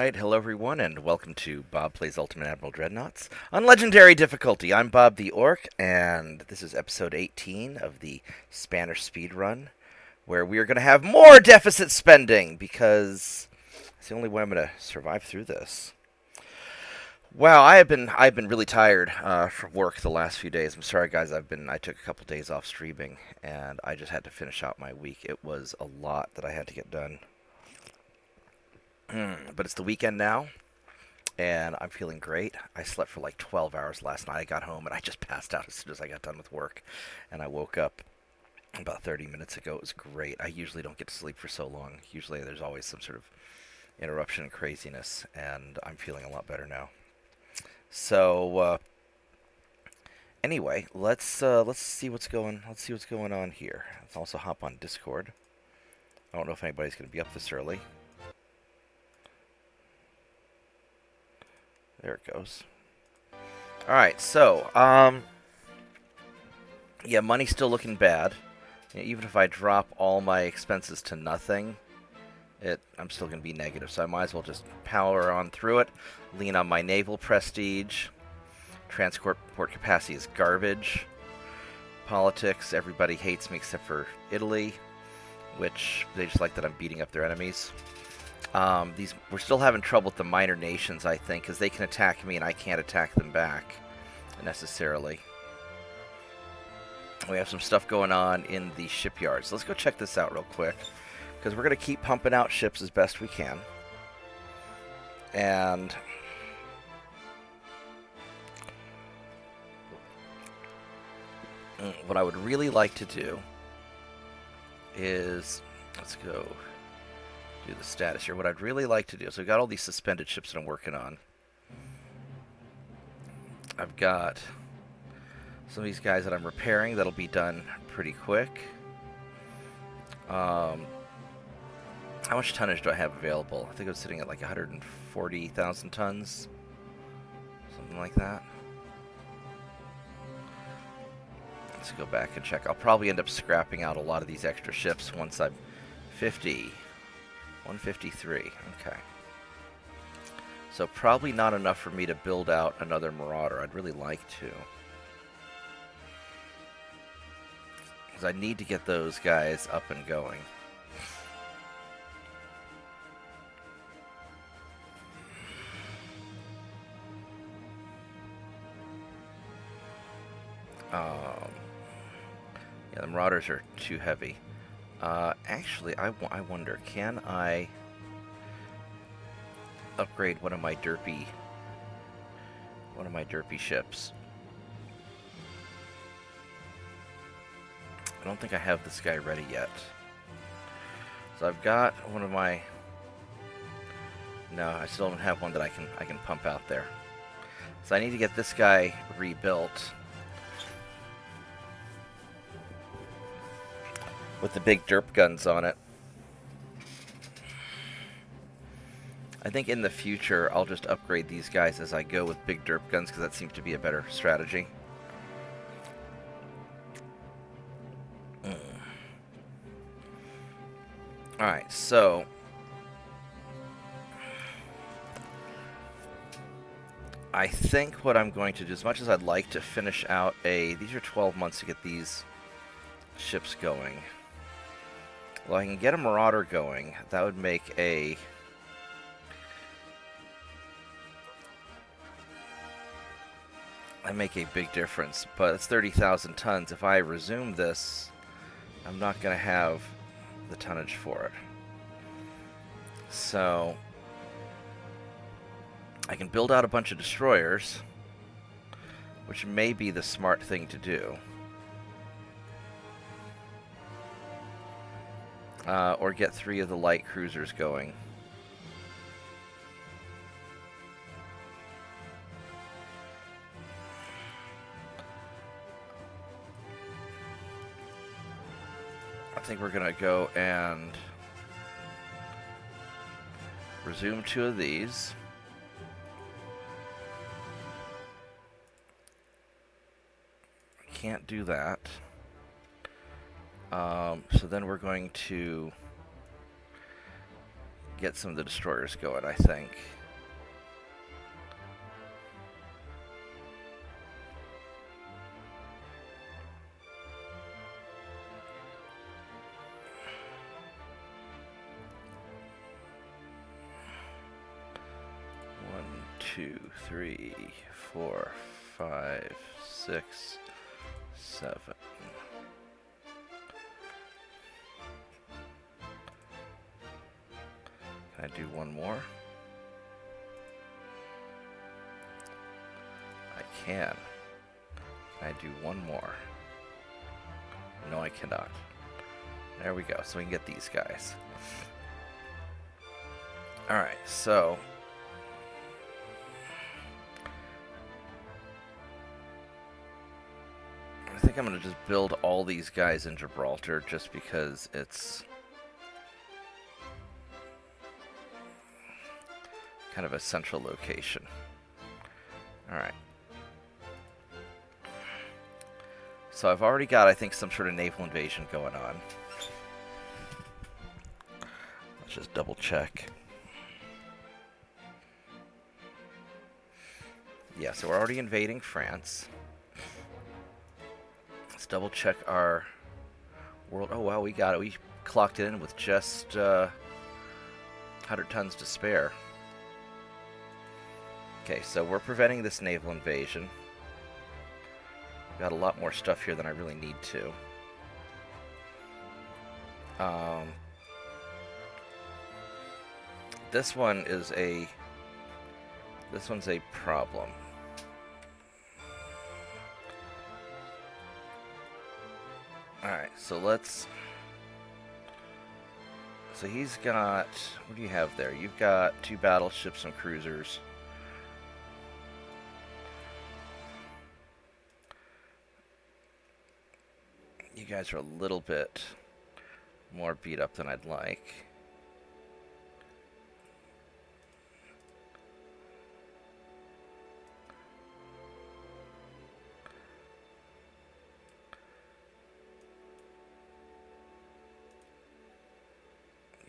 Alright, hello everyone, and welcome to Bob Plays Ultimate Admiral Dreadnoughts. On Legendary difficulty, I'm Bobtheorc, and this is episode 18 of the Spanish speedrun, where we are going to have more deficit spending, because it's the only way I'm going to survive through this. Wow, I've been really tired from work the last few days. I'm sorry, guys. I took a couple days off streaming, and I just had to finish out my week. It was a lot that I had to get done. But it's the weekend now, and I'm feeling great. I slept for like 12 hours last night. I got home, and I just passed out as soon as I got done with work. And I woke up about 30 minutes ago. It was great. I usually don't get to sleep for so long. Usually there's always some sort of interruption and craziness, and I'm feeling a lot better now. So, anyway, let's see what's going on here. Let's also hop on Discord. I don't know if anybody's going to be up this early. There it goes. Alright, so, yeah, money's still looking bad. Even if I drop all my expenses to nothing, I'm still going to be negative, so I might as well just power on through it, lean on my naval prestige. Transport capacity is garbage. Politics, everybody hates me except for Italy, which they just like that I'm beating up their enemies. We're still having trouble with the minor nations, I think, because they can attack me and I can't attack them back necessarily. We have some stuff going on in the shipyards. Let's go check this out real quick, because we're going to keep pumping out ships as best we can. And what I would really like to do is, let's go do the status here. What I'd really like to do, so I've got all these suspended ships that I'm working on. I've got some of these guys that I'm repairing that'll be done pretty quick. How much tonnage do I have available? I think I was sitting at like 140,000 tons. Something like that. Let's go back and check. I'll probably end up scrapping out a lot of these extra ships once I'm 153. Okay. So probably not enough for me to build out another Marauder. I'd really like to, because I need to get those guys up and going. Yeah, the Marauders are too heavy. Actually, I wonder, can I upgrade one of my derpy ships? I don't think I have this guy ready yet. So I've got one of my... No, I still don't have one that I can pump out there. So I need to get this guy rebuilt with the big derp guns on it. I think in the future I'll just upgrade these guys as I go with big derp guns, because that seems to be a better strategy. Alright, so I think what I'm going to do, as much as I'd like to finish out these are 12 months to get these ships going. Well, I can get a Marauder going. That would make a... big difference, but it's 30,000 tons. If I resume this, I'm not going to have the tonnage for it. So I can build out a bunch of destroyers, which may be the smart thing to do. Or get 3 of the light cruisers going. I think we're going to go and resume 2 of these. Can't do that. So then we're going to get some of the destroyers going, I think. One, two, 3, 4, 5, 6, 7. Can I do one more? I can. Can I do one more? No, I cannot. There we go. So we can get these guys. Alright, so I think I'm going to just build all these guys in Gibraltar just because it's kind of a central location. Alright. So I've already got, I think, some sort of naval invasion going on. Let's just double check. Yeah, so we're already invading France. Let's double check our world. Oh wow, we got it. We clocked it in with just 100 tons to spare. Okay, so we're preventing this naval invasion. Got a lot more stuff here than I really need to. This one's a problem. Alright, so let's... So he's got... What do you have there? You've got 2 battleships, some cruisers. You guys are a little bit more beat up than I'd like.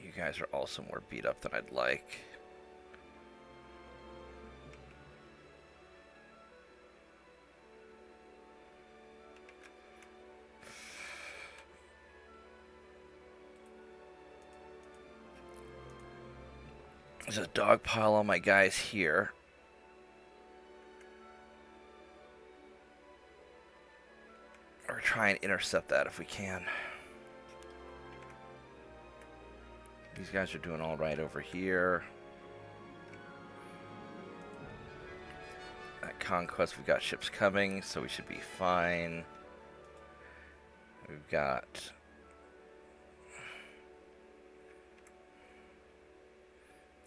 You guys are also more beat up than I'd like. There's a dogpile on my guys here. Or try and intercept that if we can. These guys are doing all right over here. At Conquest, we've got ships coming, so we should be fine. We've got...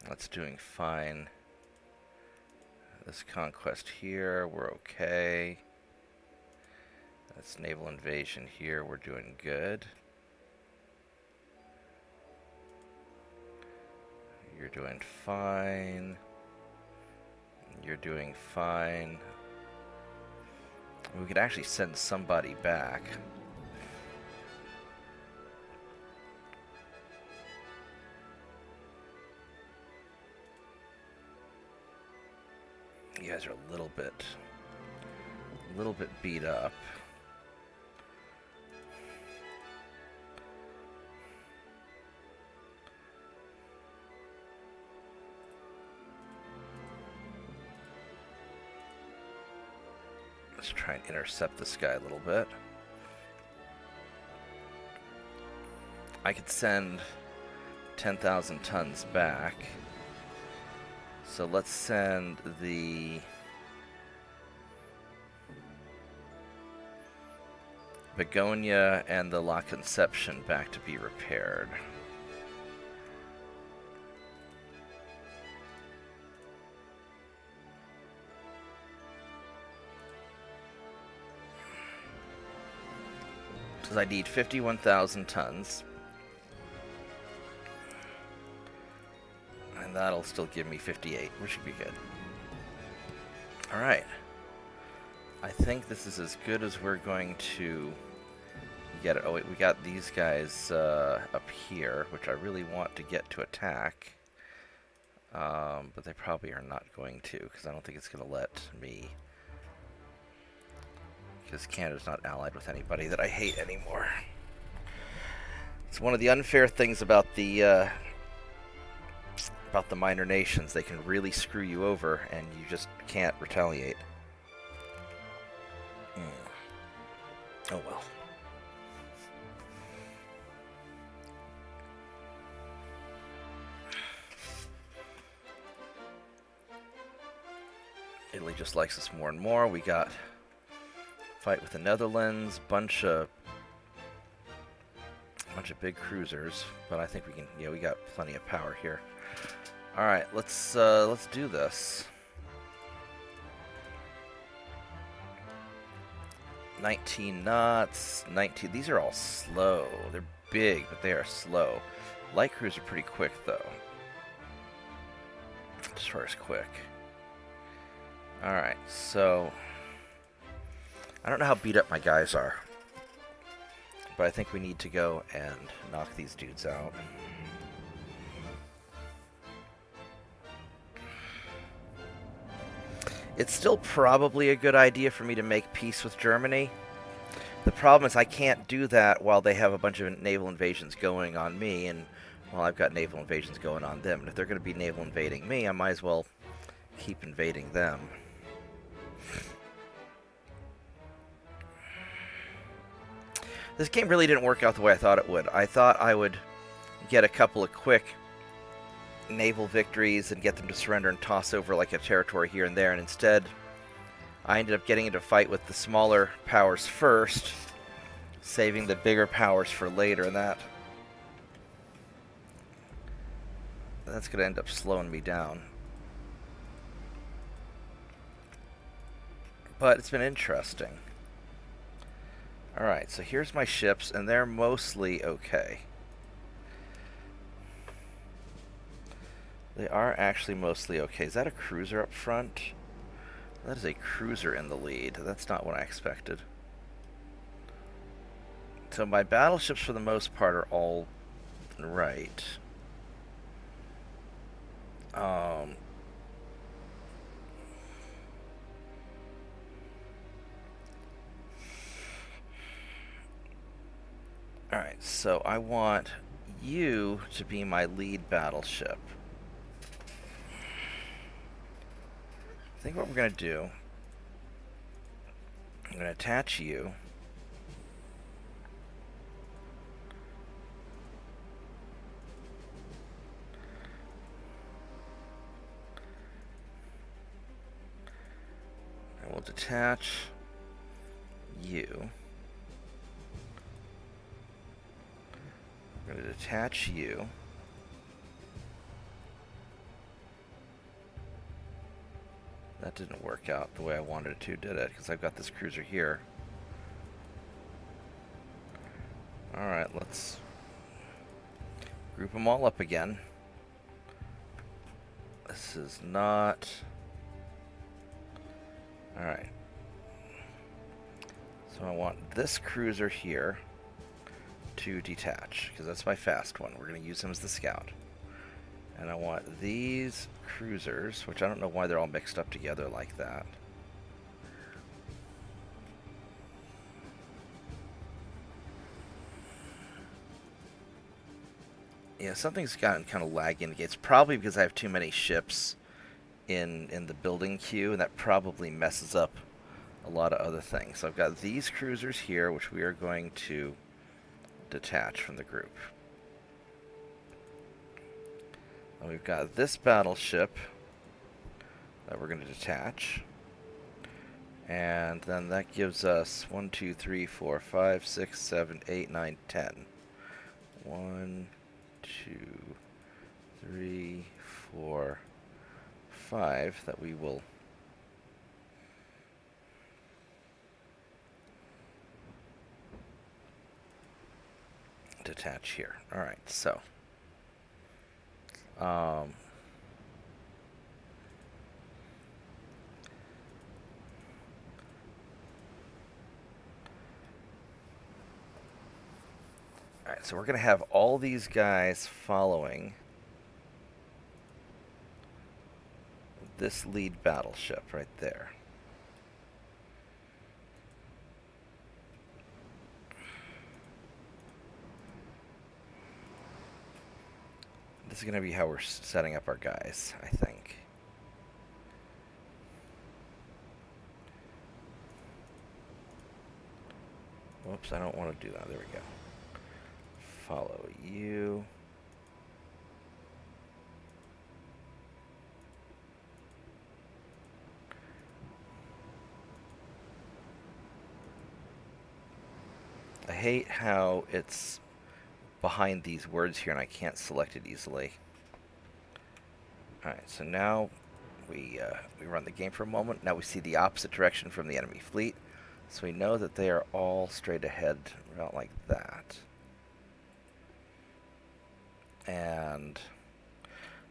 That's doing fine. This Conquest here, we're okay. That's naval invasion here, we're doing good. You're doing fine. You're doing fine. We could actually send somebody back. You guys are a little bit beat up. Let's try and intercept this guy a little bit. I could send 10,000 tons back. So let's send the Begonia and the La Conception back to be repaired. Because I need 51,000 tons. And that'll still give me 58, which should be good. Alright. I think this is as good as we're going to get it. Oh wait, we got these guys up here, which I really want to get to attack. But they probably are not going to, because I don't think it's going to let me. Because Canada's not allied with anybody that I hate anymore. It's one of the unfair things about the minor nations. They can really screw you over, and you just can't retaliate. Oh well. Italy just likes us more and more. We got fight with the Netherlands, bunch of big cruisers, but I think we can. Yeah, we got plenty of power here. All right, let's do this. 19 knots, 19. These are all slow. They're big, but they are slow. Light cruise are pretty quick though. As far as quick. All right, so I don't know how beat up my guys are, but I think we need to go and knock these dudes out. It's still probably a good idea for me to make peace with Germany. The problem is I can't do that while they have a bunch of naval invasions going on me, and while I've got naval invasions going on them. And if they're going to be naval invading me, I might as well keep invading them. This game really didn't work out the way I thought it would. I thought I would get a couple of quick naval victories and get them to surrender and toss over like a territory here and there, and instead I ended up getting into a fight with the smaller powers first, saving the bigger powers for later, and that's going to end up slowing me down. But it's been interesting. Alright, so here's my ships, and they're mostly okay. They are actually mostly okay. Is that a cruiser up front? That is a cruiser in the lead. That's not what I expected. So my battleships, for the most part, are all right. Alright, so I want you to be my lead battleship. I think what we're going to do, I'm going to attach you. And we'll detach you. I'm going to detach you. That didn't work out the way I wanted it to, did it? Because I've got this cruiser here. Alright, let's group them all up again. This is not... Alright. So I want this cruiser here to detach, because that's my fast one. We're going to use him as the scout. And I want these cruisers, which I don't know why they're all mixed up together like that. Yeah, something's gotten kind of lagging. It's probably because I have too many ships in the building queue, and that probably messes up a lot of other things. So I've got these cruisers here, which we are going to detach from the group. And we've got this battleship that we're going to detach. And then that gives us 1, 2, 3, 4, 5, 6, 7, 8, 9, 10. 1, 2, 3, 4, 5 that we will detach here. Alright, so alright, so we're going to have all these guys following this lead battleship right there. This is going to be how we're setting up our guys, I think. Whoops, I don't want to do that. There we go. Follow you. I hate how it's behind these words here and I can't select it easily. Alright, so now we run the game for a moment. Now we see the opposite direction from the enemy fleet. So we know that they are all straight ahead, about like that. And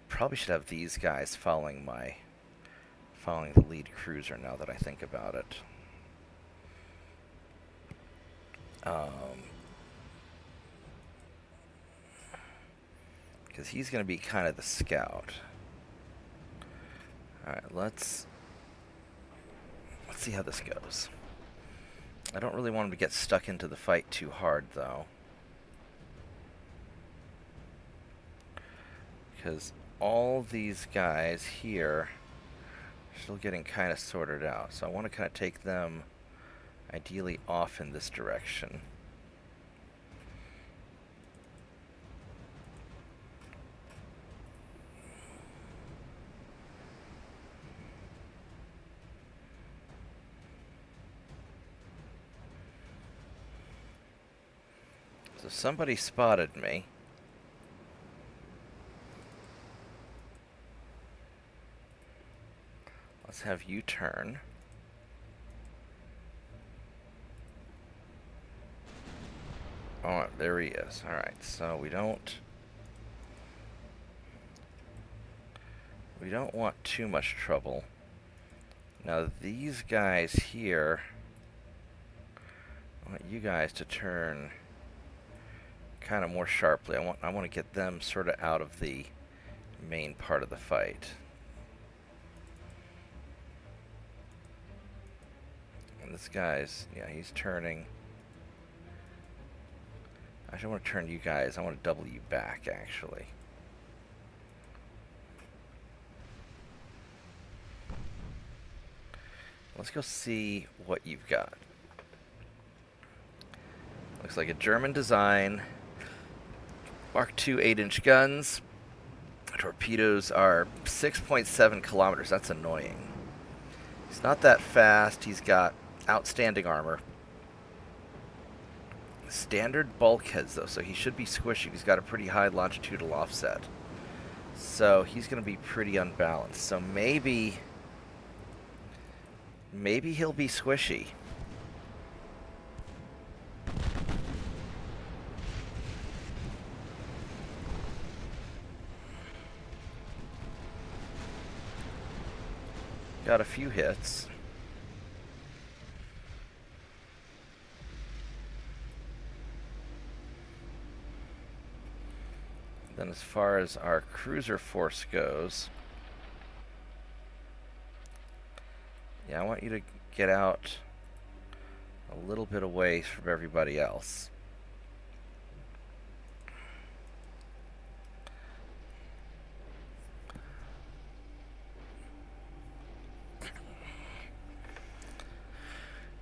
probably should have these guys following the lead cruiser now that I think about it. Because he's going to be kind of the scout. Alright, let's see how this goes. I don't really want him to get stuck into the fight too hard, though. Because all these guys here are still getting kind of sorted out. So I want to kind of take them ideally off in this direction. So somebody spotted me. Let's have you turn. Oh, there he is. Alright, so we don't want too much trouble. Now these guys here, I want you guys to turn kind of more sharply. I want to get them sort of out of the main part of the fight. And this guy's, yeah, he's turning. Actually, I want to turn you guys. I want to double you back, actually. Let's go see what you've got. Looks like a German design. Mark II 8-inch guns. Torpedoes are 6.7 kilometers. That's annoying. He's not that fast. He's got outstanding armor. Standard bulkheads, though, so he should be squishy. He's got a pretty high longitudinal offset. So he's going to be pretty unbalanced. So maybe he'll be squishy. Got a few hits. Then as far as our cruiser force goes, yeah, I want you to get out a little bit away from everybody else.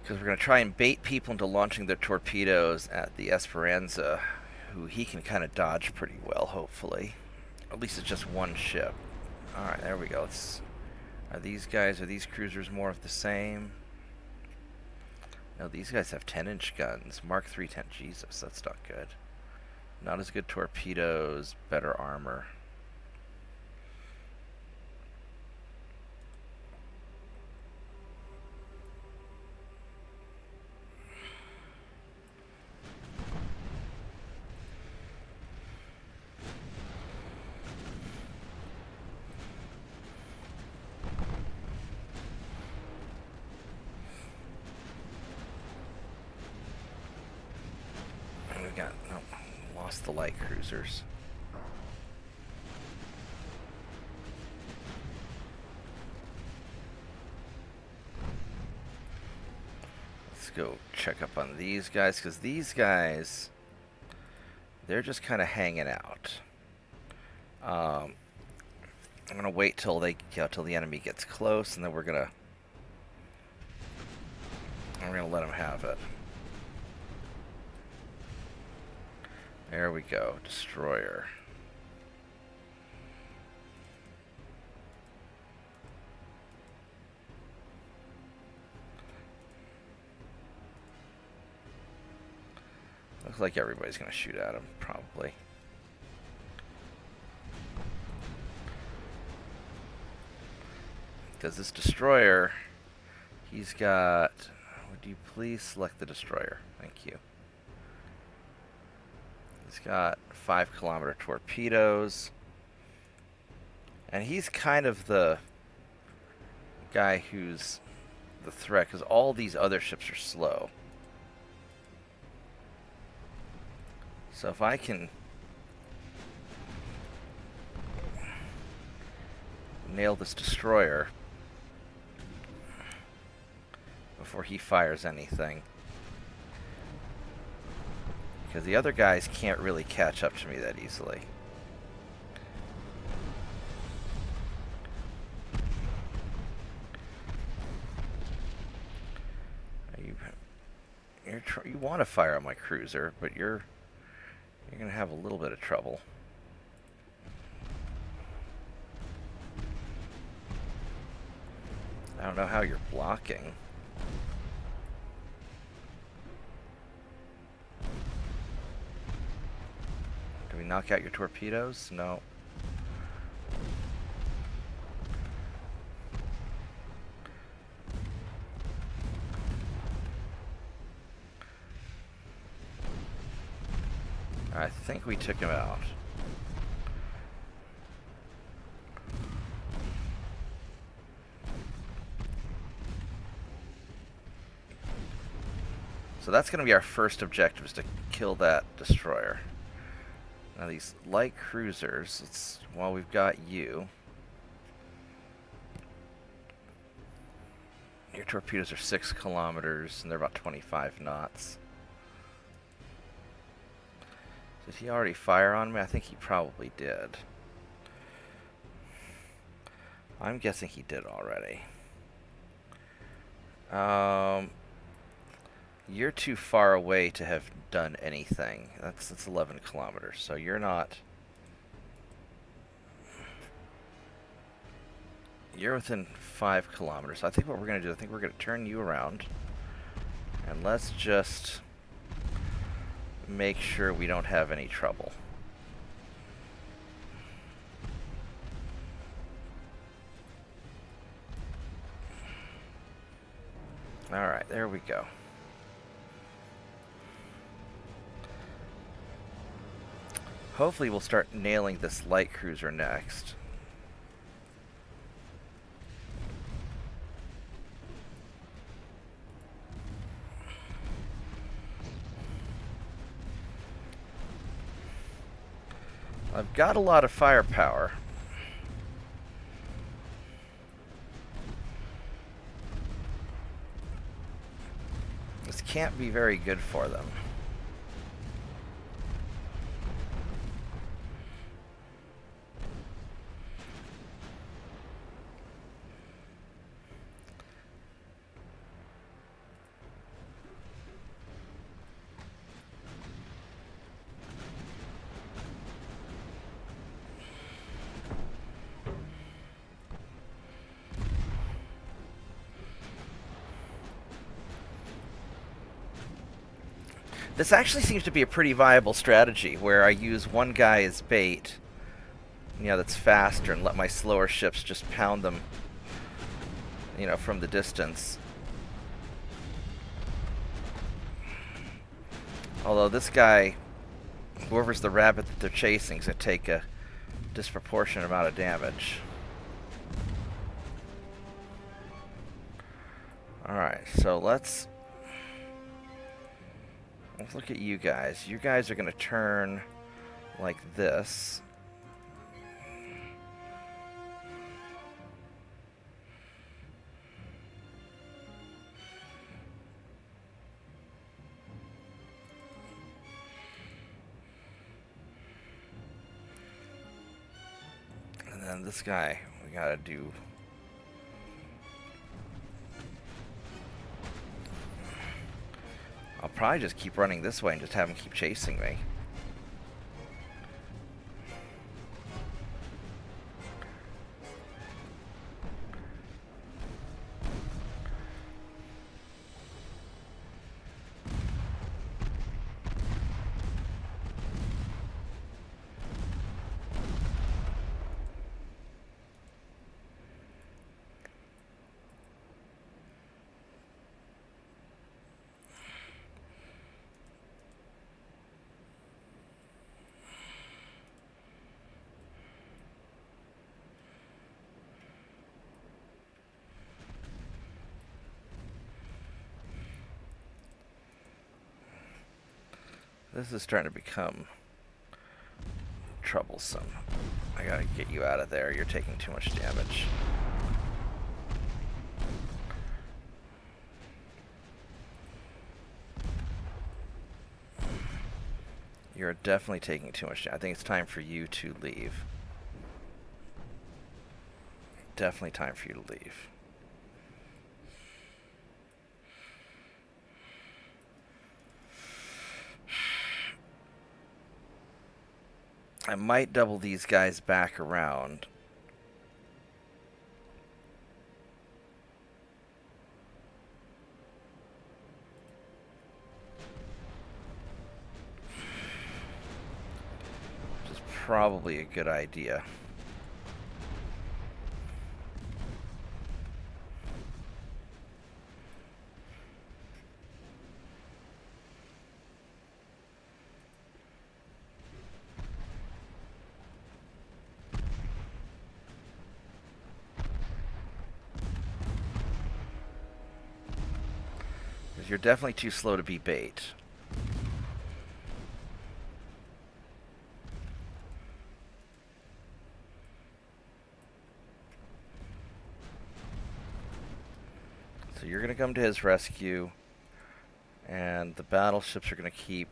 Because we're going to try and bait people into launching their torpedoes at the Esperanza, who he can kind of dodge pretty well, hopefully. At least it's just one ship. Alright, there we go. Are these cruisers more of the same? No, these guys have 10-inch guns. Mark III 10. Jesus, that's not good. Not as good torpedoes, better armor. The light cruisers. go check up on these guys, because these guys, they're just kind of hanging out. I'm gonna wait till till the enemy gets close, and then we're gonna let them have it. There we go, destroyer. Looks like everybody's gonna shoot at him, probably. Because this destroyer, he's got... Would you please select the destroyer? Thank you. He's got 5-kilometer torpedoes. And he's kind of the guy who's the threat, because all these other ships are slow. So if I can nail this destroyer before he fires anything, because the other guys can't really catch up to me that easily. You want to fire on my cruiser, but you're going to have a little bit of trouble. I don't know how you're blocking. Can we knock out your torpedoes? No. I think we took him out. So that's going to be our first objective, is to kill that destroyer. Now these light cruisers, while we've got you, your torpedoes are 6 kilometers and they're about 25 knots. Did he already fire on me? I think he probably did. I'm guessing he did already. You're too far away to have done anything. That's 11 kilometers, so you're not... You're within 5 kilometers. So I think what we're going to do, I think we're going to turn you around. And let's just make sure we don't have any trouble. Alright, there we go. Hopefully we'll start nailing this light cruiser next. I've got a lot of firepower. This can't be very good for them. This actually seems to be a pretty viable strategy, where I use one guy as bait, that's faster, and let my slower ships just pound them, from the distance. Although this guy, whoever's the rabbit that they're chasing, is going to take a disproportionate amount of damage. Alright, so let's look at you guys. You guys are going to turn like this. And then this guy, we gotta do... I'll probably just keep running this way and just have him keep chasing me. This is starting to become troublesome. I gotta get you out of there. You're taking too much damage. You're definitely taking too much damage. I think it's time for you to leave. Definitely time for you to leave. I might double these guys back around. Which is probably a good idea. You're definitely too slow to be bait. So you're going to come to his rescue, and the battleships are going to keep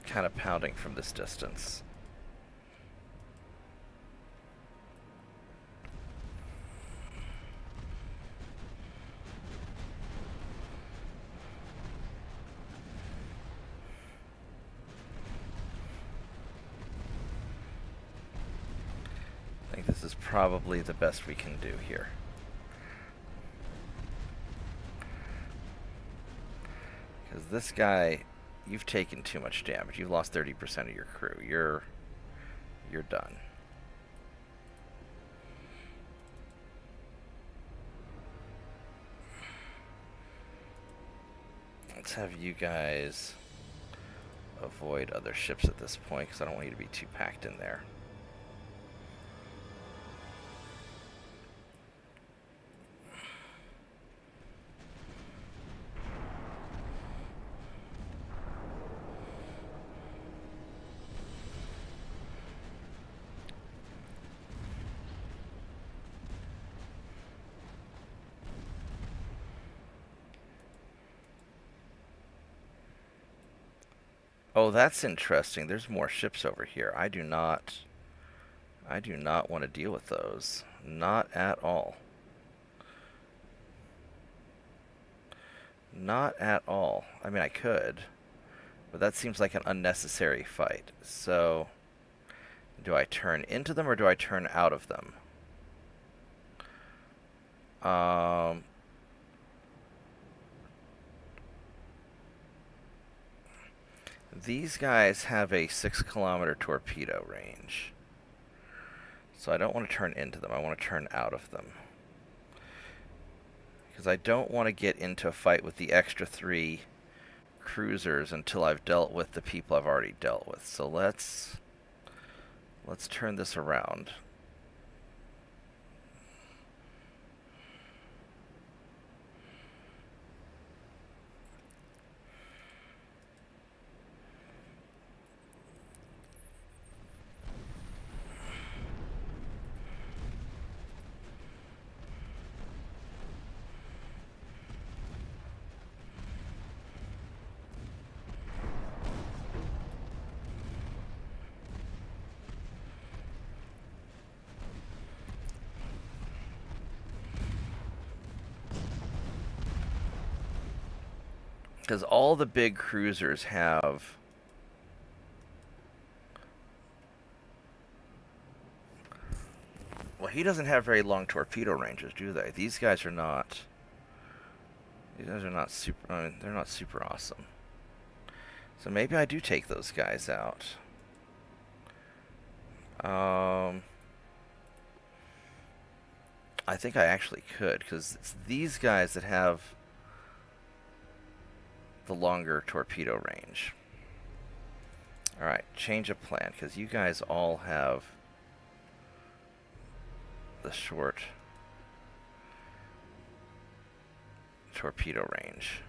kind of pounding from this distance. I think this is probably the best we can do here. Because this guy, you've taken too much damage. You've lost 30% of your crew. You're done. Let's have you guys avoid other ships at this point, because I don't want you to be too packed in there. Oh, that's interesting. There's more ships over here. I do not want to deal with those. Not at all. Not at all. I mean, I could, but that seems like an unnecessary fight. So, do I turn into them or do I turn out of them? These guys have a 6-kilometer torpedo range. So I don't want to turn into them. I want to turn out of them. Because I don't want to get into a fight with the extra 3 cruisers until I've dealt with the people I've already dealt with. So let's turn this around. Because all the big cruisers have... Well, he doesn't have very long torpedo ranges, do they? These guys are not... These guys are not super... I mean, they're not super awesome. So maybe I do take those guys out. I think I actually could, because it's these guys that have the longer torpedo range. Alright, change of plan, because you guys all have the short torpedo range.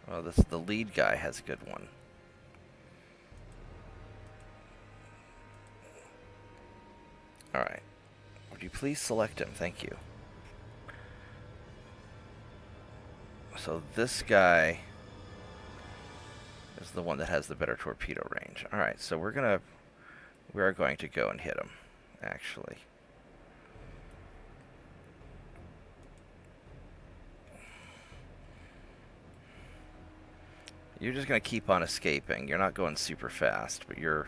Well, the lead guy has a good one. Alright. Would you please select him? Thank you. So this guy is the one that has the better torpedo range. Alright, so we are going to go and hit him, actually. You're just going to keep on escaping. You're not going super fast, but you're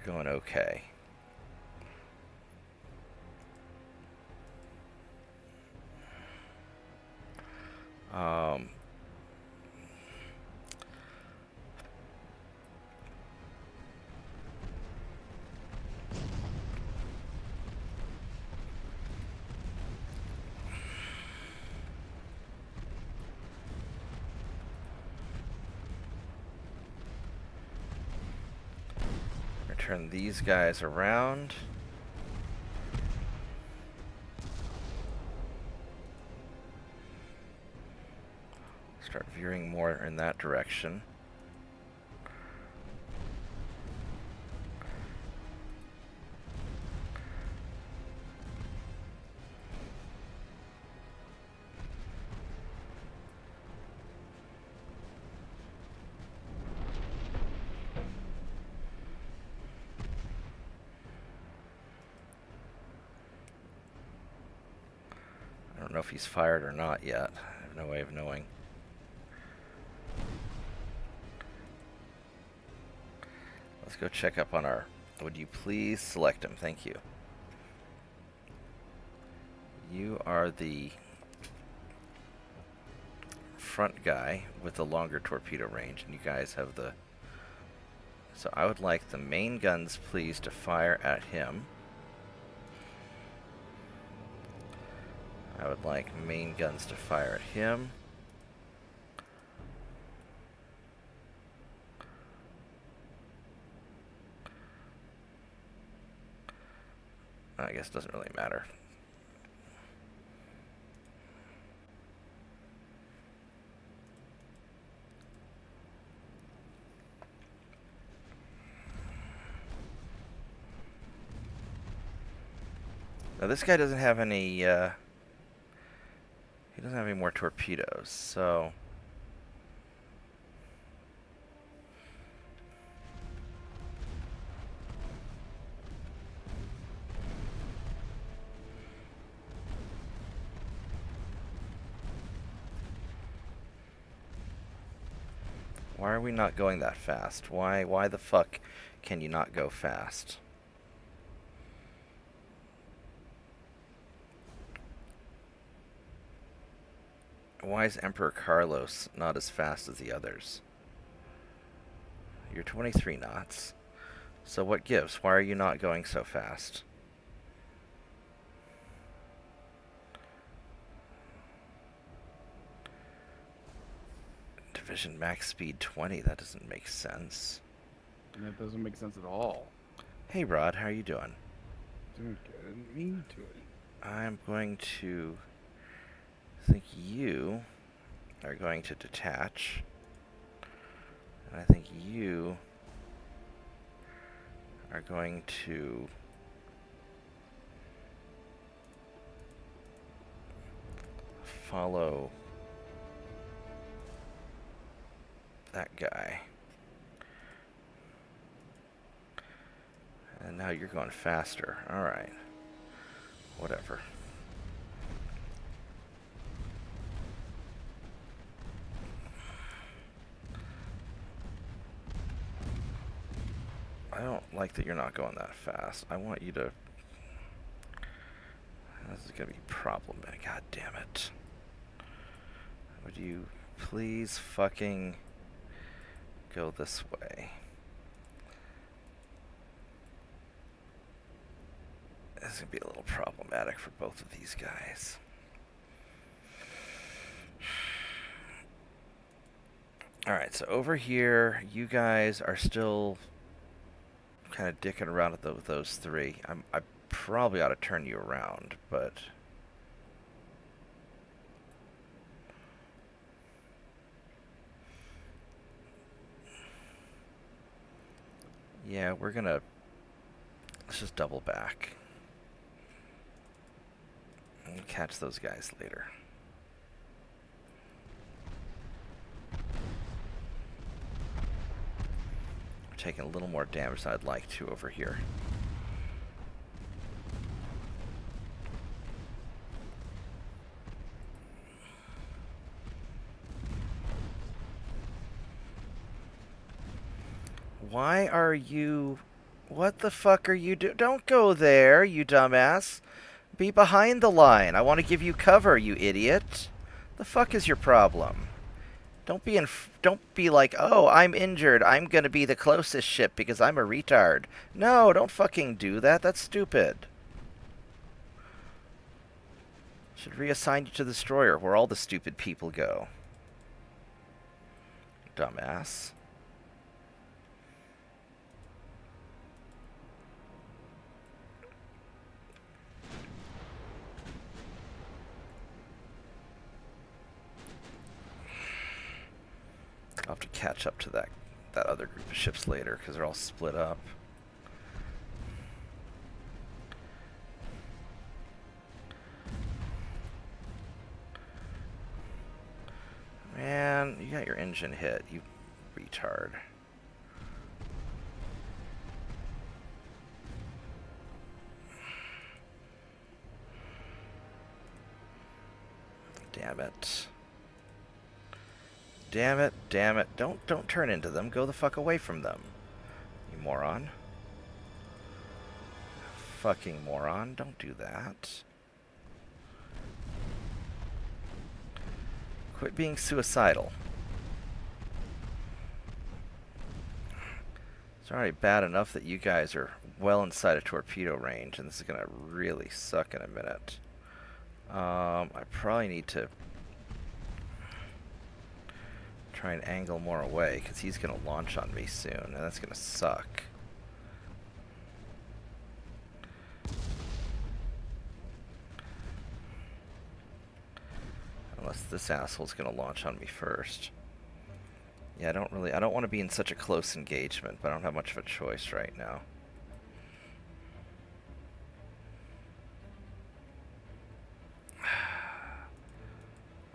going okay. Turn these guys around. Start veering more in that direction. I don't know if he's fired or not yet. I have no way of knowing. Let's go check up on our... Would you please select him? Thank you. You are the front guy with the longer torpedo range, and you guys have the... So I would like the main guns, please, to fire at him. I would like main guns to fire at him. I guess it doesn't really matter. Now this guy doesn't have any, he doesn't have any more torpedoes, so... Why are we not going that fast? Why the fuck can you not go fast? Why is Emperor Carlos not as fast as the others? You're 23 knots. So what gives? Why are you not going so fast? Division max speed 20. That doesn't make sense. That doesn't make sense at all. Hey Rod, how are you doing? Doing good. I didn't mean to it. I'm going to... I think you are going to detach. And I think you are going to follow that guy. And now you're going faster. Alright. Whatever. like that you're not going that fast. I want you to... This is going to be problematic. God damn it. Would you please fucking go this way? This is going to be a little problematic for both of these guys. Alright, so over here, you guys are still kind of dicking around with those three. I probably ought to turn you around, but... Yeah, we're gonna... Let's just double back. And catch those guys later. We're taking a little more damage than I'd like to over here. Why are you... What the fuck are you do? Don't go there, you dumbass. Be behind the line. I want to give you cover, you idiot. The fuck is your problem? Don't be like, oh, I'm injured. I'm gonna be the closest ship because I'm a retard. No, don't fucking do that. That's stupid. Should reassign you to the destroyer, where all the stupid people go. Dumbass. I'll have to catch up to that other group of ships later, because they're all split up. Man, you got your engine hit, you retard. Damn it. Damn it, damn it. Don't turn into them. Go the fuck away from them. You moron. Fucking moron. Don't do that. Quit being suicidal. It's already bad enough that you guys are well inside of torpedo range, and this is gonna really suck in a minute. I probably need to try and angle more away, because he's going to launch on me soon, and that's going to suck. Unless this asshole's going to launch on me first. Yeah, I don't want to be in such a close engagement, but I don't have much of a choice right now.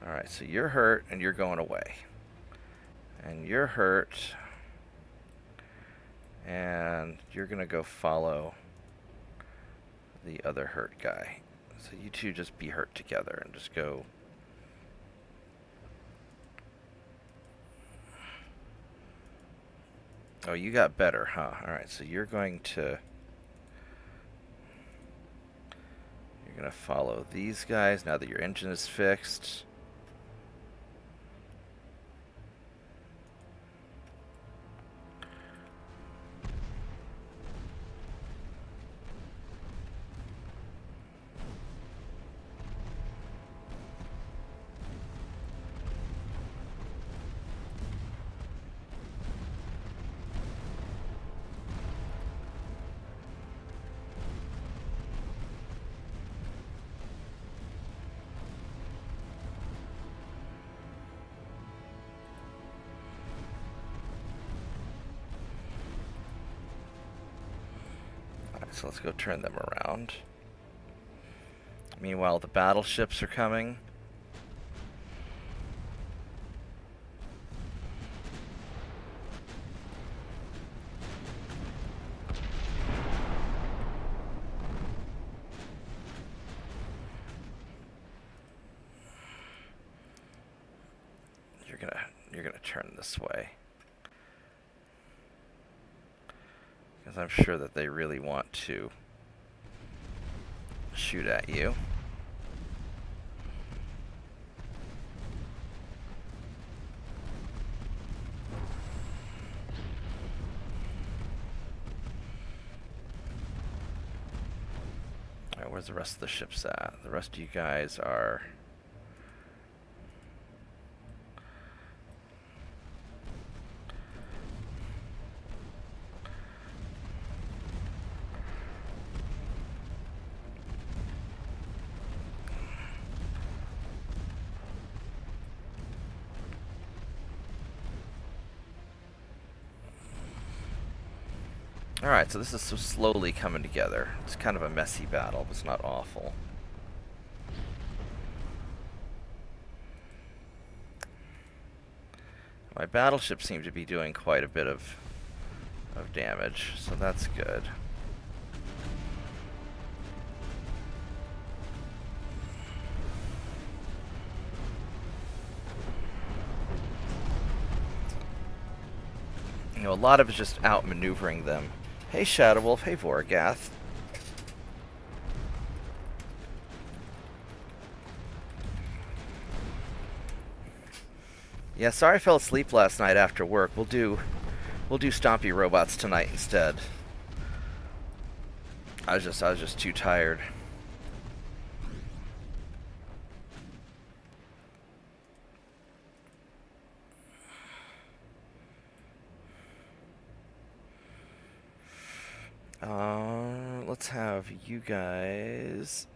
Alright, so you're hurt, and you're going away. And you're hurt, and you're gonna go follow the other hurt guy. So you two just be hurt together and just go. Oh, you got better, huh? Alright, so you're going to follow these guys now that your engine is fixed. So let's go turn them around. Meanwhile, the battleships are coming. You're gonna turn this way. Because I'm sure that they really want to shoot at you. Alright, where's the rest of the ships at? The rest of you guys are... Alright, so this is so slowly coming together. It's kind of a messy battle, but it's not awful. My battleships seem to be doing quite a bit of damage, so that's good. You know, a lot of it's just outmaneuvering them. Hey Shadow Wolf, hey Vorgath. Yeah, sorry I fell asleep last night after work. We'll do Stompy Robots tonight instead. I was just too tired. Let's have you guys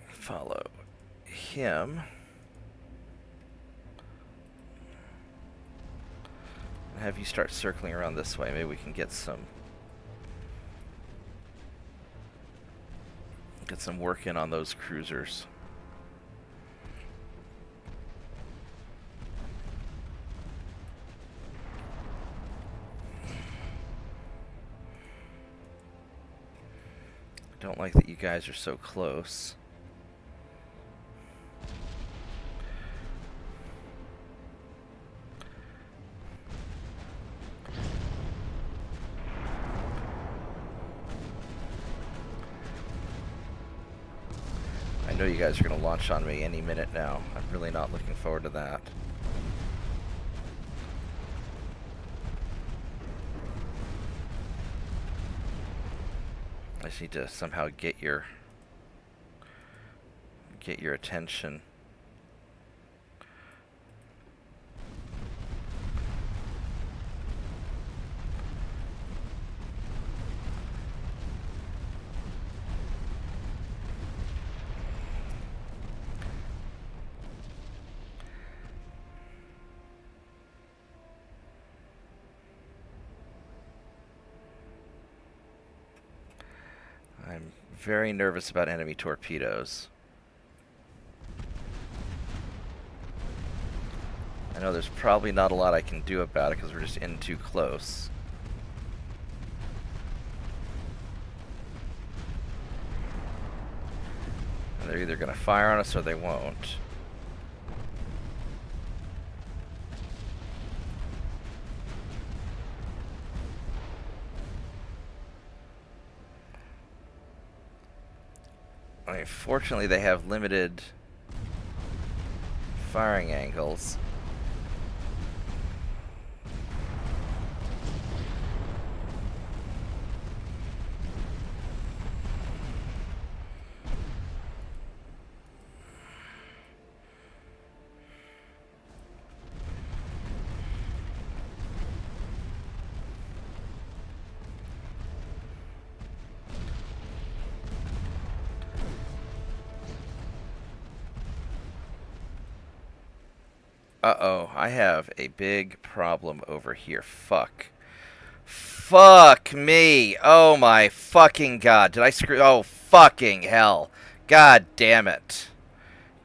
follow him. And have you start circling around this way. Maybe we can get some work in on those cruisers. Don't like that you guys are so close. I know you guys are going to launch on me any minute now. I'm really not looking forward to that. I just need to somehow get your attention. I'm very nervous about enemy torpedoes. I know there's probably not a lot I can do about it because we're just in too close. And they're either going to fire on us or they won't. I mean, fortunately, they have limited firing angles. Uh-oh, I have a big problem over here. Fuck. Fuck me! Oh my fucking god. Did I screw... Oh, fucking hell. God damn it.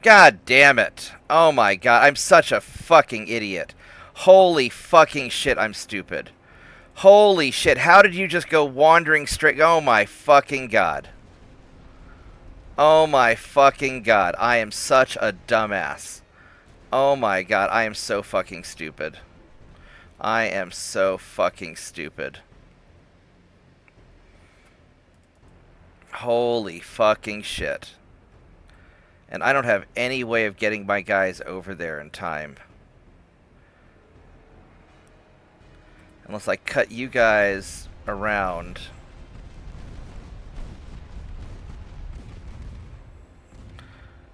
God damn it. Oh my god, I'm such a fucking idiot. Holy fucking shit, I'm stupid. Holy shit, how did you just go wandering straight... Oh my fucking god. Oh my fucking god, I am such a dumbass. Oh my god, I am so fucking stupid. I am so fucking stupid. Holy fucking shit. And I don't have any way of getting my guys over there in time. Unless I cut you guys around.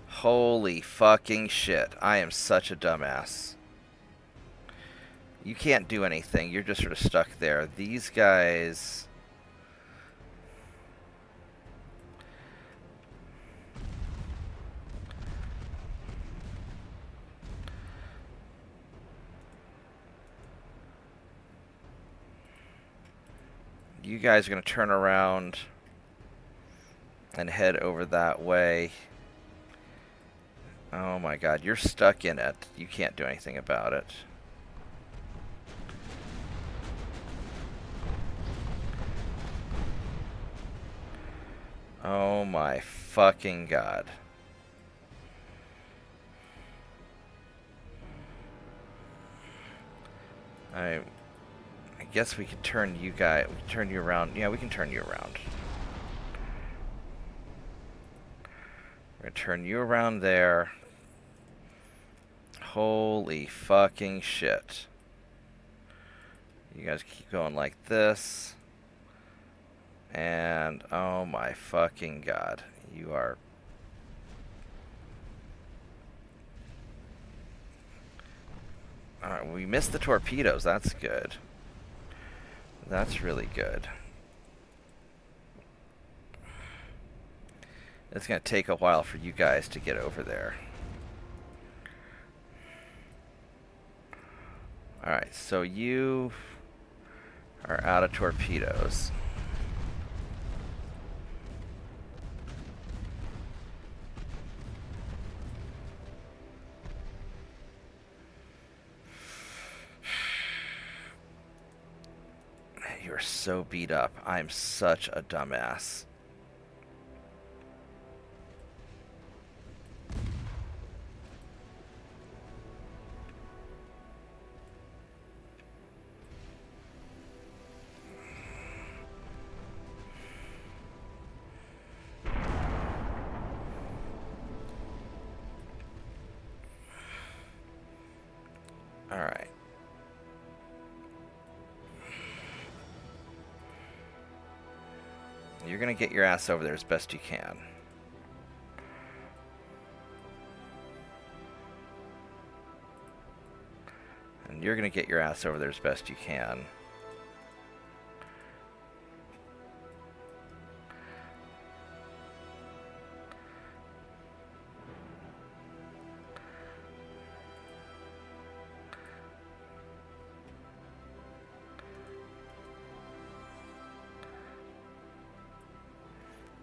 Holy fucking shit. I am such a dumbass. You can't do anything. You're just sort of stuck there. These guys... You guys are going to turn around and head over that way. Oh my god, you're stuck in it. You can't do anything about it. Oh my fucking god. I guess we could turn you guys, we can turn you around. Yeah, we can turn you around. We're gonna turn you around there. Holy fucking shit. You guys keep going like this. And oh my fucking god. You are... Alright, we missed the torpedoes. That's good. That's really good. It's going to take a while for you guys to get over there. Alright, so you are out of torpedoes. You're so beat up. I'm such a dumbass. All right. You're going to get your ass over there as best you can. And you're going to get your ass over there as best you can.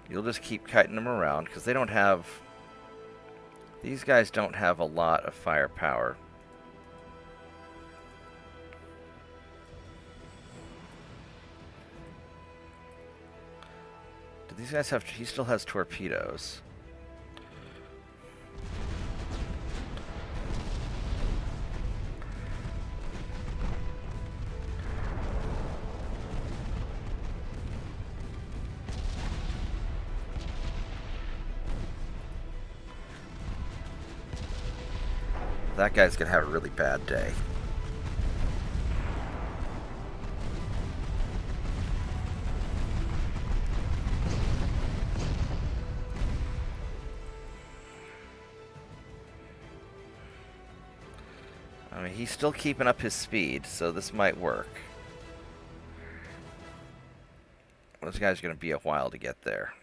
You'll just keep kiting them around, because they don't have... These guys don't have a lot of firepower. Do these guys have... He still has torpedoes. That guy's gonna have a really bad day. I mean, he's still keeping up his speed, so this might work. This guy's gonna be a while to get there.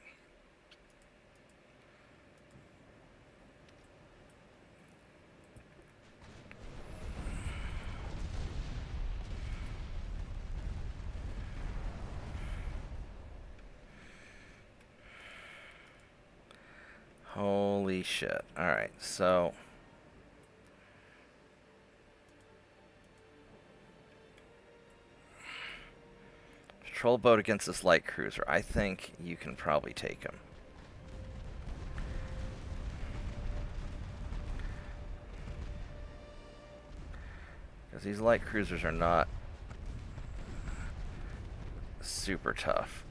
Holy shit. Alright, so... Patrol boat against this light cruiser. I think you can probably take him. Because these light cruisers are not super tough.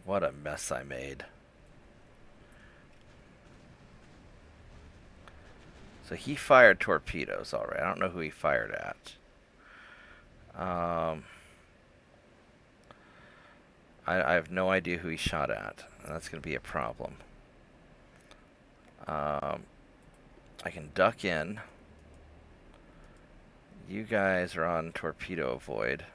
What a mess I made. So he fired torpedoes, alright. I don't know who he fired at. I have no idea who he shot at. And that's going to be a problem. I can duck in. You guys are on torpedo avoid.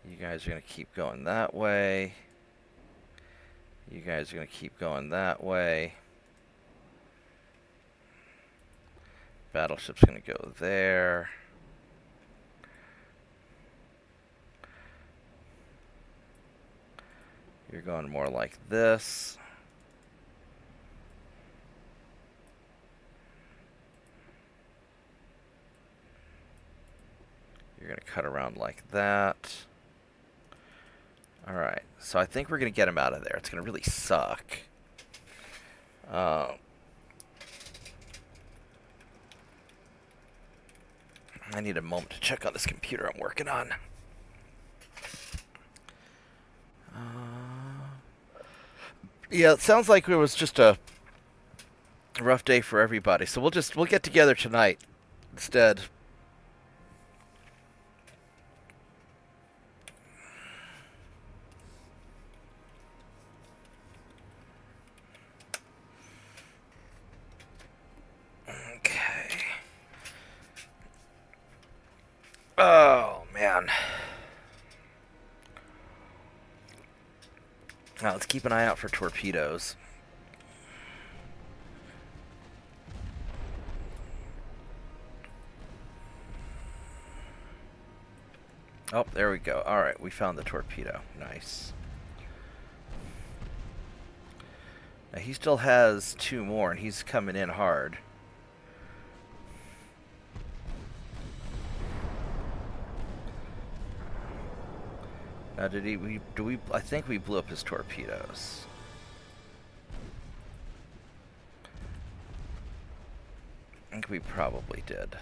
You guys are going to keep going that way. You guys are going to keep going that way. Battleship's going to go there. You're going more like this. You're going to cut around like that. Alright, so I think we're going to get him out of there. It's going to really suck. I need a moment to check on this computer I'm working on. Yeah, it sounds like it was just a rough day for everybody. So we'll get together tonight instead. Okay. Oh, man. Now let's keep an eye out for torpedoes. Oh, there we go. Alright, we found the torpedo. Nice. Now he still has 2 more, and he's coming in hard. Now, I think we blew up his torpedoes. I think we probably did.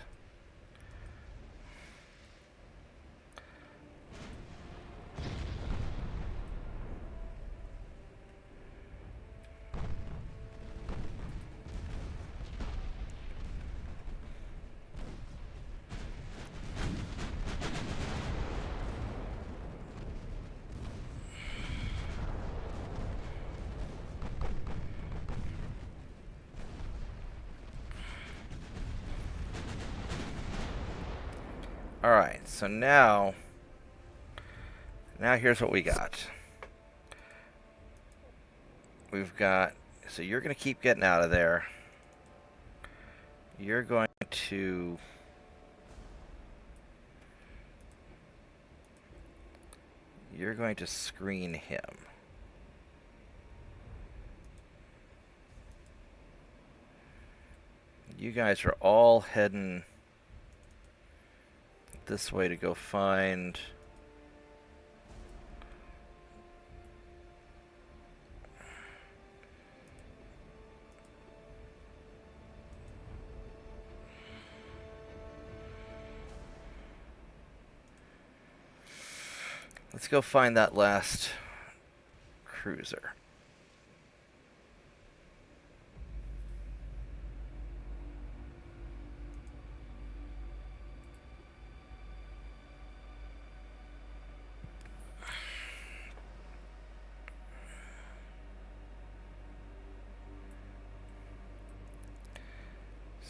Alright, so now here's what we got. We've got, so you're going to keep getting out of there. You're going to screen him. You guys are all heading this way to go find let's go find that last cruiser.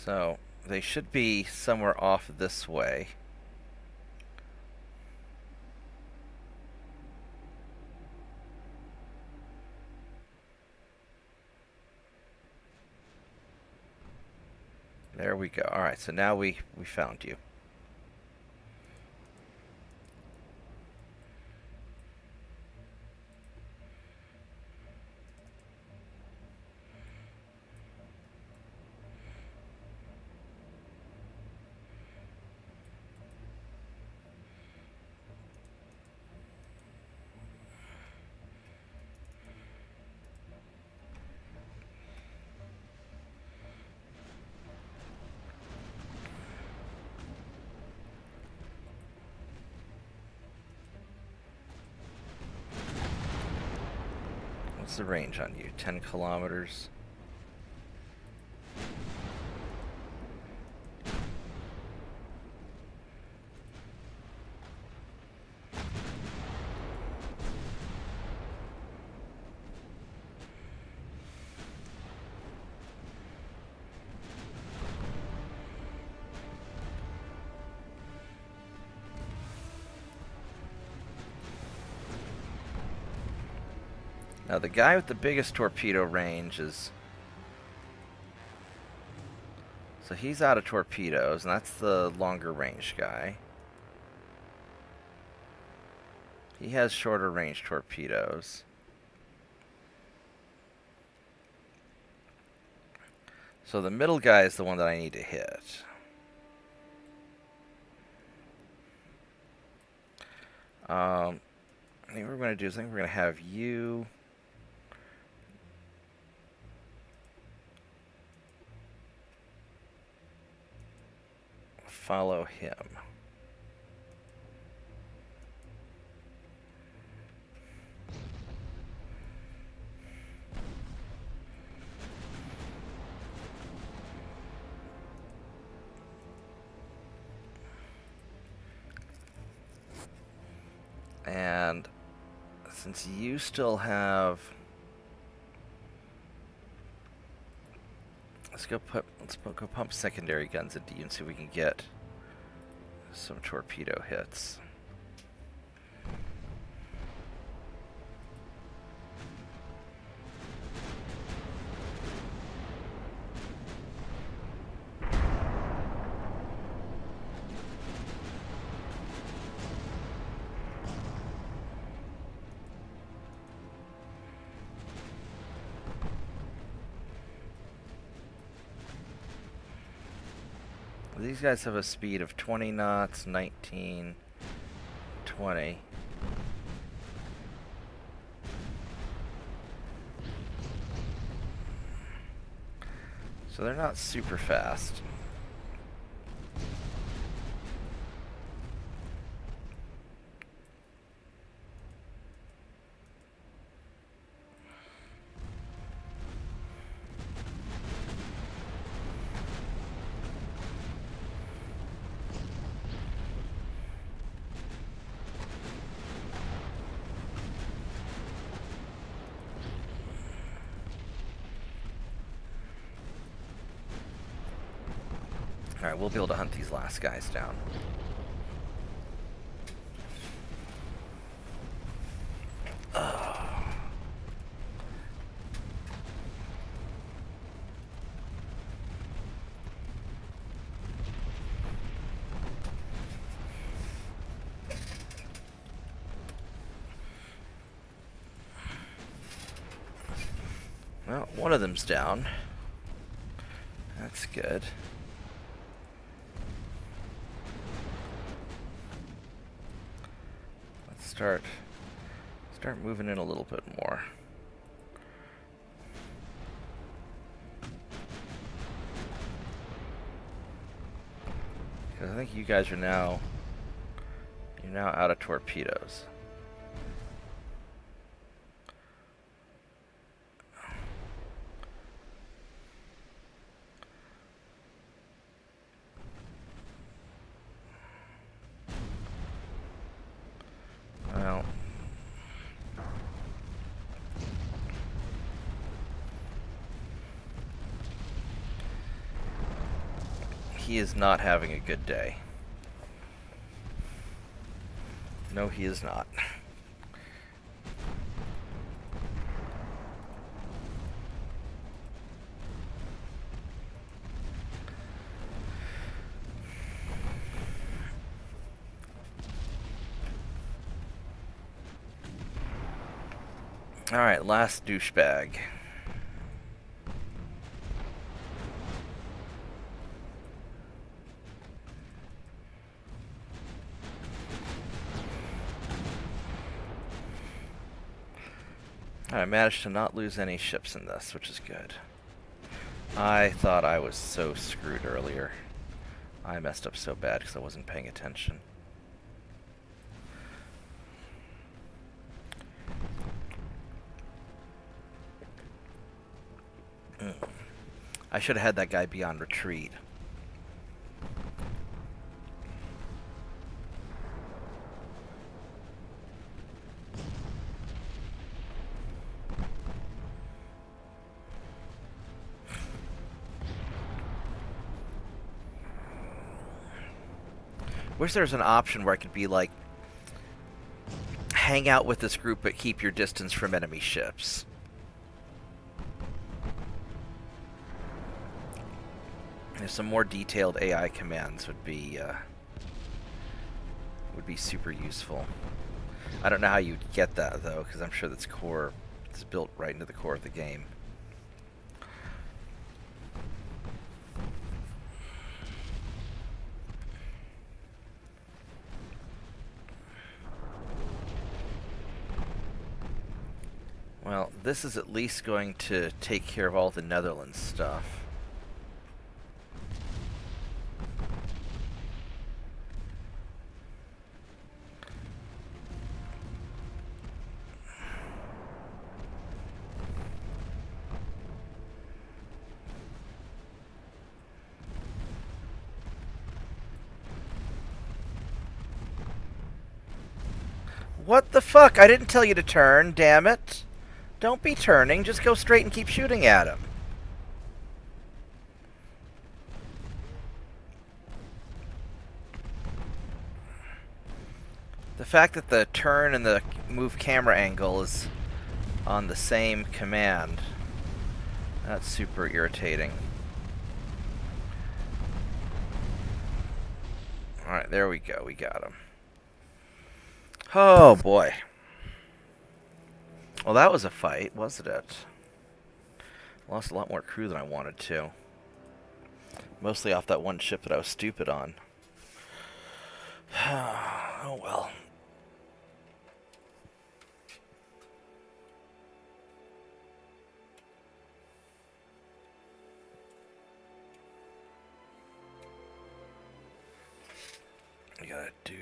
So, they should be somewhere off this way. There we go. Alright, so now we found you. What's the range on you? 10 kilometers? Now the guy with the biggest torpedo range is... So he's out of torpedoes, and that's the longer range guy. He has shorter range torpedoes. So the middle guy is the one that I need to hit. I think what we're going to do is we're going to have you... follow him. And since you still have... let's go pump secondary guns into you and see if we can get some torpedo hits. These guys have a speed of 20 knots, 19, 20. So they're not super fast. Alright, we'll be able to hunt these last guys down. Well, one of them's down. That's good. Start moving in a little bit more. Because I think you guys are now out of torpedoes. Well, he is not having a good day. No, he is not. Alright, last douchebag. I managed to not lose any ships in this, which is good. I thought I was so screwed earlier. I messed up so bad because I wasn't paying attention. I should have had that guy be on retreat. Wish there was an option where I could be like, hang out with this group but keep your distance from enemy ships. There's some more detailed AI commands would be super useful. I don't know how you'd get that though, because I'm sure that's core. It's built right into the core of the game. Well, this is at least going to take care of all the Netherlands stuff. What the fuck? I didn't tell you to turn, damn it. Don't be turning, just go straight and keep shooting at him. The fact that the turn and the move camera angle is on the same command, that's super irritating. Alright, there we go, we got him. Oh boy. Well, that was a fight, wasn't it? Lost a lot more crew than I wanted to. Mostly off that one ship that I was stupid on. Oh well. I gotta do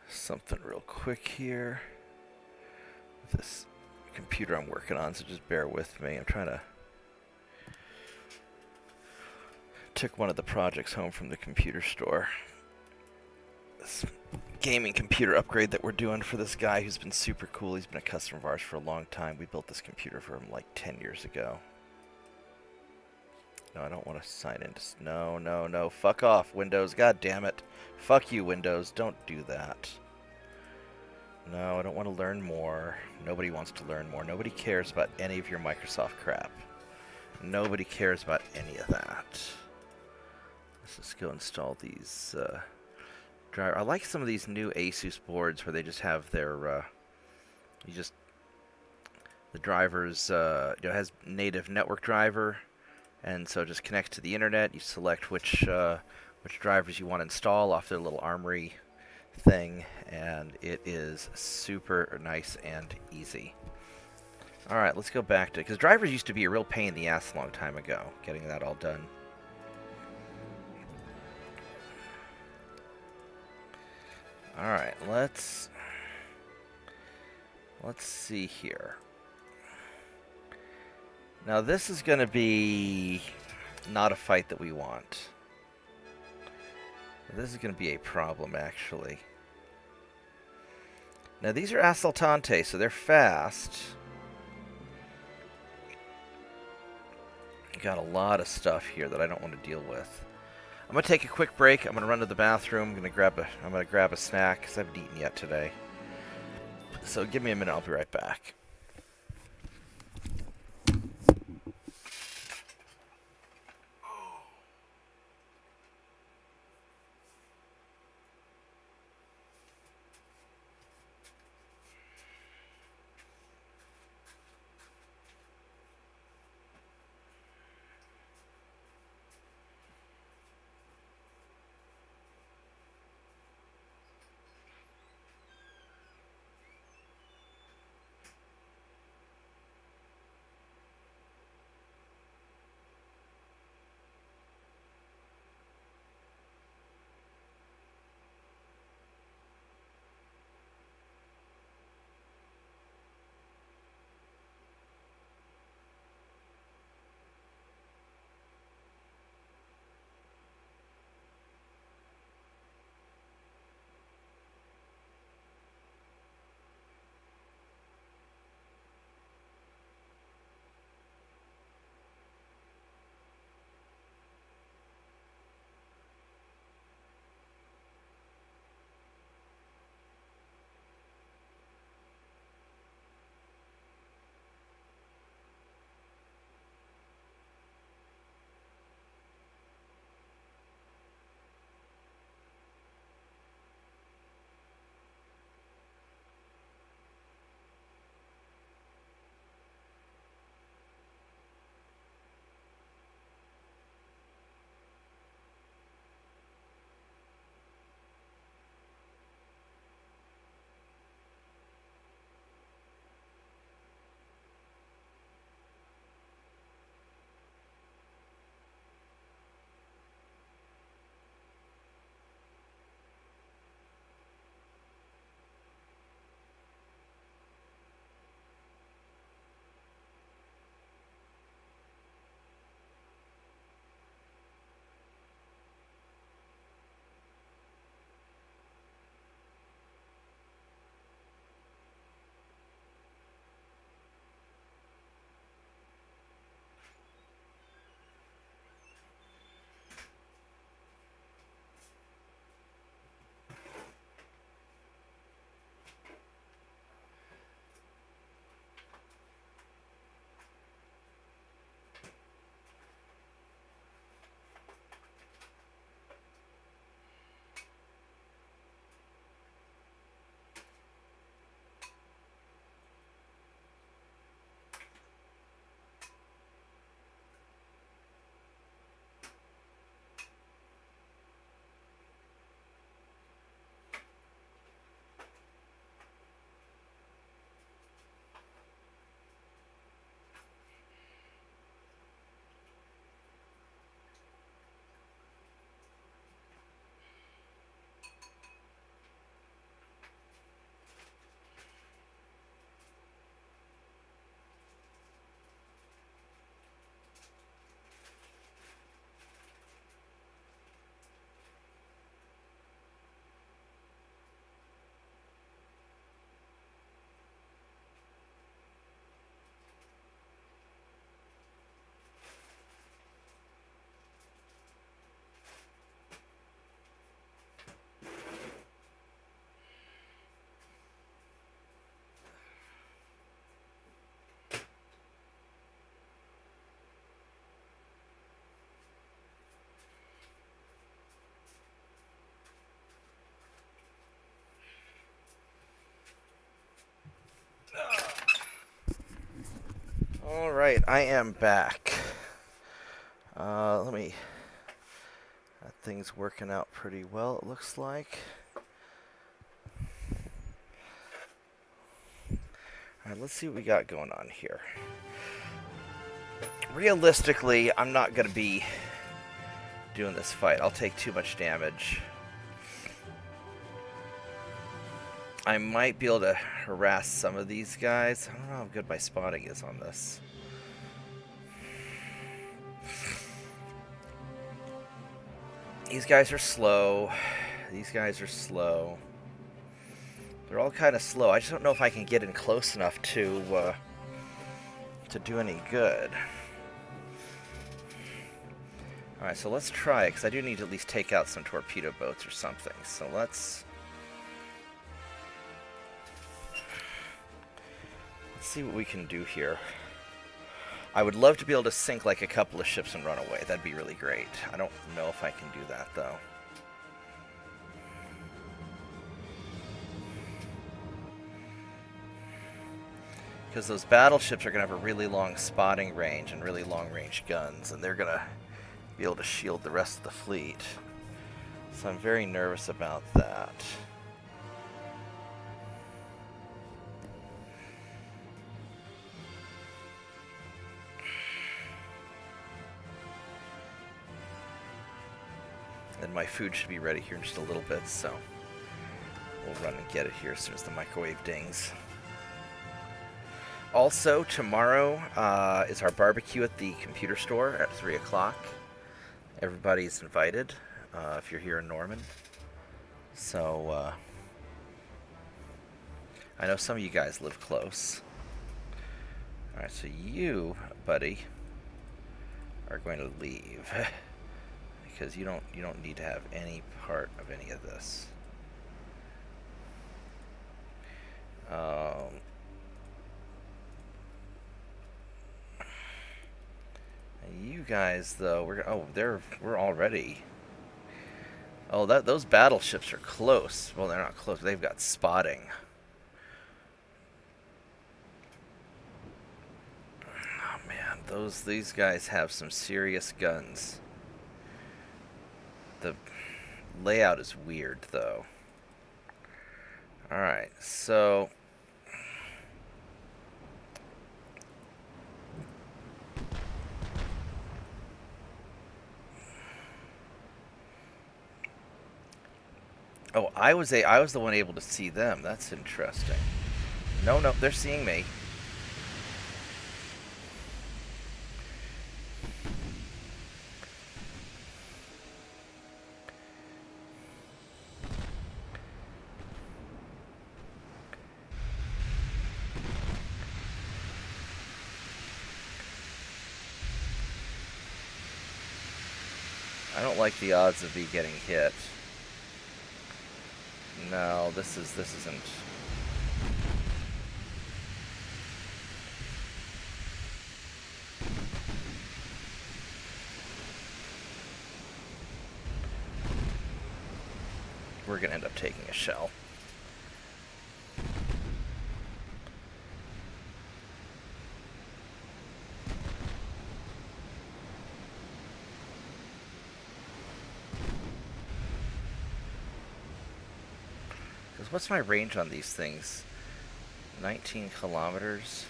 something real quick here with this computer I'm working on, so just bear with me. I'm trying to took one of the projects home from the computer store. This gaming computer upgrade that we're doing for this guy who's been super cool. He's been a customer of ours for a long time. We built this computer for him like 10 years ago. No, I don't want to sign in. No, no, no. Fuck off, Windows. God damn it. Fuck you, Windows. Don't do that. No, I don't want to learn more. Nobody wants to learn more. Nobody cares about any of your Microsoft crap. Nobody cares about any of that. Let's just go install these driver. I like some of these new Asus boards where they just have their the drivers has native network driver, and so just connects to the internet. You select which drivers you want to install off their little armory thing, and it is super nice and easy. Alright, let's go back to, because drivers used to be a real pain in the ass a long time ago, getting that all done. Alright, let's see here. Now this is going to be not a fight that we want. This is going to be a problem, actually. Now these are Assaltantes, so they're fast. Got a lot of stuff here that I don't want to deal with. I'm gonna take a quick break. I'm gonna run to the bathroom. I'm gonna grab a snack because I haven't eaten yet today. So give me a minute. I'll be right back. Alright, I am back. That thing's working out pretty well, it looks like. Alright, let's see what we got going on here. Realistically, I'm not going to be doing this fight. I'll take too much damage. I might be able to harass some of these guys. I don't know how good my spotting is on this. These guys are slow. These guys are slow. They're all kind of slow. I just don't know if I can get in close enough to do any good. Alright, so let's try it, because I do need to at least take out some torpedo boats or something. So let's see what we can do here. I would love to be able to sink like a couple of ships and run away. That'd be really great. I don't know if I can do that, though. Because those battleships are going to have a really long spotting range and really long-range guns, and they're going to be able to shield the rest of the fleet. So I'm very nervous about that. And my food should be ready here in just a little bit, so we'll run and get it here as soon as the microwave dings. Also, tomorrow is our barbecue at the computer store at 3 o'clock. Everybody's invited if you're here in Norman. So, I know some of you guys live close. Alright, so you, buddy, are going to leave. Because you don't need to have any part of any of this. You guys, though, we're already. Oh, those battleships are close. Well, they're not close. They've got spotting. Oh man, these guys have some serious guns. The layout is weird, though. Alright, so oh, I was the one able to see them. That's interesting. No, they're seeing me. I don't like the odds of me getting hit. No, this isn't. We're gonna end up taking a shell. What's my range on these things? 19 kilometers.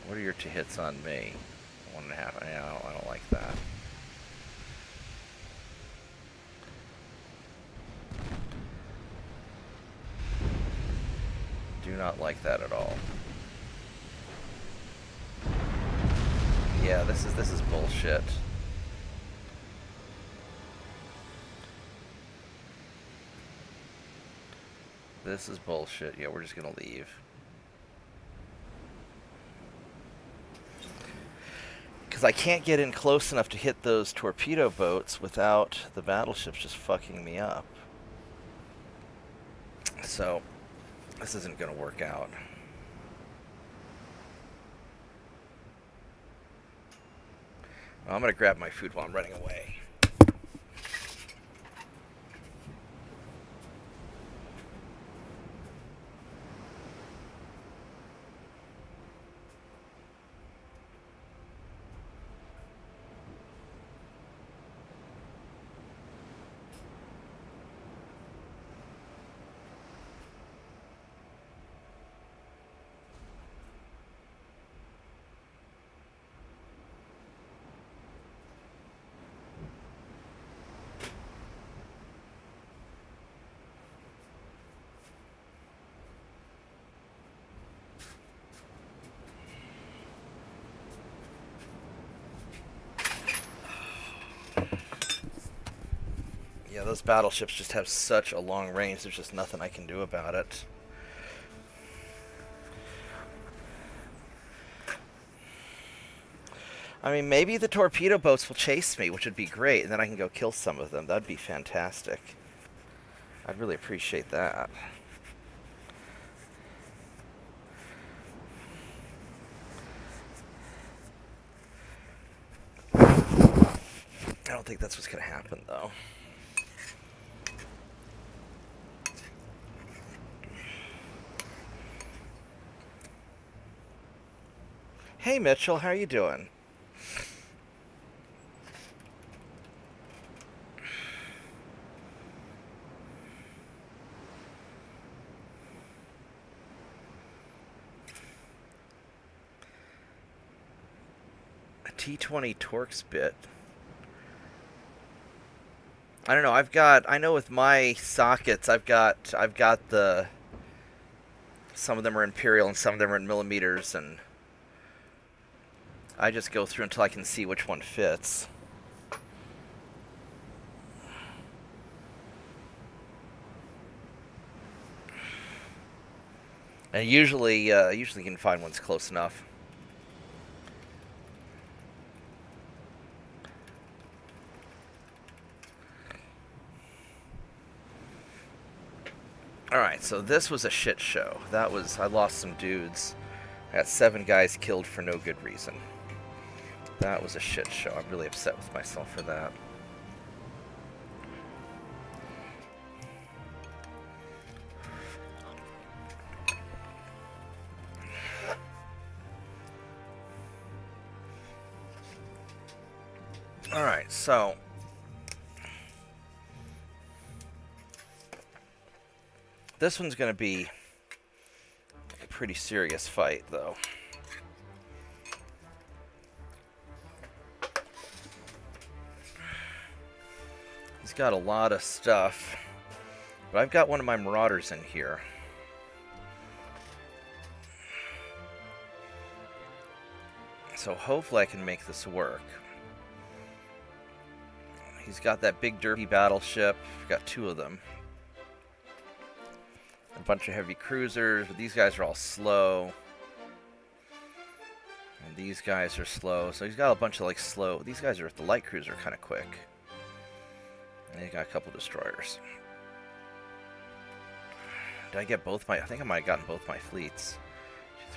What are your two hits on me? 1.5. I don't like that. Do not like that at all. Yeah, this is bullshit. This is bullshit. Yeah, we're just gonna leave. Because I can't get in close enough to hit those torpedo boats without the battleships just fucking me up. So, this isn't gonna work out. Well, I'm gonna grab my food while I'm running away. those battleships just have such a long range, there's just nothing I can do about it. I mean, maybe the torpedo boats will chase me, which would be great, and then I can go kill some of them. That'd be fantastic. I'd really appreciate that. I don't think that's what's going to happen, though. Hey, Mitchell, how are you doing? A T20 Torx bit. I don't know. I know with my sockets, I've got the. Some of them are imperial and some of them are in millimeters, and I just go through until I can see which one fits. And usually you can find ones close enough. Alright, so this was a shit show. I lost some dudes. I got 7 guys killed for no good reason. That was a shit show. I'm really upset with myself for that. Alright, so this one's going to be a pretty serious fight, though. He's got a lot of stuff, but I've got one of my marauders in here. So hopefully I can make this work. He's got that big derpy battleship. I've got 2 of them. A bunch of heavy cruisers, but these guys are all slow. And these guys are slow. So he's got a bunch of like slow. These guys are the light cruiser kind of quick. And he got a couple destroyers. Did I get both my... I think I might have gotten both my fleets.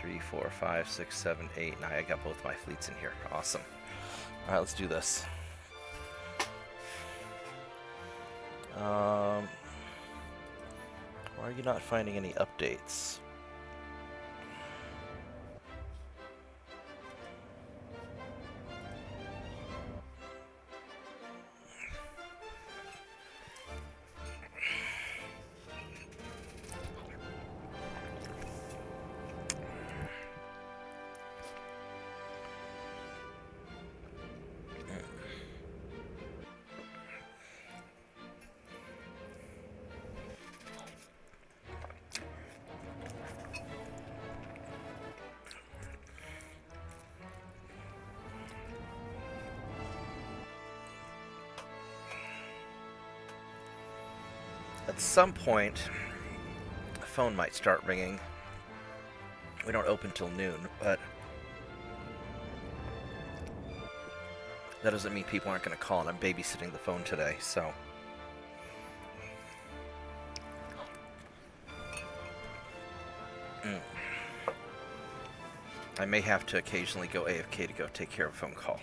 2, 3, 4, 5, 6, 7, 8, 9. I got both my fleets in here. Awesome. Alright, let's do this. Why are you not finding any updates? At some point, the phone might start ringing. We don't open till noon, but that doesn't mean people aren't going to call, and I'm babysitting the phone today, so... I may have to occasionally go AFK to go take care of a phone call.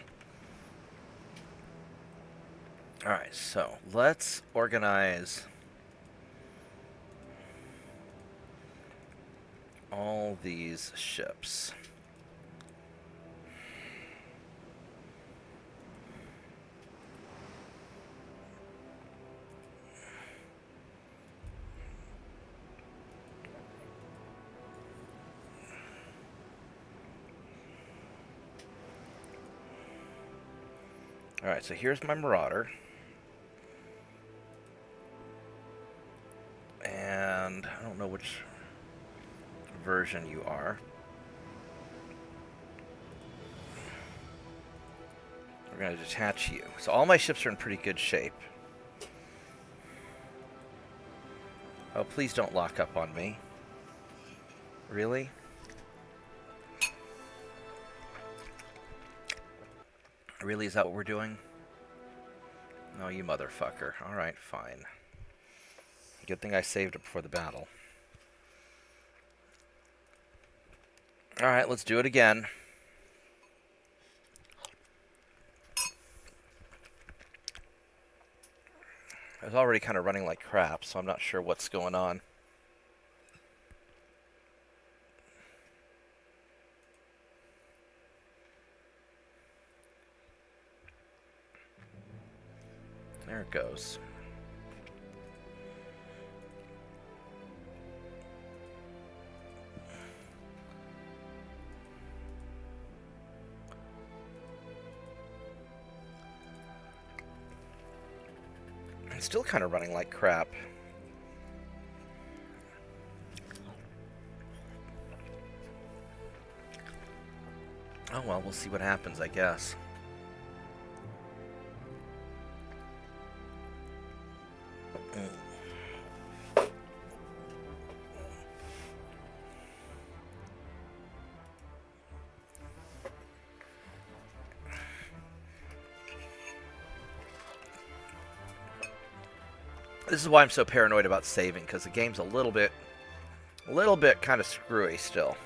Alright, so let's organize all these ships. Alright, so here's my Marauder. And I don't know which version you are. We're going to detach you. So all my ships are in pretty good shape. Oh, please don't lock up on me. Really? Really, is that what we're doing? No, you motherfucker. Alright, fine. Good thing I saved it before the battle. Alright, let's do it again. I was already kind of running like crap, so I'm not sure what's going on. There it goes. I'm still kind of running like crap. Oh well, we'll see what happens, I guess. This is why I'm so paranoid about saving, because the game's a little bit kind of screwy still.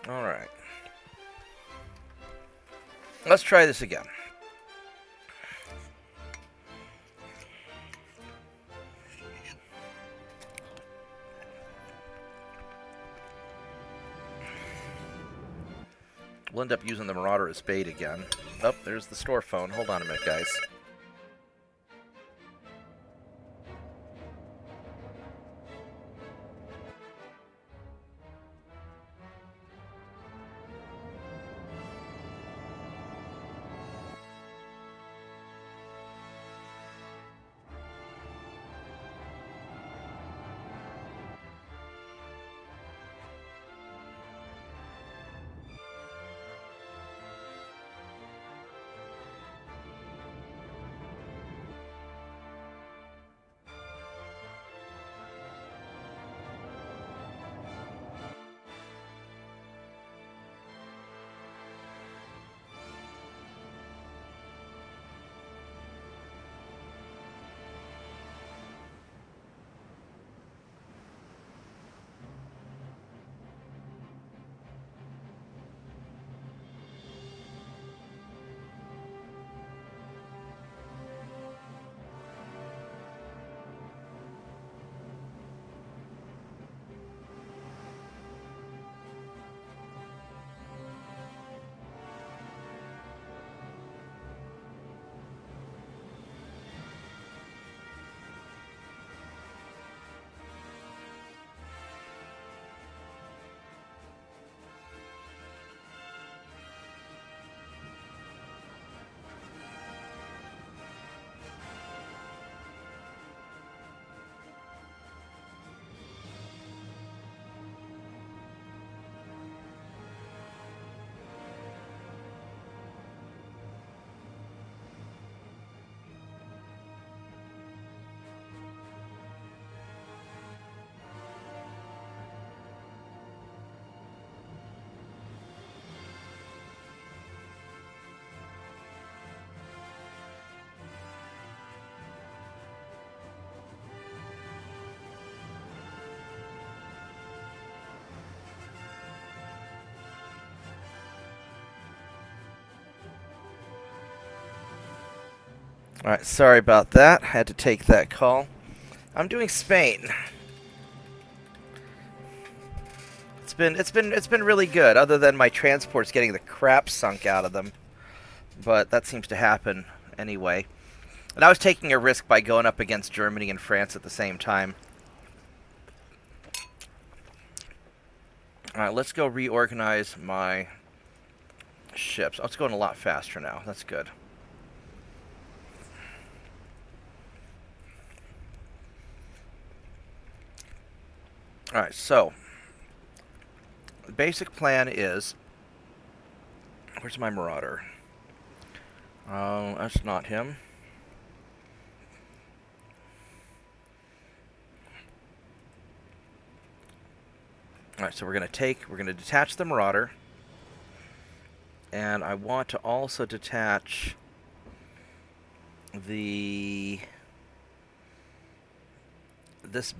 Alright. Let's try this again. We'll end up using the Marauder as bait again. Oh, there's the store phone. Hold on a minute, guys. Alright, sorry about that. Had to take that call. I'm doing Spain. It's been really good, other than my transports getting the crap sunk out of them. But that seems to happen anyway. And I was taking a risk by going up against Germany and France at the same time. Alright, let's go reorganize my ships. Oh, it's going a lot faster now. That's good. Alright, so the basic plan is... Where's my Marauder? That's not him. Alright, so we're going to detach the Marauder. And I want to also detach this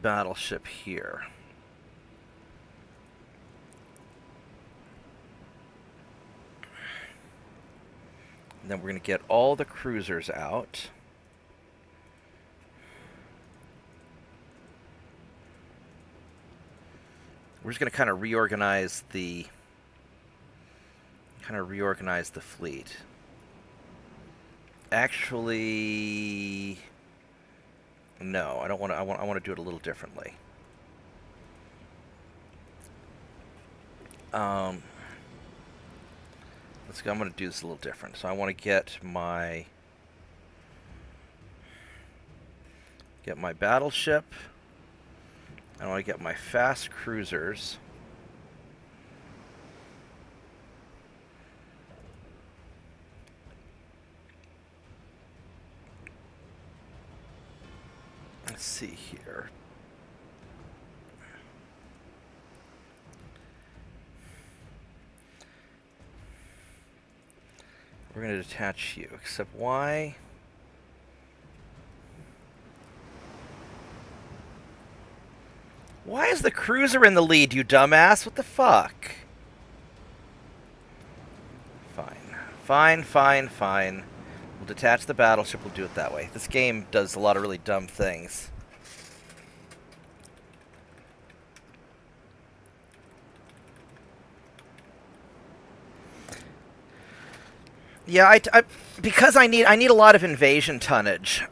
battleship here. And then we're going to get all the cruisers out. We're just going to kind of reorganize the fleet. Actually, no, I don't want to. I want to do it a little differently. Let's go. I'm going to do this a little different. So I want to get my battleship. I want to get my fast cruisers. Let's see here. We're going to detach you, except why? Why is the cruiser in the lead, you dumbass? What the fuck? Fine. We'll detach the battleship, we'll do it that way. This game does a lot of really dumb things. Yeah, because I need a lot of invasion tonnage.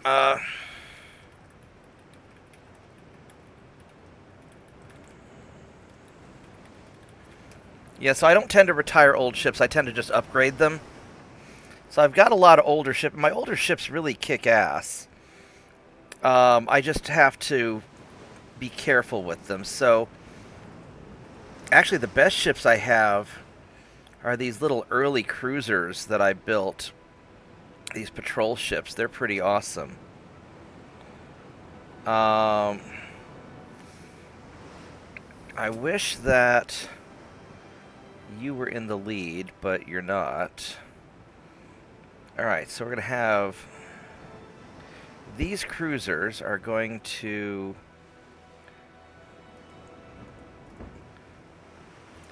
Yeah, so I don't tend to retire old ships. I tend to just upgrade them. So I've got a lot of older ships. My older ships really kick ass. I just have to be careful with them. So, actually, the best ships I have are these little early cruisers that I built. These patrol ships. They're pretty awesome. I wish that you were in the lead, but you're not. Alright, so we're going to have... These cruisers are going to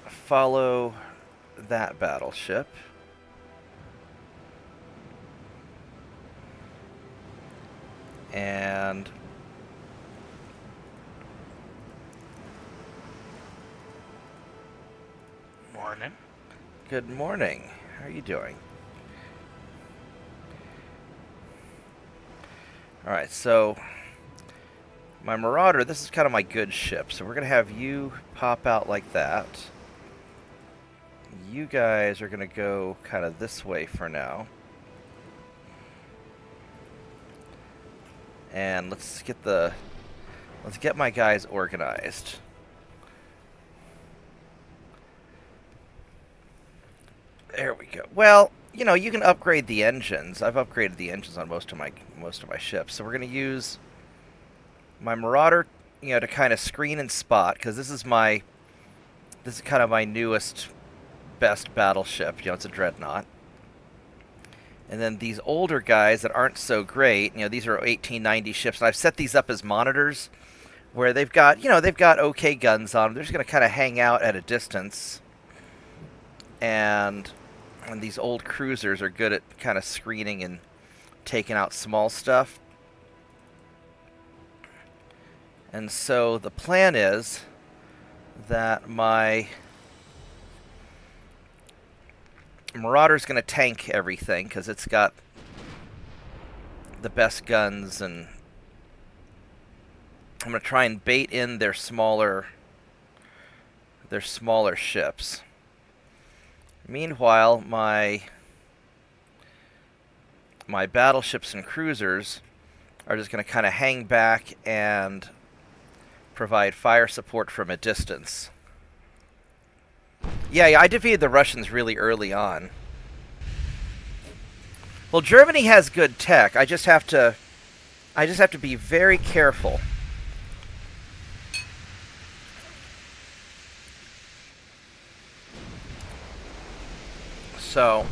follow that battleship. And... Morning. Good morning. How are you doing? Alright, so my Marauder, this is kind of my good ship. So we're going to have you pop out like that. You guys are going to go kind of this way for now. And let's get my guys organized. There we go. Well, you know, you can upgrade the engines. I've upgraded the engines on most of my ships. So we're going to use my Marauder, you know, to kind of screen and spot, because this is kind of my newest, best battleship. You know, it's a Dreadnought. And then these older guys that aren't so great, you know, these are 1890 ships, and I've set these up as monitors, where they've got okay guns on them. They're just going to kind of hang out at a distance. And these old cruisers are good at kind of screening and taking out small stuff. And so the plan is that my Marauder's going to tank everything because it's got the best guns, and I'm going to try and bait in their smaller ships. Meanwhile, my battleships and cruisers are just going to kind of hang back and provide fire support from a distance. Yeah, I defeated the Russians really early on. Well, Germany has good tech. I just have to be very careful. So,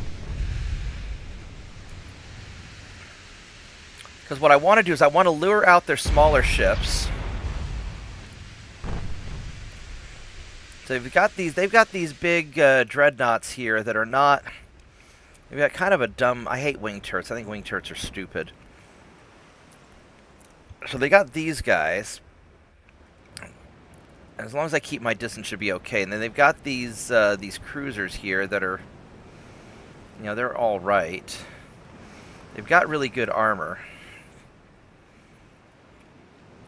because what I want to do is I want to lure out their smaller ships. So they've got these big dreadnoughts here that are not. They've got kind of a dumb. I hate wing turrets. I think wing turrets are stupid. So they got these guys. As long as I keep my distance, should be okay. And then they've got these cruisers here that are, you know, they're all right. They've got really good armor.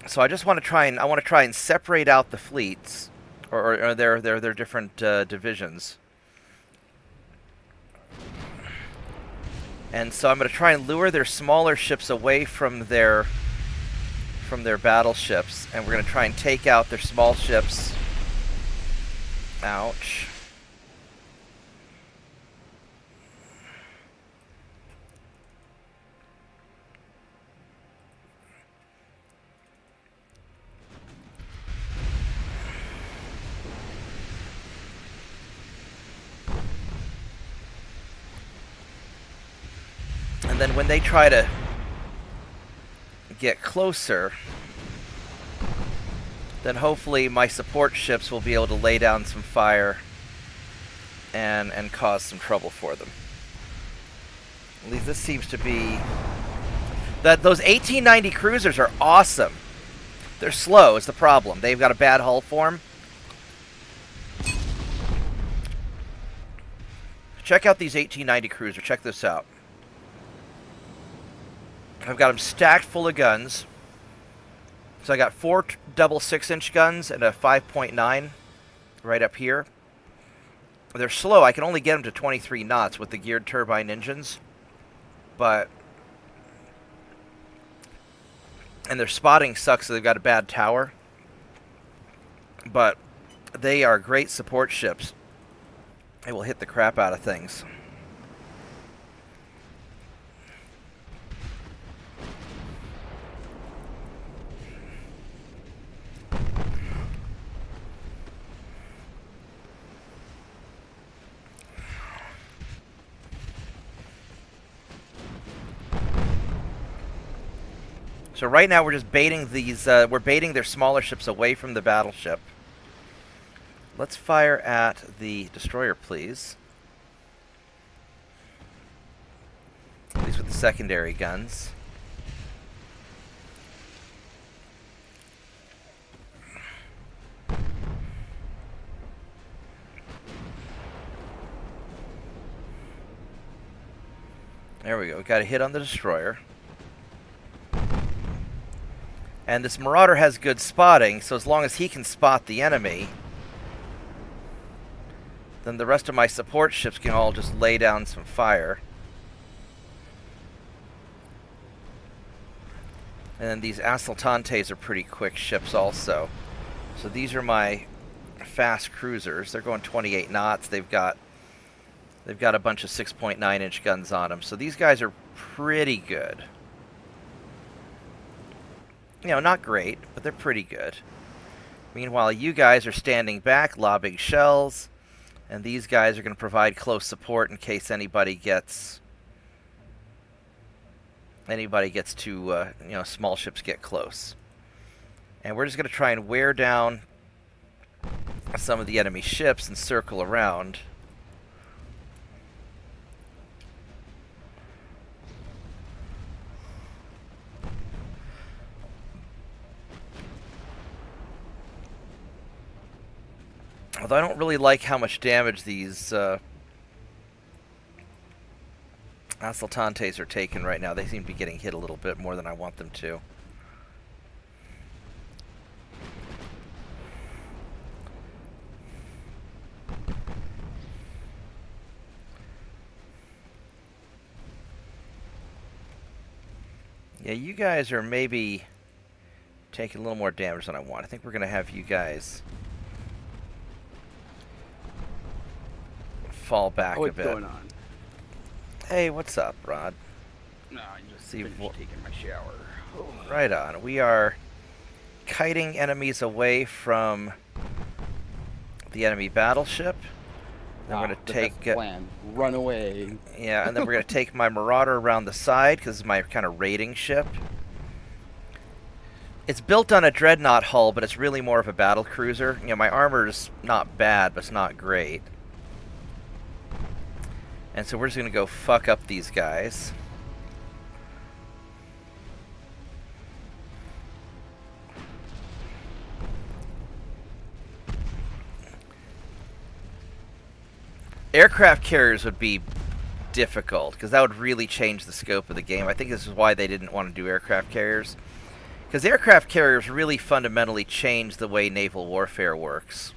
So I just want to try and separate out the fleets. Or their different divisions. And so I'm going to try and lure their smaller ships away from their battleships, and we're going to try and take out their small ships. Ouch. And then when they try to get closer, then hopefully my support ships will be able to lay down some fire and cause some trouble for them. At least this seems to be... Those 1890 cruisers are awesome. They're slow is the problem. They've got a bad hull form. Check out these 1890 cruisers. Check this out. I've got them stacked full of guns. So I got 4 double 6-inch guns and a 5.9 right up here. They're slow. I can only get them to 23 knots with the geared turbine engines. But... And their spotting sucks, so they've got a bad tower. But they are great support ships. They will hit the crap out of things. So right now we're just baiting these, we're baiting their smaller ships away from the battleship. Let's fire at the destroyer, please. At least with the secondary guns. There we go. We got a hit on the destroyer. And this Marauder has good spotting, so as long as he can spot the enemy, then the rest of my support ships can all just lay down some fire. And then these Assaltantes are pretty quick ships also. So these are my fast cruisers. They're going 28 knots. They've got a bunch of 6.9-inch guns on them. So these guys are pretty good. You know, not great, but they're pretty good. Meanwhile, you guys are standing back, lobbing shells, and these guys are going to provide close support in case anybody gets to, you know, small ships get close. And we're just going to try and wear down some of the enemy ships and circle around. Although I don't really like how much damage these Assaltantes are taking right now. They seem to be getting hit a little bit more than I want them to. Yeah, you guys are maybe taking a little more damage than I want. I think we're going to have you guys fall back a What's bit. going on? Hey, what's up, Rod? No, I just See, finished taking my shower. Oh. Right on. We are kiting enemies away from the enemy battleship. Then we're going to take... plan. Run away. Yeah, and then we're going to take my Marauder around the side, because it's my kind of raiding ship. It's built on a Dreadnought hull, but it's really more of a battle cruiser. You know, my armor's not bad, but it's not great. And so we're just going to go fuck up these guys. Aircraft carriers would be difficult, because that would really change the scope of the game. I think this is why they didn't want to do aircraft carriers. Because aircraft carriers really fundamentally change the way naval warfare works.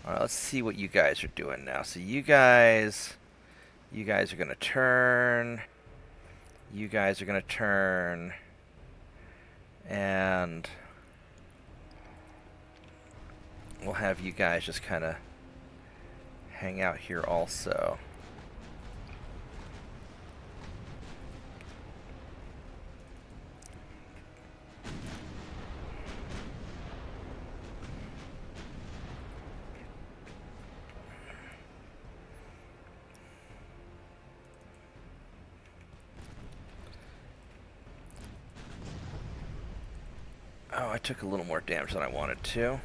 Alright, let's see what you guys are doing now. So you guys are going to turn. You guys are going to turn. And we'll have you guys just kind of hang out here also. Oh, I took a little more damage than I wanted to.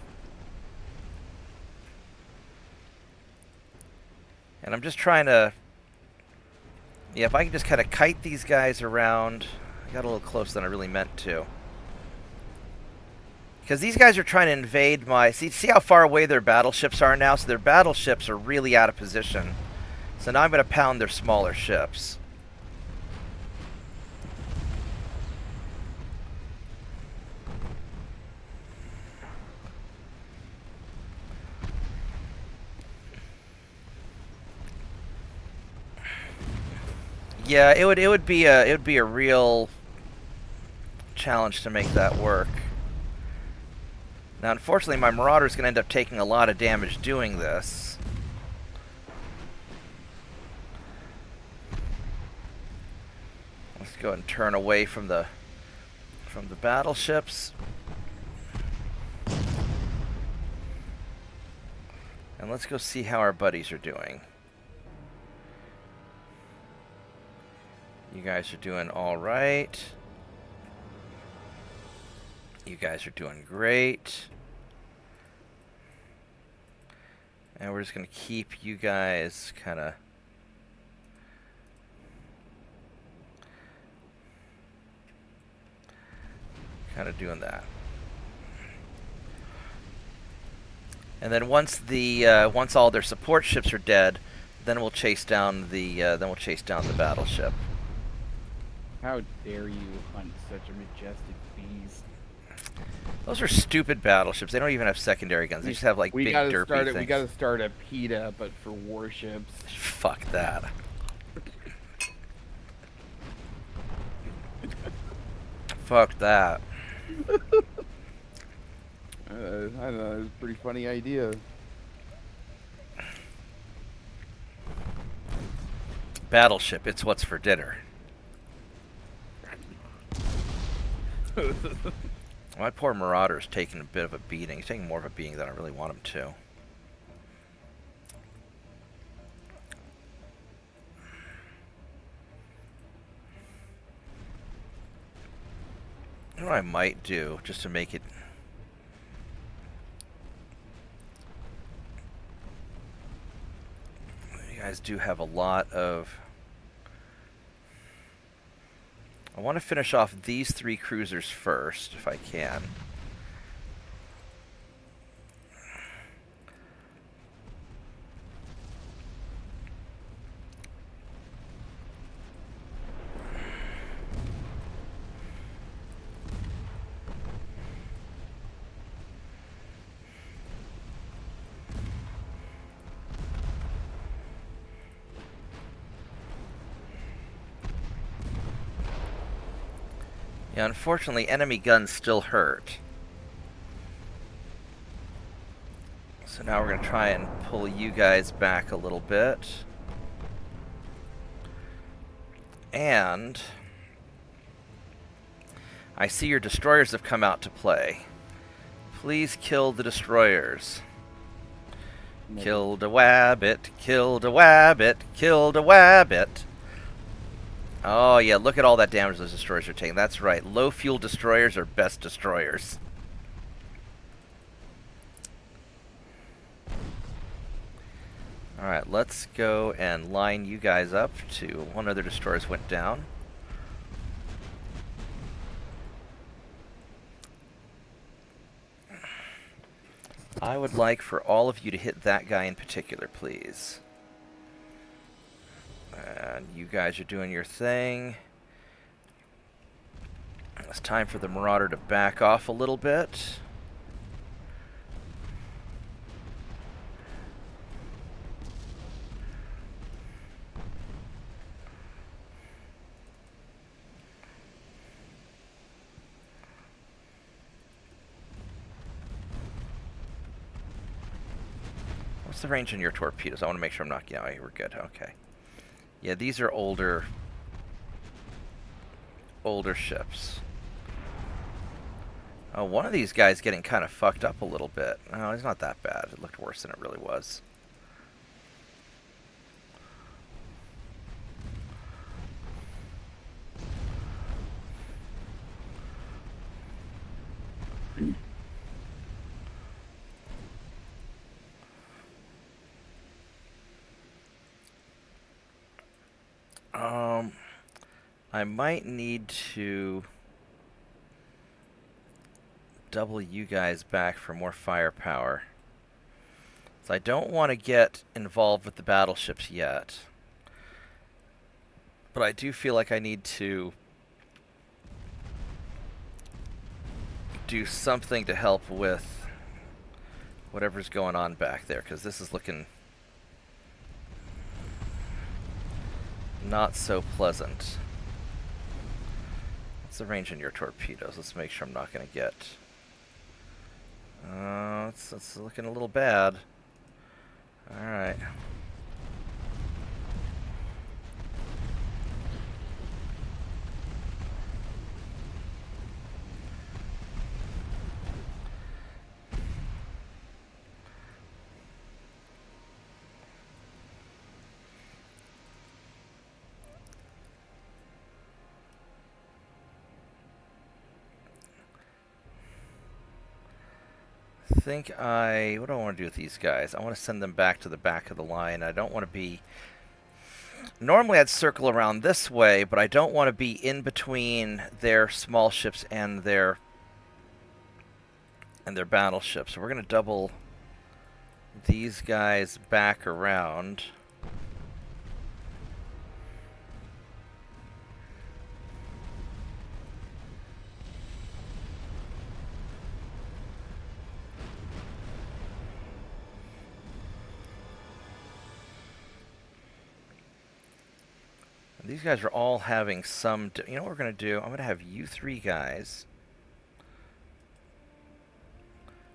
And I'm just trying to... Yeah, if I can just kind of kite these guys around... I got a little closer than I really meant to. Because these guys are trying to invade my... See how far away their battleships are now? So their battleships are really out of position. So now I'm going to pound their smaller ships. Yeah, it would be a real challenge to make that work. Now, unfortunately, my Marauder's going to end up taking a lot of damage doing this. Let's go ahead and turn away from the battleships. And let's go see how our buddies are doing. You guys are doing all right. You guys are doing great. And we're just going to keep you guys kind of... doing that. And then once all their support ships are dead, then we'll chase down the battleship. How dare you hunt such a majestic beast? Those are stupid battleships. They don't even have secondary guns. They just have like big derpy things. We gotta start a PETA, but for warships. Fuck that. Fuck that. I don't know. It was a pretty funny idea. Battleship. It's what's for dinner. My poor Marauder's taking a bit of a beating. He's taking more of a beating than I really want him to. You know what I might do, just to make it... You guys do have a lot of... I want to finish off these 3 cruisers first, if I can. Yeah, unfortunately, enemy guns still hurt. So now we're going to try and pull you guys back a little bit. And I see your destroyers have come out to play. Please kill the destroyers. Never. Killed a wabbit, killed a wabbit, killed a wabbit. Oh yeah, look at all that damage those destroyers are taking. That's right, low fuel destroyers are best destroyers. Alright, let's go and line you guys up to one of their destroyers went down. I would like for all of you to hit that guy in particular, please. And you guys are doing your thing. It's time for the Marauder to back off a little bit. What's the range on your torpedoes? I want to make sure I'm not... Yeah, we're good. Okay. Yeah, these are older ships. Oh, one of these guys getting kind of fucked up a little bit. No, he's not that bad. It looked worse than it really was. I might need to double you guys back for more firepower. So I don't want to get involved with the battleships yet. But I do feel like I need to do something to help with whatever's going on back there, because this is looking not so pleasant. What's the range on your torpedoes? Let's make sure I'm not going to get... it's looking a little bad. Alright. What do I want to do with these guys? I want to send them back to the back of the line. I don't want to be... Normally I'd circle around this way, but I don't want to be in between their small ships and their battleships. So we're going to double these guys back around. These guys are all having some... You know what we're going to do? I'm going to have you three guys.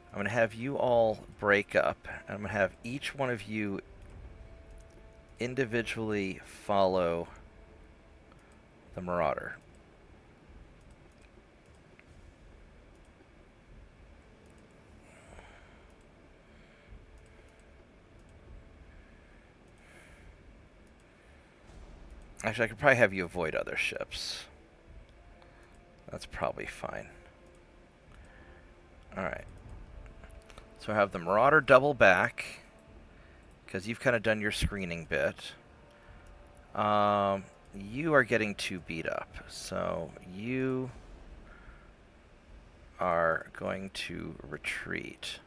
I'm going to have you all break up. And I'm going to have each one of you individually follow the Marauder. Actually, I could probably have you avoid other ships. That's probably fine. Alright. So I have the Marauder double back, because you've kind of done your screening bit. You are getting too beat up, so you are going to retreat.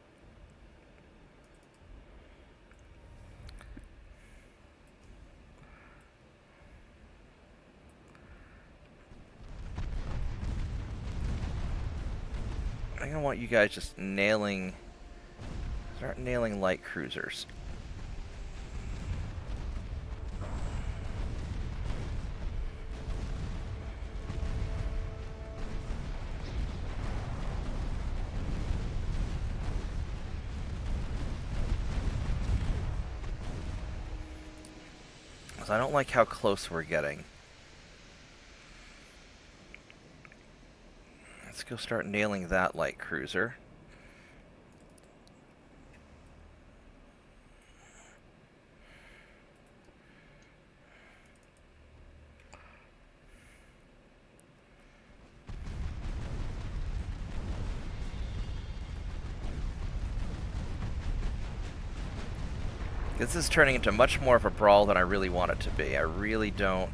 I'm gonna want you guys just start nailing light cruisers. 'Cause I don't like how close we're getting. Let's go start nailing that light cruiser. This is turning into much more of a brawl than I really want it to be. I really don't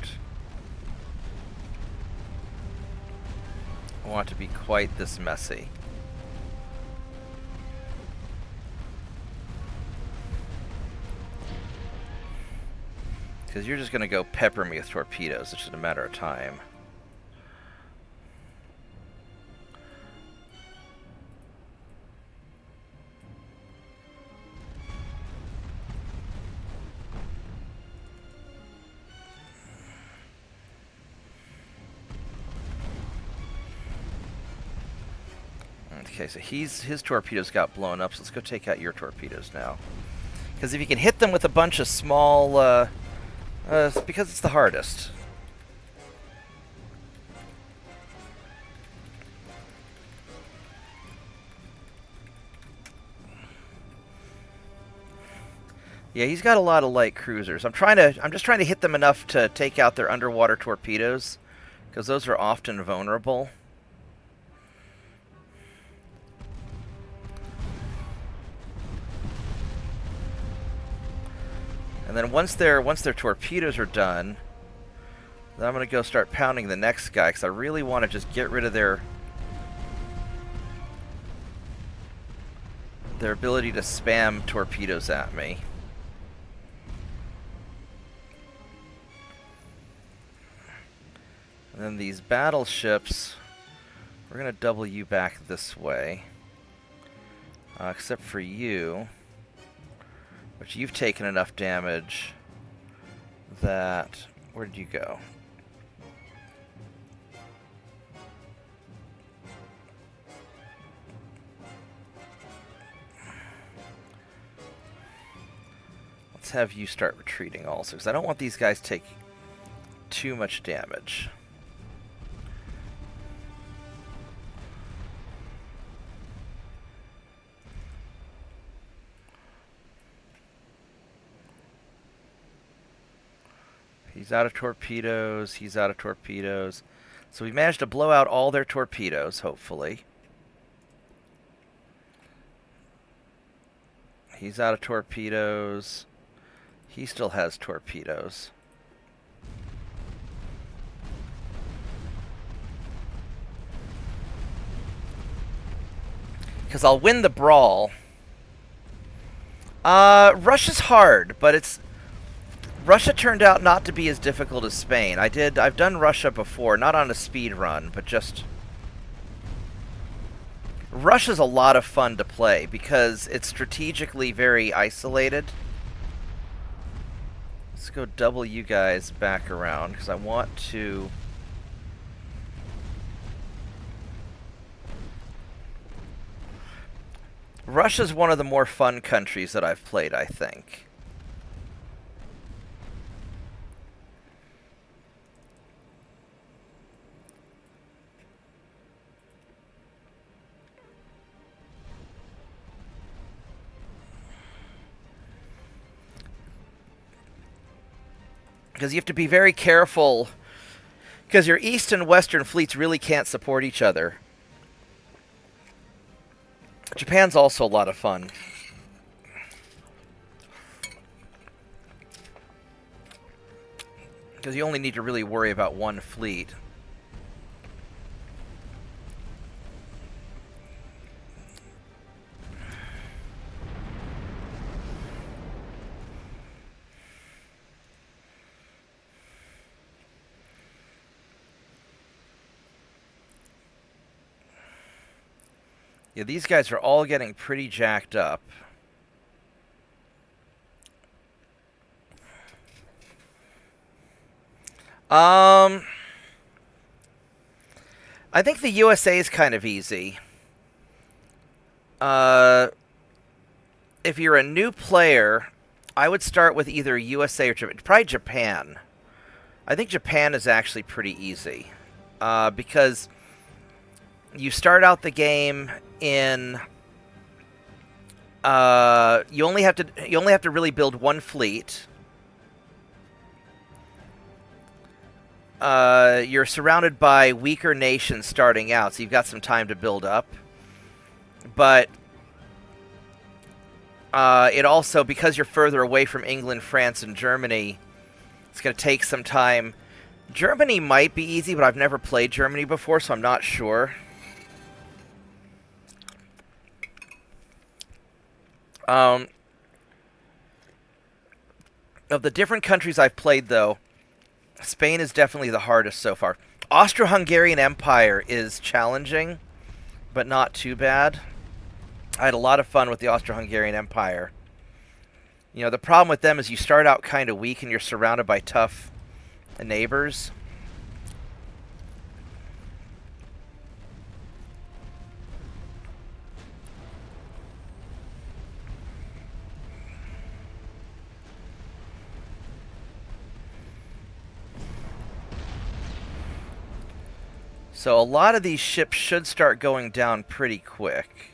want it to be quite this messy. Because you're just going to go pepper me with torpedoes. It's just a matter of time. Okay, so his torpedoes got blown up, so let's go take out your torpedoes now. Because if you can hit them with a bunch of small, because it's the hardest. Yeah, he's got a lot of light cruisers. I'm just trying to hit them enough to take out their underwater torpedoes, because those are often vulnerable. And then once their torpedoes are done, then I'm going to go start pounding the next guy, because I really want to just get rid of their ability to spam torpedoes at me. And then these battleships, we're going to double you back this way. Except for you. But you've taken enough damage that... Where did you go? Let's have you start retreating also, because I don't want these guys to take too much damage. He's out of torpedoes. He's out of torpedoes. So we managed to blow out all their torpedoes, hopefully. He's out of torpedoes. He still has torpedoes. Because I'll win the brawl. Russia's hard, but it's... Russia turned out not to be as difficult as Spain. I've done Russia before, not on a speed run, but just... Russia's a lot of fun to play because it's strategically very isolated. Let's go double you guys back around because I want to... Russia's one of the more fun countries that I've played, I think. Because you have to be very careful, because your east and western fleets really can't support each other. Japan's also a lot of fun. Because you only need to really worry about one fleet. Yeah, these guys are all getting pretty jacked up. I think the USA is kind of easy. If you're a new player, I would start with either USA or Japan. Probably Japan. I think Japan is actually pretty easy. Because you start out the game in... you only have to really build one fleet. You're surrounded by weaker nations starting out, so you've got some time to build up. But it also, because you're further away from England, France, and Germany, it's going to take some time. Germany might be easy, but I've never played Germany before, so I'm not sure. Of the different countries I've played, though, Spain is definitely the hardest so far. Austro-Hungarian Empire is challenging, but not too bad. I had a lot of fun with the Austro-Hungarian Empire. You know, the problem with them is you start out kind of weak and you're surrounded by tough neighbors. So a lot of these ships should start going down pretty quick.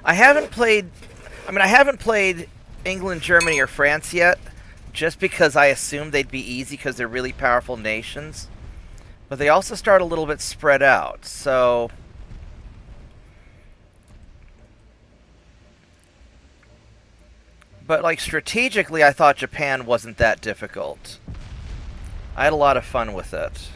I haven't played England, Germany, or France yet, just because I assumed they'd be easy because they're really powerful nations. But they also start a little bit spread out, so... But, like, strategically, I thought Japan wasn't that difficult. I had a lot of fun with it.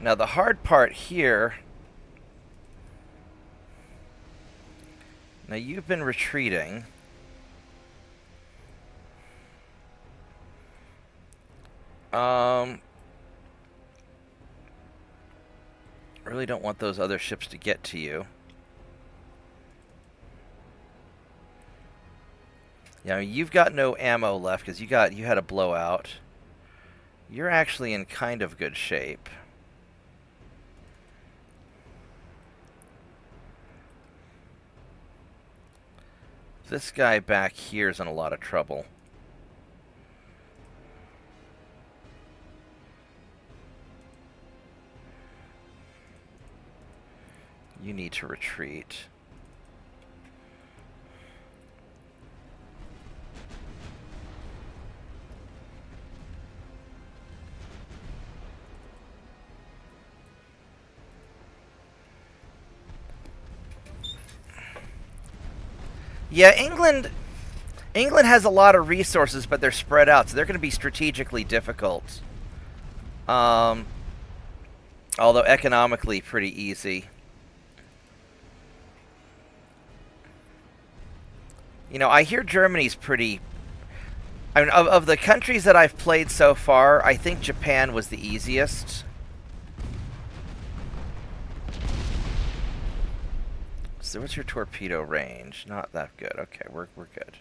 Now, the hard part here... Now, you've been retreating. Really don't want those other ships to get to you. Yeah, you've got no ammo left because you had a blowout. You're actually in kind of good shape. This guy back here is in a lot of trouble. You need to retreat. Yeah, England has a lot of resources, but they're spread out, so they're going to be strategically difficult. Although economically pretty easy. You know, I hear Germany's pretty... I mean, of the countries that I've played so far, I think Japan was the easiest. So what's your torpedo range? Not that good. Okay, we're good.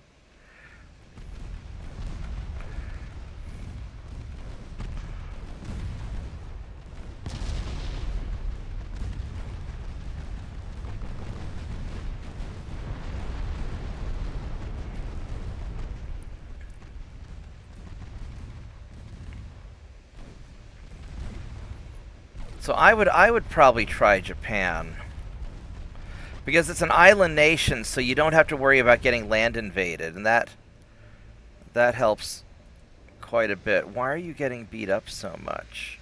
So I would probably try Japan. Because it's an island nation, so you don't have to worry about getting land invaded, and that helps quite a bit. Why are you getting beat up so much?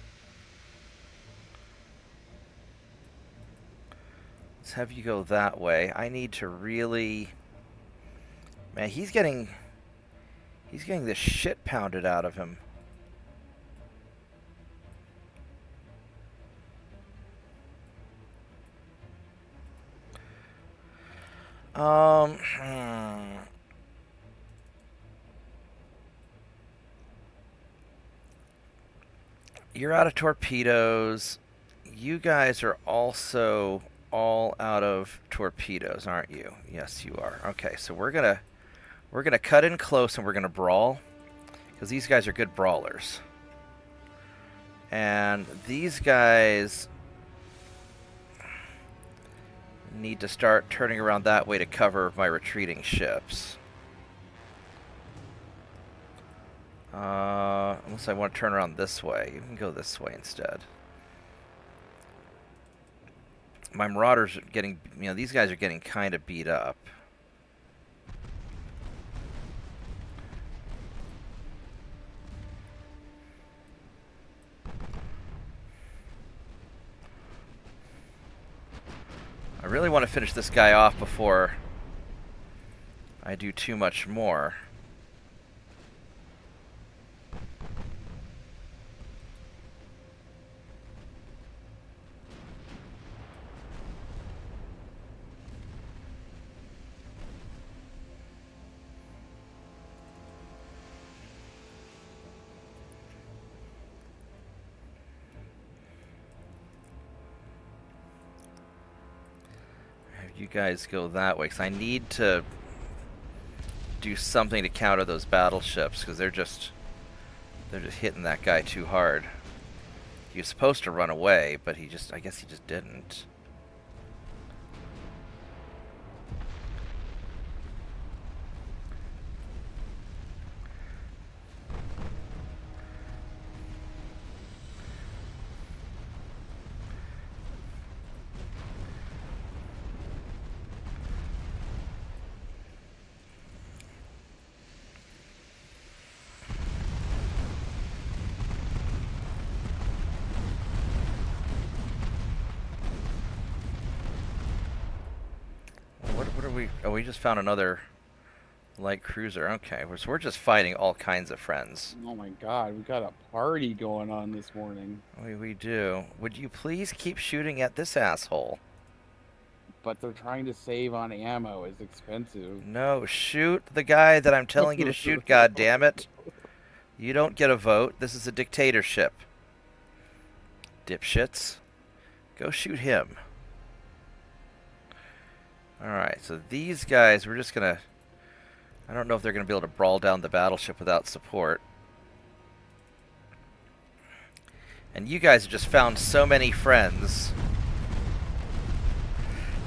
Let's have you go that way. I need to really... Man, he's getting He's getting the shit pounded out of him. You're out of torpedoes. You guys are also all out of torpedoes, aren't you? Yes, you are. Okay, so we're gonna cut in close and we're gonna brawl, because these guys are good brawlers. And these guys need to start turning around that way to cover my retreating ships. Unless I want to turn around this way. You can go this way instead. My marauders are getting, these guys are getting kind of beat up. I really want to finish this guy off before I do too much more. You guys go that way, because I need to do something to counter those battleships, because they're just hitting that guy too hard. He was supposed to run away, but I guess he just didn't. Oh, we just found another light cruiser. Okay, so we're just fighting all kinds of friends. Oh my god, we got a party going on this morning. We do. Would you please keep shooting at this asshole? But they're trying to save on ammo. It's expensive. No, shoot the guy that I'm telling you to shoot, God damn it. You don't get a vote. This is a dictatorship. Dipshits. Go shoot him. Alright, so these guys, we're just gonna... I don't know if they're gonna be able to brawl down the battleship without support. And you guys have just found so many friends.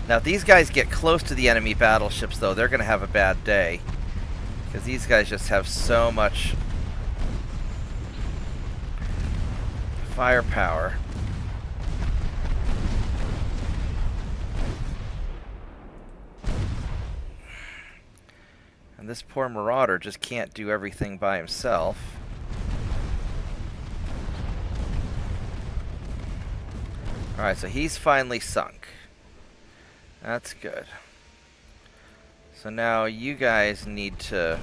Now, if these guys get close to the enemy battleships, though, they're gonna have a bad day. Because these guys just have so much firepower. And this poor marauder just can't do everything by himself. Alright, so he's finally sunk. That's good. So now you guys need to...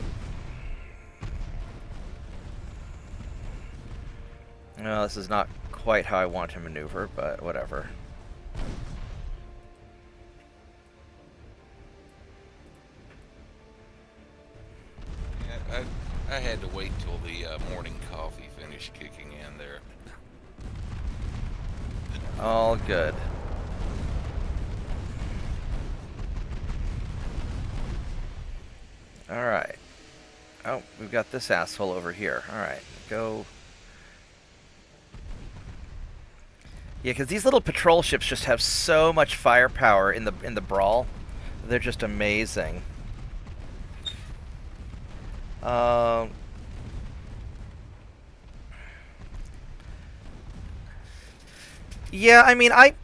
Well, this is not quite how I want to maneuver, but whatever. I had to wait till the morning coffee finished kicking in there. All good. Alright. Oh, we've got this asshole over here. Alright, go... Yeah, because these little patrol ships just have so much firepower in the brawl. They're just amazing. Yeah, I mean, I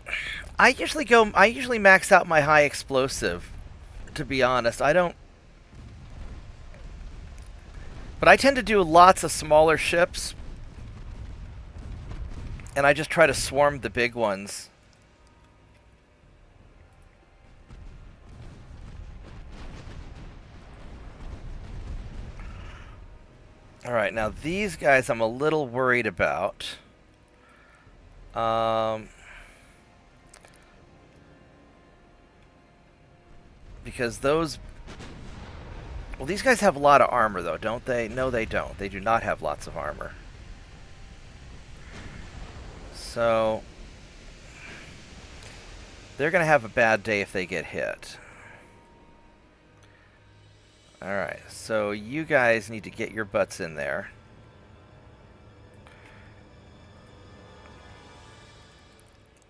usually max out my high explosive, to be honest. I don't... But I tend to do lots of smaller ships, and I just try to swarm the big ones. Alright, now these guys I'm a little worried about. Because those... Well, these guys have a lot of armor, though, don't they? No, they don't. They do not have lots of armor. So... they're going to have a bad day if they get hit. Alright, so you guys need to get your butts in there.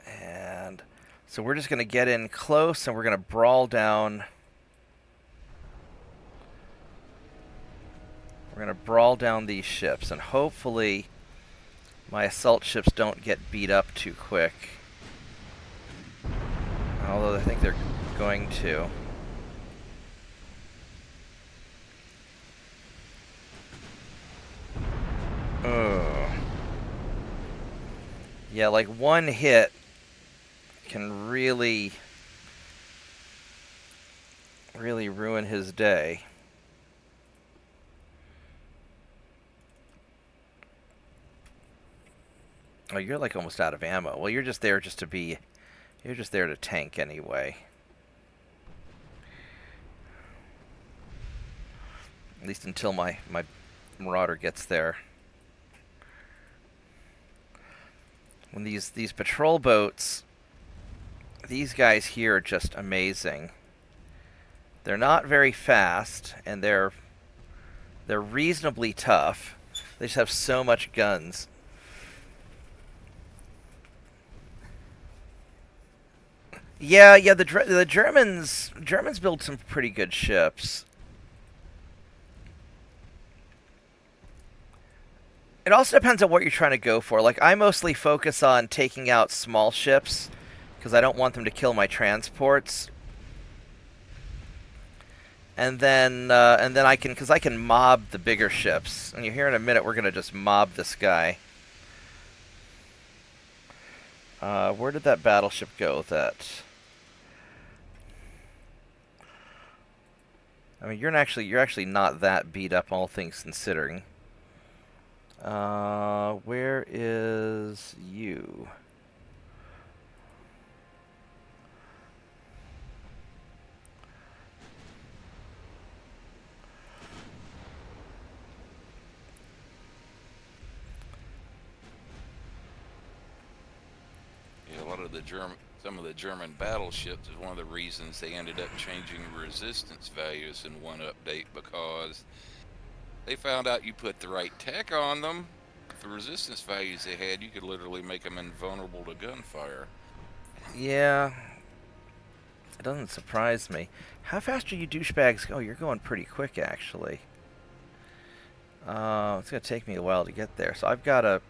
And so we're just going to get in close and we're going to brawl down. We're going to brawl down these ships, and hopefully my assault ships don't get beat up too quick. Although I think they're going to. Ugh. Yeah, like one hit can really ruin his day. Oh, you're like almost out of ammo. Well, you're just there just to be... You're just there to tank anyway. At least until my Marauder gets there. When these patrol boats... These guys here are just amazing. They're not very fast, and they're reasonably tough. They just have so much guns. Yeah, the Germans build some pretty good ships. It also depends on what you're trying to go for. Like, I mostly focus on taking out small ships because I don't want them to kill my transports. And then I can mob the bigger ships. And here in a minute we're gonna just mob this guy. Where did that battleship go? I mean, you're actually not that beat up, all things considering. Where is you? Yeah, a lot of the some of the German battleships is one of the reasons they ended up changing resistance values in one update, because they found out you put the right tech on them. The resistance values they had, you could literally make them invulnerable to gunfire. Yeah. It doesn't surprise me. How fast are you douchebags? Oh, you're going pretty quick, actually. It's gonna take me a while to get there, so I've gotta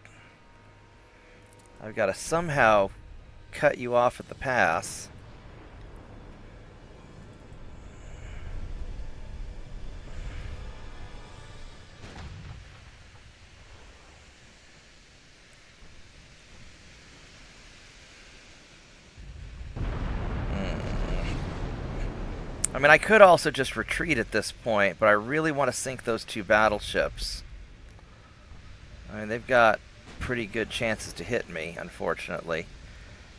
somehow cut you off at the pass. I mean, I could also just retreat at this point, but I really want to sink those two battleships. I mean, they've got pretty good chances to hit me, unfortunately.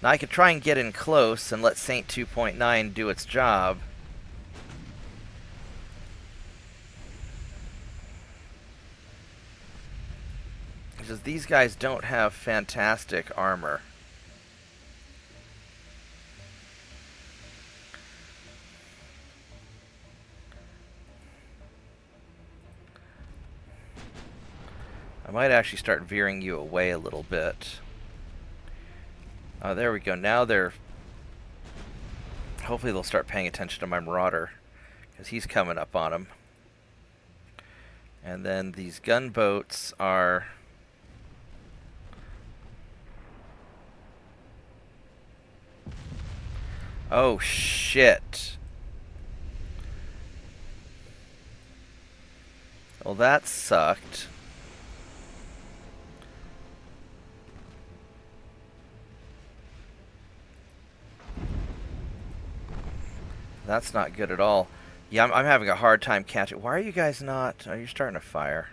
Now, I could try and get in close and let Saint 2.9 do its job. Because these guys don't have fantastic armor. I might actually start veering you away a little bit. Oh, there we go. Now they're... Hopefully they'll start paying attention to my Marauder, because he's coming up on them. And then these gunboats are... Oh, shit. Well, that sucked. That's not good at all. Yeah, I'm having a hard time catching. Why are you guys not... Are you starting to fire?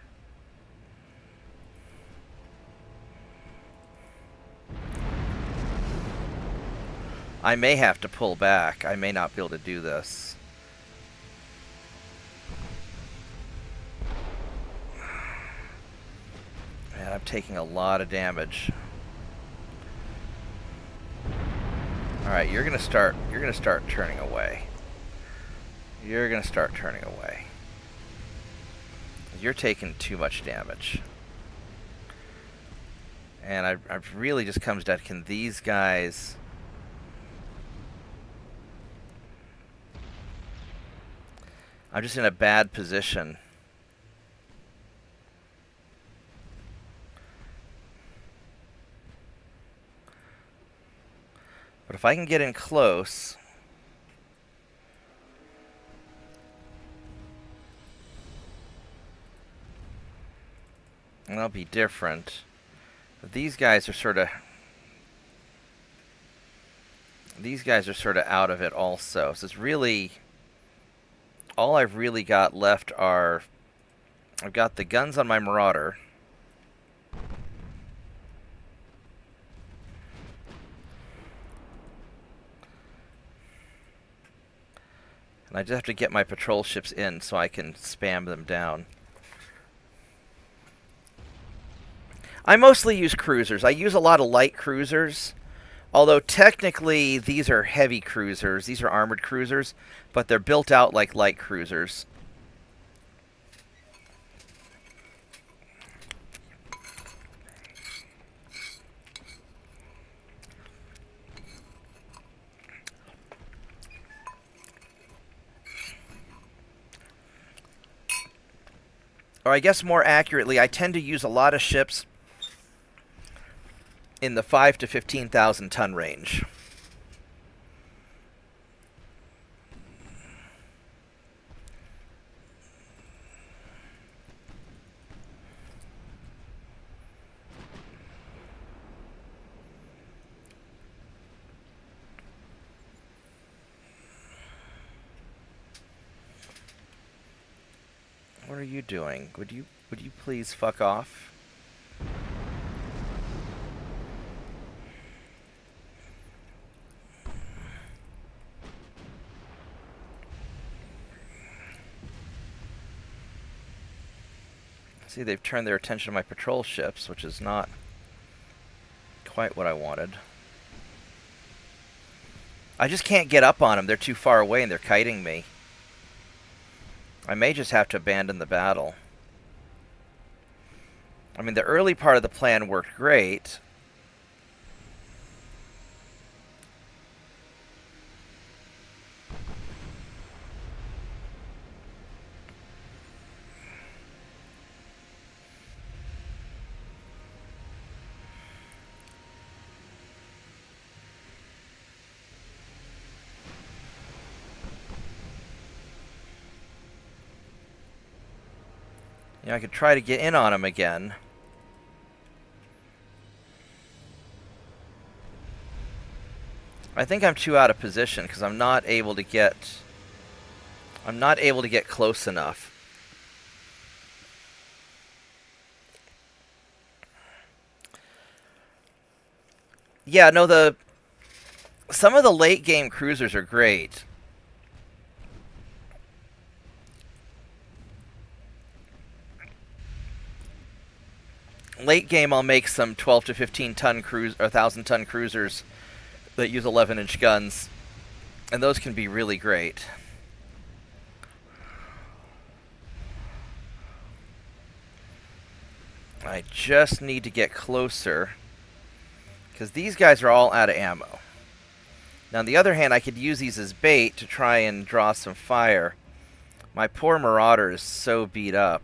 I may have to pull back. I may not be able to do this. Man, I'm taking a lot of damage. Alright, you're gonna start turning away. You're gonna start turning away. You're taking too much damage. And I really just comes down to, can these guys... I'm just in a bad position. But if I can get in close... and that'll be different. But these guys are sort of... these guys are sort of out of it also. So it's really... all I've really got left are... I've got the guns on my Marauder. And I just have to get my patrol ships in so I can spam them down. I mostly use cruisers. I use a lot of light cruisers. Although technically these are heavy cruisers. These are armored cruisers. But they're built out like light cruisers. Or I guess more accurately, I tend to use a lot of ships in the 5 to 15,000 ton range. What are you doing? Would you please fuck off? See, they've turned their attention to my patrol ships, which is not quite what I wanted. I just can't get up on them. They're too far away and they're kiting me. I may just have to abandon the battle. I mean, the early part of the plan worked great. You know, I could try to get in on him again. I think I'm too out of position because I'm not able to get close enough. Yeah, no, some of the late game cruisers are great. Late game, I'll make some 12 to 15 ton cruise or 1,000 ton cruisers that use 11-inch guns, and those can be really great. I just need to get closer because these guys are all out of ammo. Now, on the other hand, I could use these as bait to try and draw some fire. My poor Marauder is so beat up.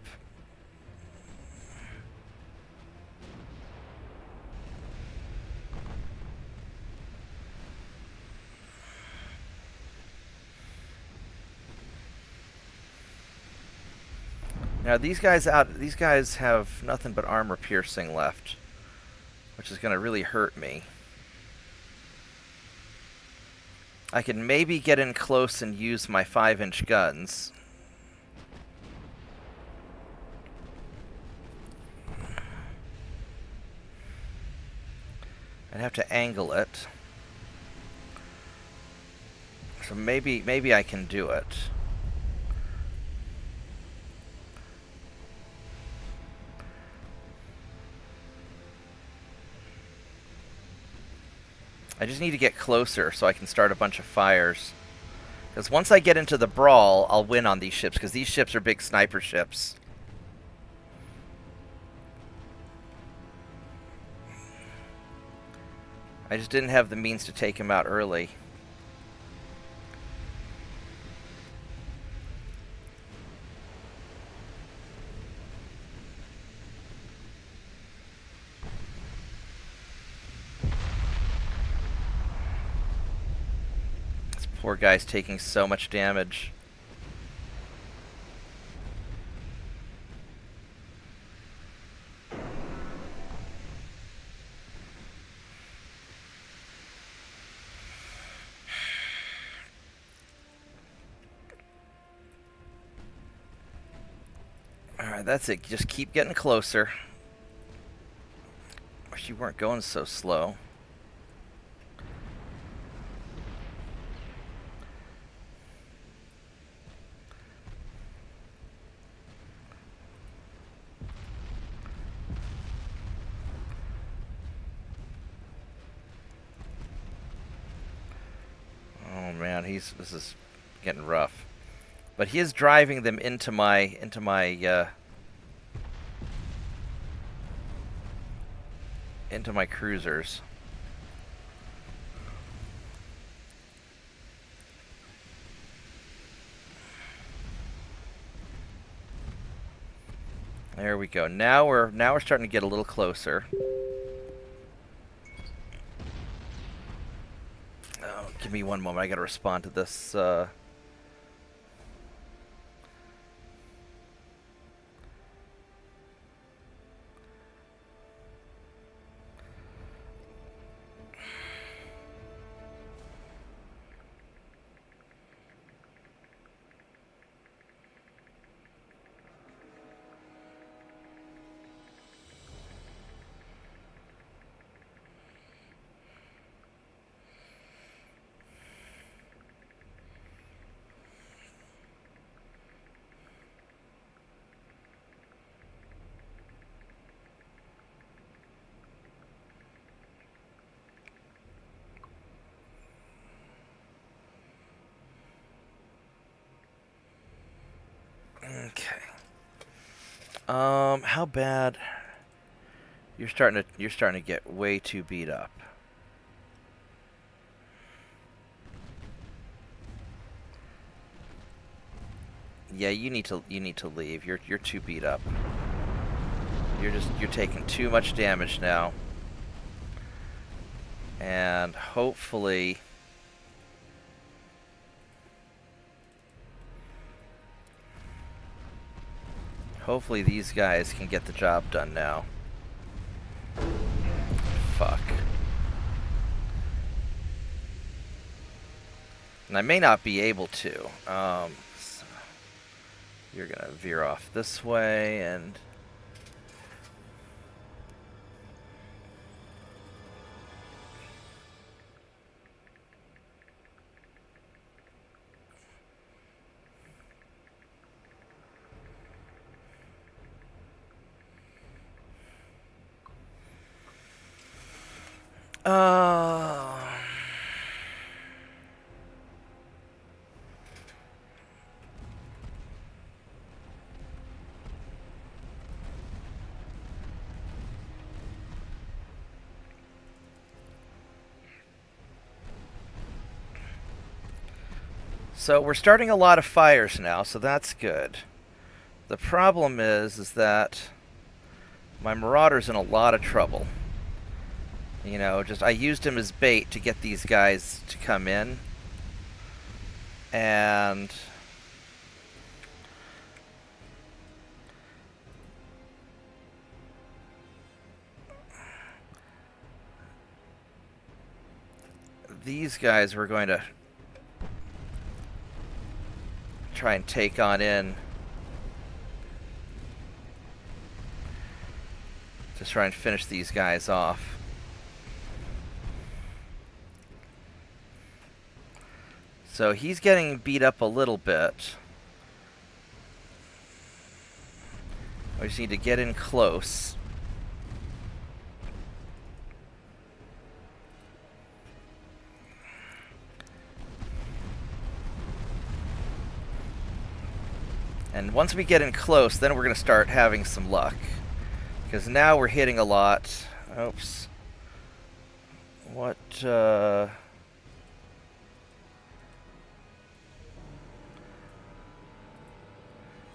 Now these guys have nothing but armor piercing left, which is going to really hurt me. I can maybe get in close and use my 5-inch guns. I'd have to angle it. So maybe I can do it. I just need to get closer so I can start a bunch of fires. Because once I get into the brawl, I'll win on these ships, because these ships are big sniper ships. I just didn't have the means to take him out early. This poor guy's taking so much damage. Alright, that's it. Just keep getting closer. Wish you weren't going so slow. Oh man, this is getting rough. But he is driving them into my cruisers. There we go. Now we're starting to get a little closer. Oh, give me one moment. I got to respond to this. Okay. How bad? You're starting to get way too beat up. Yeah, you need to leave. You're too beat up. You're taking too much damage now. And hopefully these guys can get the job done now. Fuck. And I may not be able to. So you're gonna veer off this way and... So we're starting a lot of fires now, so that's good. The problem is that my Marauder's in a lot of trouble. You know, I used him as bait to get these guys to come in. And... these guys were going to try and take on in. To try and finish these guys off. So he's getting beat up a little bit. We just need to get in close. And once we get in close, then we're going to start having some luck. Because now we're hitting a lot. Oops. What,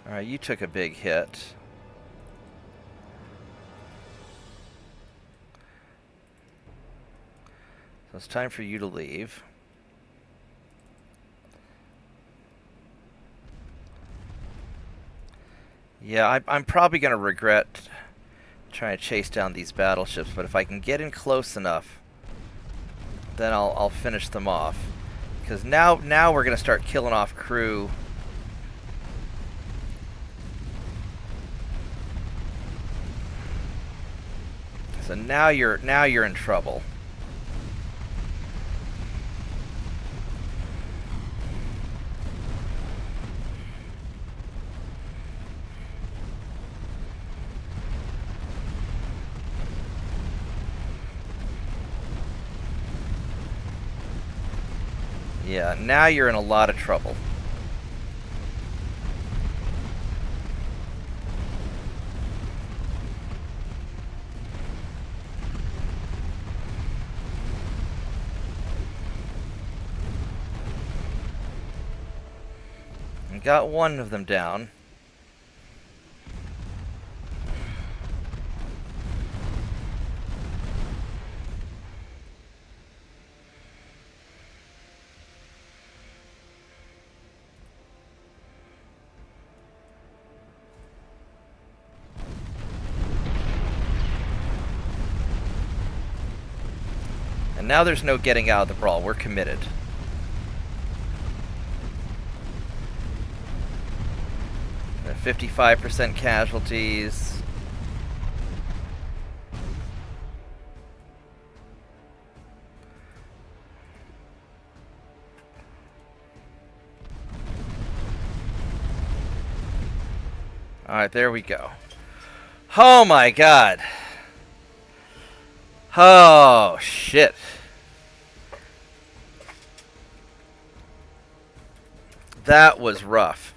Alright, you took a big hit. So it's time for you to leave. Yeah, I'm probably going to regret trying to chase down these battleships, but if I can get in close enough, then I'll finish them off. Because now we're going to start killing off crew. So now you're in trouble. Yeah, now you're in a lot of trouble. And got one of them down. And now there's no getting out of the brawl. We're committed. And 55% casualties. Alright, there we go. Oh my god. Oh, shit. That was rough.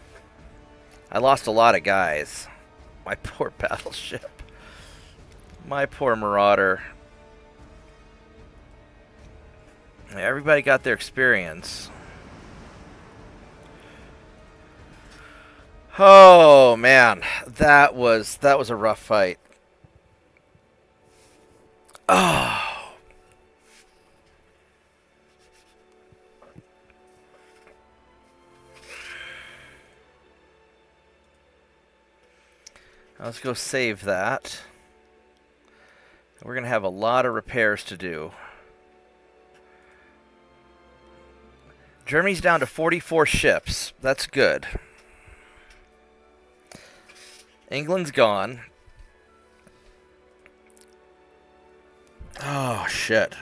I lost a lot of guys. My poor battleship. My poor Marauder. Everybody got their experience. Oh, man. That was a rough fight. Oh. Let's go save that. We're going to have a lot of repairs to do. Germany's down to 44 ships. That's good. England's gone. Oh, shit.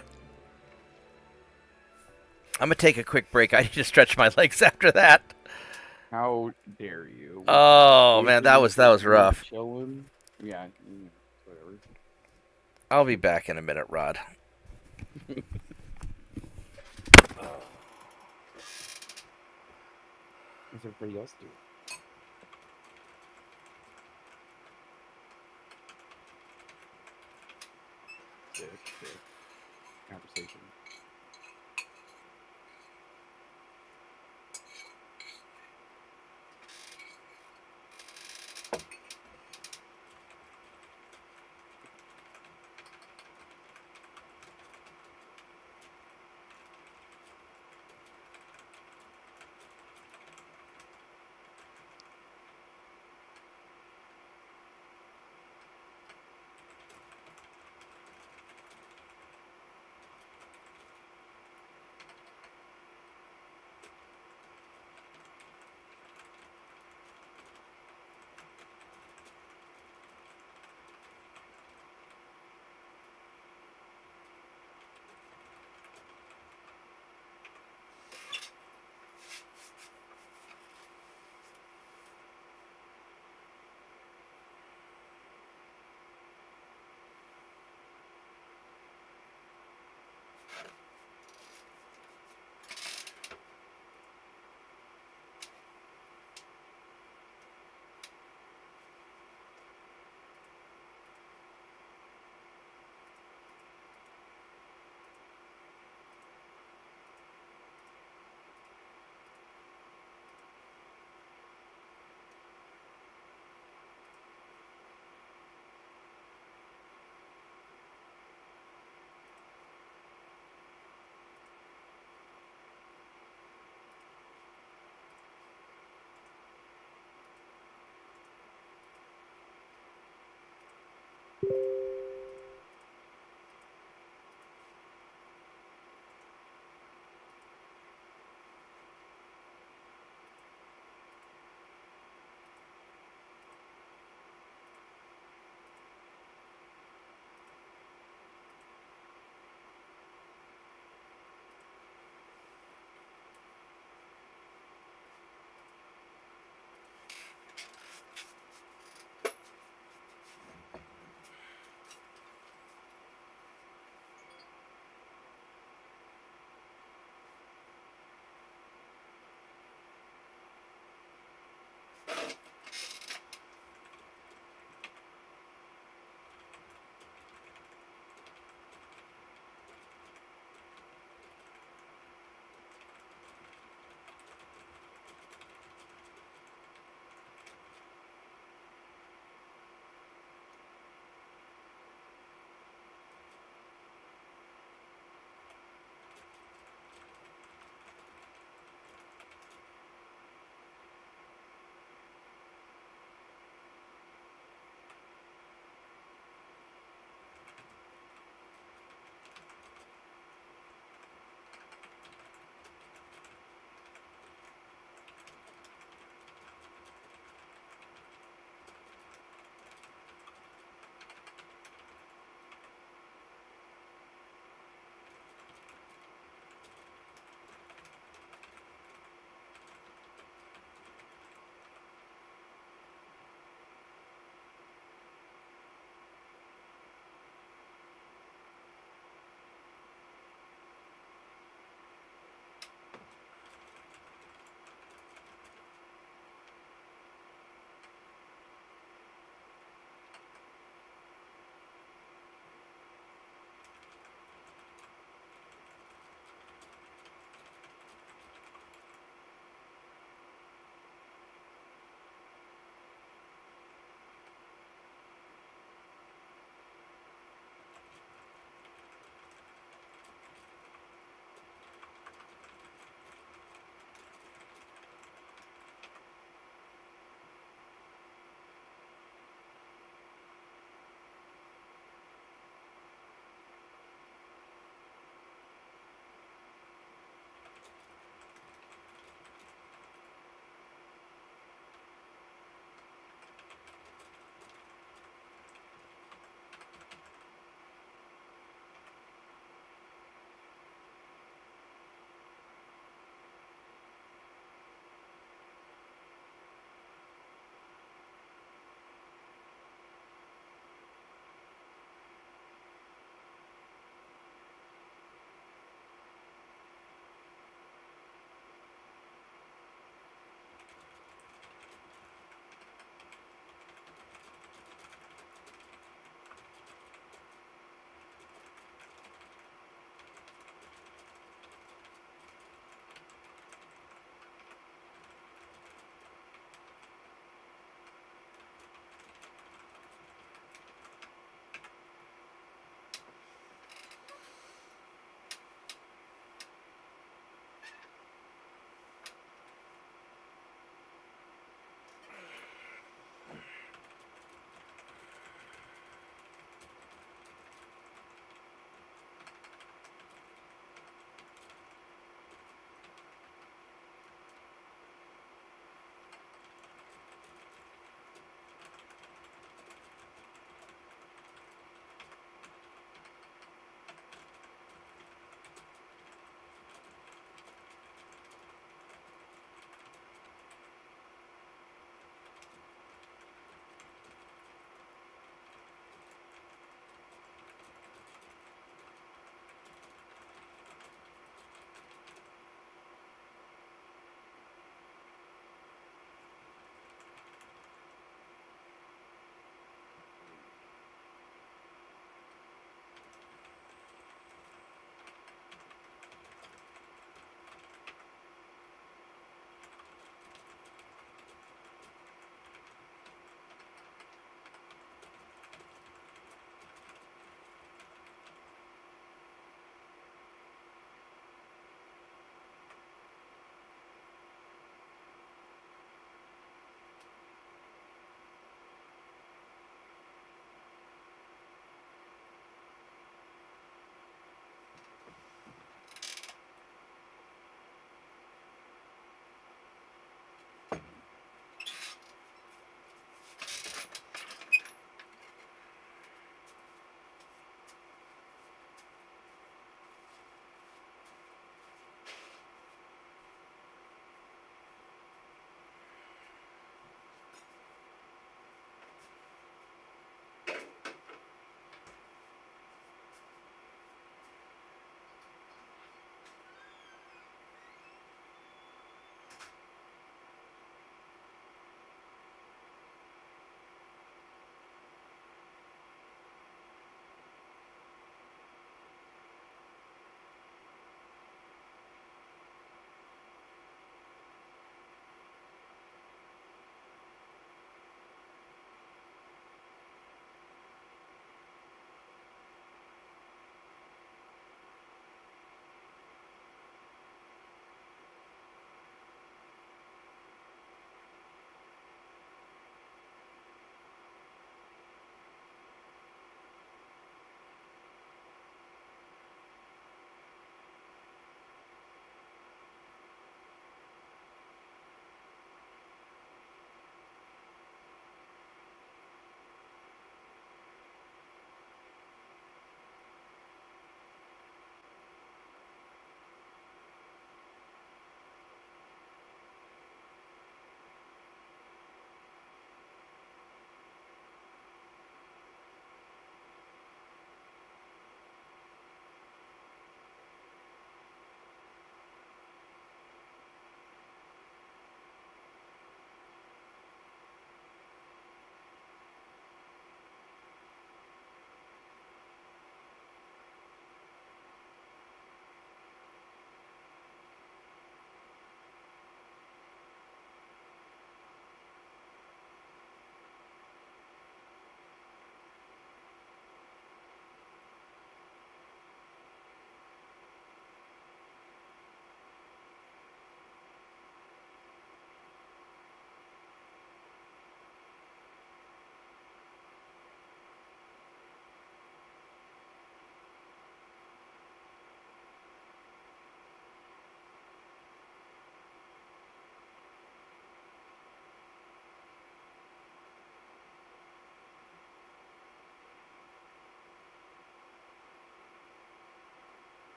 I'm going to take a quick break. I need to stretch my legs after that. How dare you? Oh, man, that was rough. Chilling. Yeah, whatever. I'll be back in a minute, Rod. What's everybody else do? Sick. Conversation.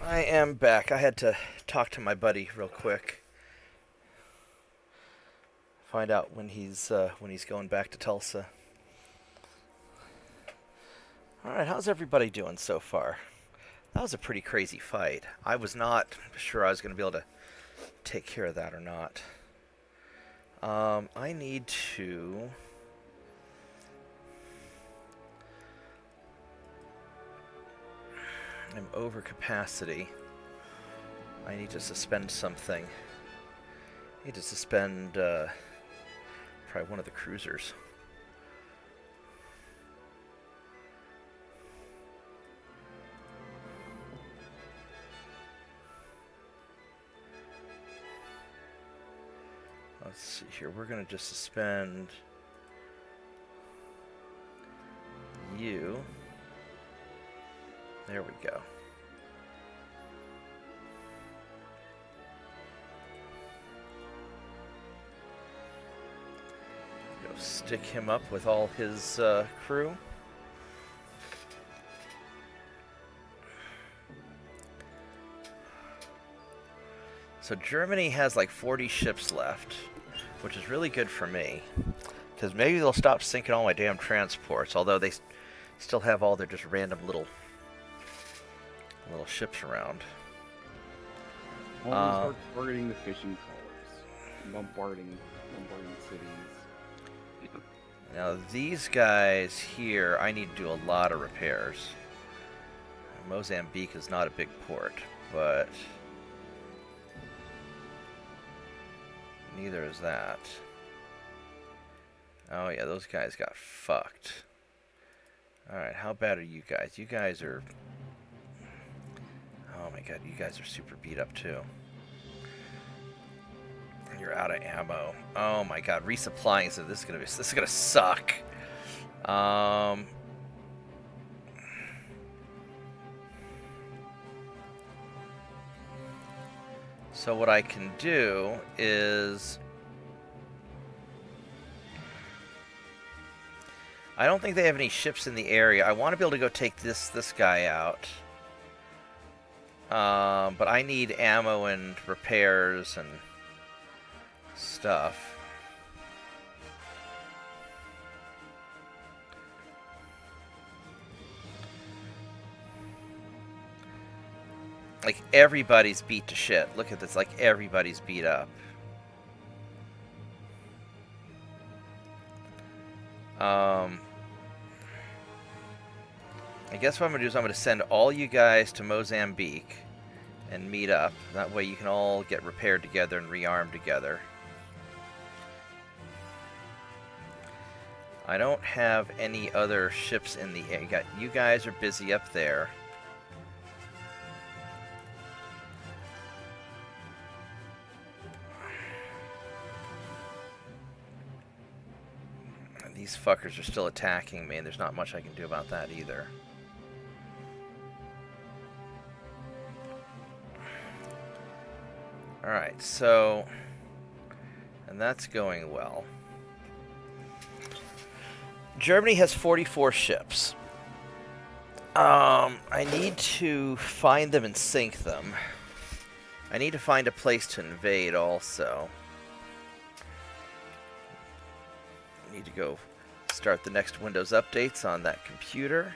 I am back. I had to talk to my buddy real quick. Find out when he's going back to Tulsa. All right, how's everybody doing so far? That was a pretty crazy fight. I was not sure I was going to be able to take care of that or not. I need to... I'm over capacity. I need to suspend something. I need to suspend probably one of the cruisers. Let's see here. We're going to just suspend you. There we go. Go stick him up with all his crew. So Germany has like 40 ships left, which is really good for me, because maybe they'll stop sinking all my damn transports, although they still have all their just random little ships around. Always start targeting the fishing trawlers, bombarding cities. Now these guys here, I need to do a lot of repairs. Mozambique is not a big port, but neither is that. Oh yeah, those guys got fucked. Alright, how bad are you guys? You guys are... Oh my god, you guys are super beat up too. You're out of ammo. Oh my god, resupplying, so this is gonna suck. So what I can do is... I don't think they have any ships in the area. I want to be able to go take this guy out. But I need ammo and repairs and stuff. Like, everybody's beat to shit. Look at this, like, everybody's beat up. I guess what I'm going to do is I'm going to send all you guys to Mozambique and meet up. That way you can all get repaired together and rearm together. I don't have any other ships in the air. You guys are busy up there. These fuckers are still attacking me, and there's not much I can do about that either. Alright, so... And that's going well. Germany has 44 ships. I need to find them and sink them. I need to find a place to invade also. I need to go start the next Windows updates on that computer.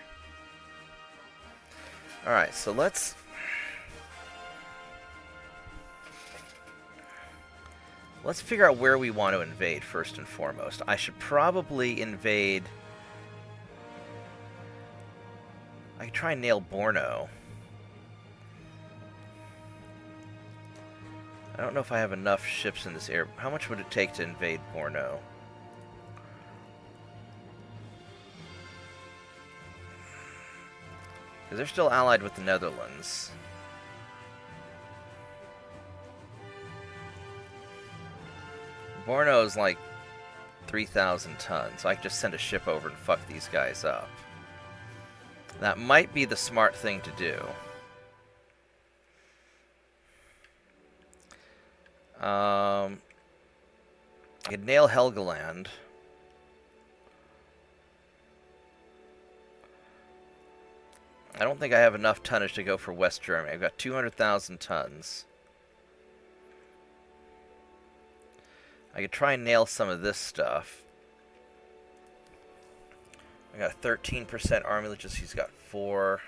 Alright, so let's figure out where we want to invade first and foremost. I should probably invade... I could try and nail Borno. I don't know if I have enough ships in this area. How much would it take to invade Borno? Because they're still allied with the Netherlands. Borno's like 3,000 tons, so I can just send a ship over and fuck these guys up. That might be the smart thing to do. I could nail Helgoland. I don't think I have enough tonnage to go for West Germany. I've got 200,000 tons. I could try and nail some of this stuff. I got 13% army logistics. He's got 4.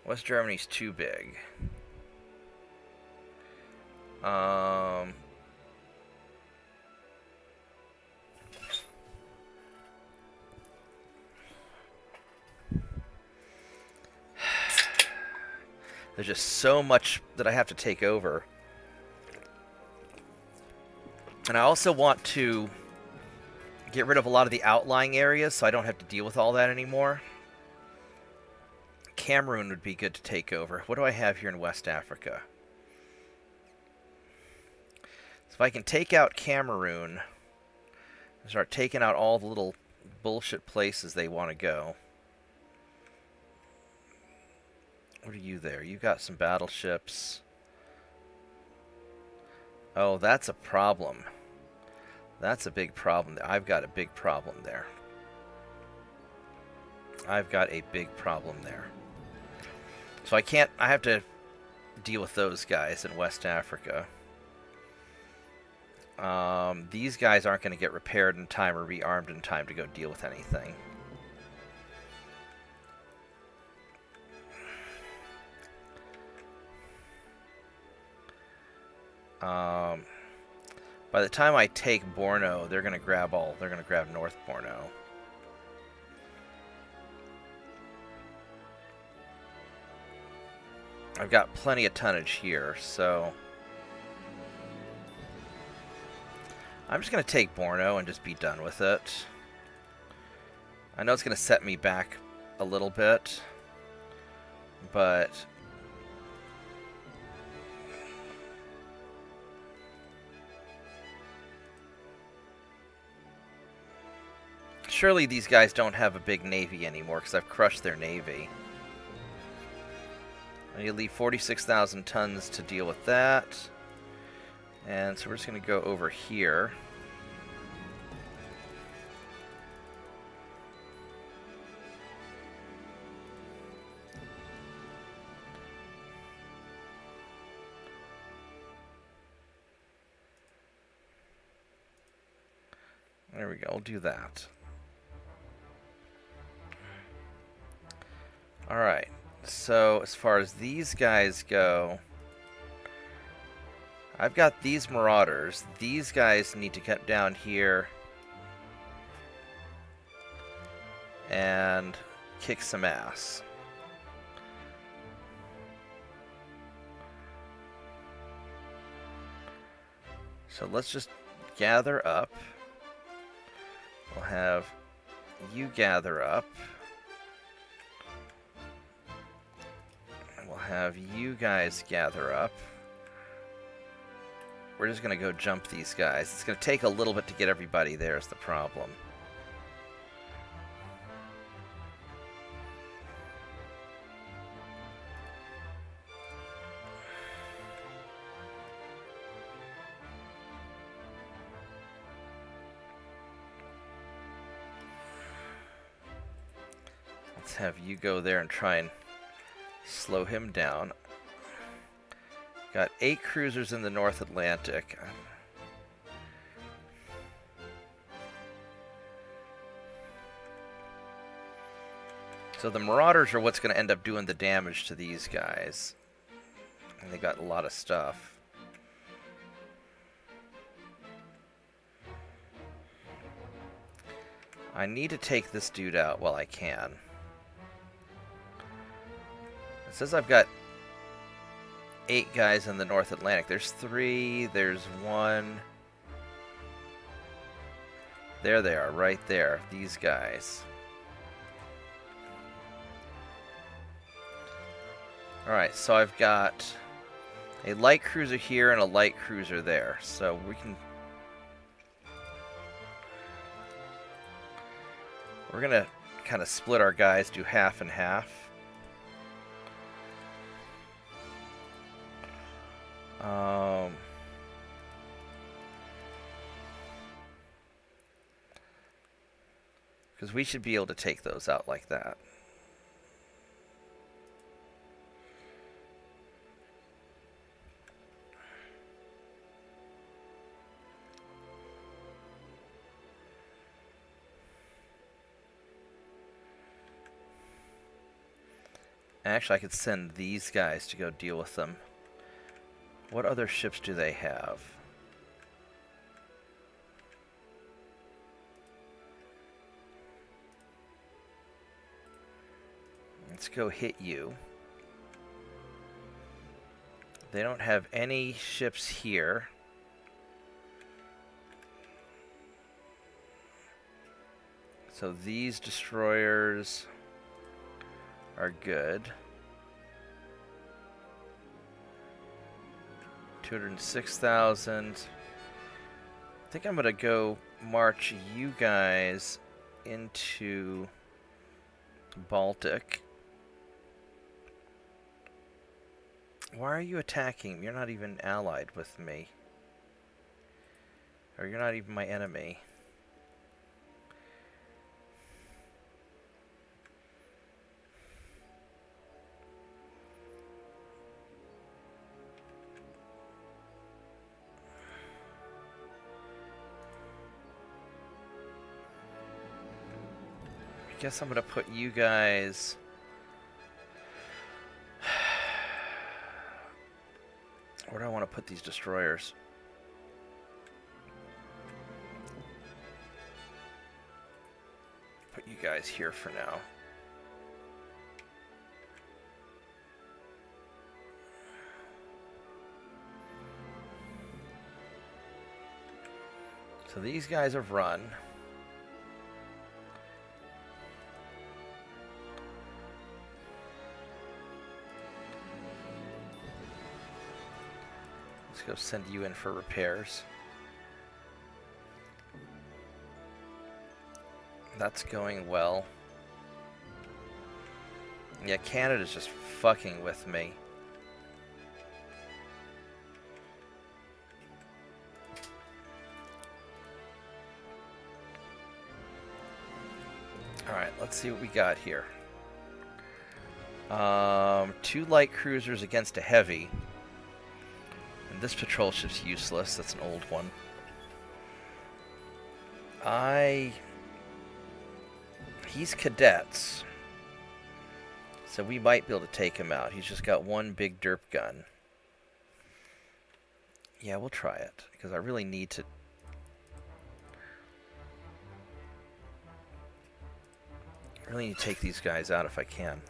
West Germany's too big. There's just so much that I have to take over. And I also want to get rid of a lot of the outlying areas so I don't have to deal with all that anymore. Cameroon would be good to take over. What do I have here in West Africa? So if I can take out Cameroon and start taking out all the little bullshit places they want to go. What are you there? You got some battleships. Oh, that's a problem. That's a big problem. I've got a big problem there. I've got a big problem there. So I have to deal with those guys in West Africa. These guys aren't going to get repaired in time or rearmed in time to go deal with anything. By the time I take Borno, they're gonna grab North Borno. I've got plenty of tonnage here, so I'm just gonna take Borno and just be done with it. I know it's gonna set me back a little bit, but surely these guys don't have a big navy anymore because I've crushed their navy. I need to leave 46,000 tons to deal with that. And so we're just going to go over here. There we go, we'll do that. Alright, so as far as these guys go, I've got these marauders. These guys need to cut down here and kick some ass. So let's just gather up. We'll have you gather up. And we'll have you guys gather up. We're just going to go jump these guys. It's going to take a little bit to get everybody there is the problem. Let's have you go there and try and slow him down. Got 8 cruisers in the North Atlantic. So the Marauders are what's going to end up doing the damage to these guys. And they got a lot of stuff. I need to take this dude out while I can. It says I've got 8 guys in the North Atlantic. There's 3, there's 1. There they are, right there. These guys. Alright, so I've got a light cruiser here and a light cruiser there. So we can... We're going to kind of split our guys, do half and half. Because we should be able to take those out like that. Actually, I could send these guys to go deal with them. What other ships do they have? Let's go hit you. They don't have any ships here. So these destroyers are good. 206,000. I think I'm gonna go march you guys into Baltic. Why are you attacking me? You're not even allied with me. Or you're not even my enemy. I guess I'm gonna put you guys... Where do I want to put these destroyers? Put you guys here for now. So these guys have run. Let's go send you in for repairs. That's going well. Yeah, Canada's just fucking with me. Alright, let's see what we got here. 2 light cruisers against a heavy. And this patrol ship's useless. That's an old one. He's cadets. So we might be able to take him out. He's just got 1 big derp gun. Yeah, we'll try it. Because I really need to... I really need to take these guys out if I can.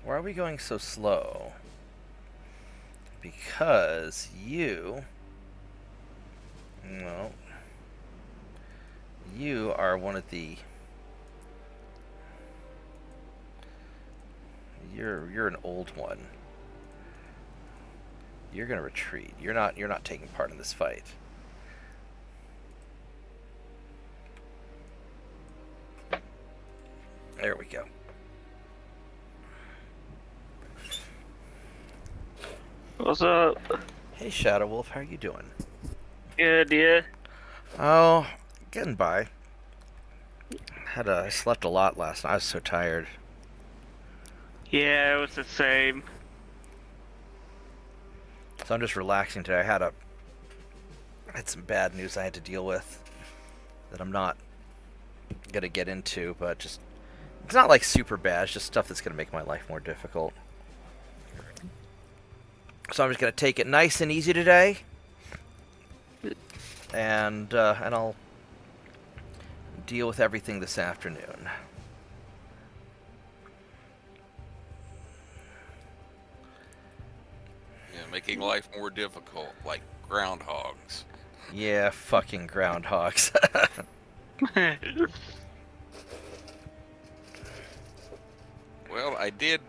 Why are we going so slow? Because you... No. You are one of the... You're an old one. You're gonna retreat. You're not taking part in this fight. There we go. What's up? Hey Shadow Wolf, how are you doing? Good, yeah. Oh, getting by. I slept a lot last night. I was so tired. Yeah, it was the same. So I'm just relaxing today. I had some bad news I had to deal with that I'm not gonna get into, but just it's not like super bad. It's just stuff that's gonna make my life more difficult. So I'm just gonna take it nice and easy today, and I'll deal with everything this afternoon. Yeah, making life more difficult, like groundhogs. Yeah, fucking groundhogs. Well, I did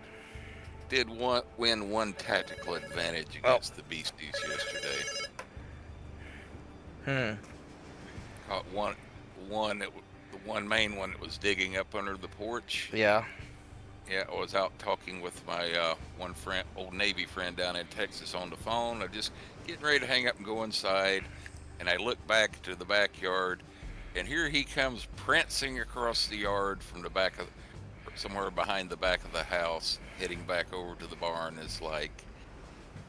win one tactical advantage Oh. against the beasties yesterday. Caught the one main one that was digging up under the porch. Yeah. Yeah, I was out talking with my one friend, old Navy friend down in Texas on the phone. I'm just getting ready to hang up and go inside, and I look back to the backyard, and here he comes prancing across the yard from the back of somewhere behind the back of the house, heading back over to the barn. Is like,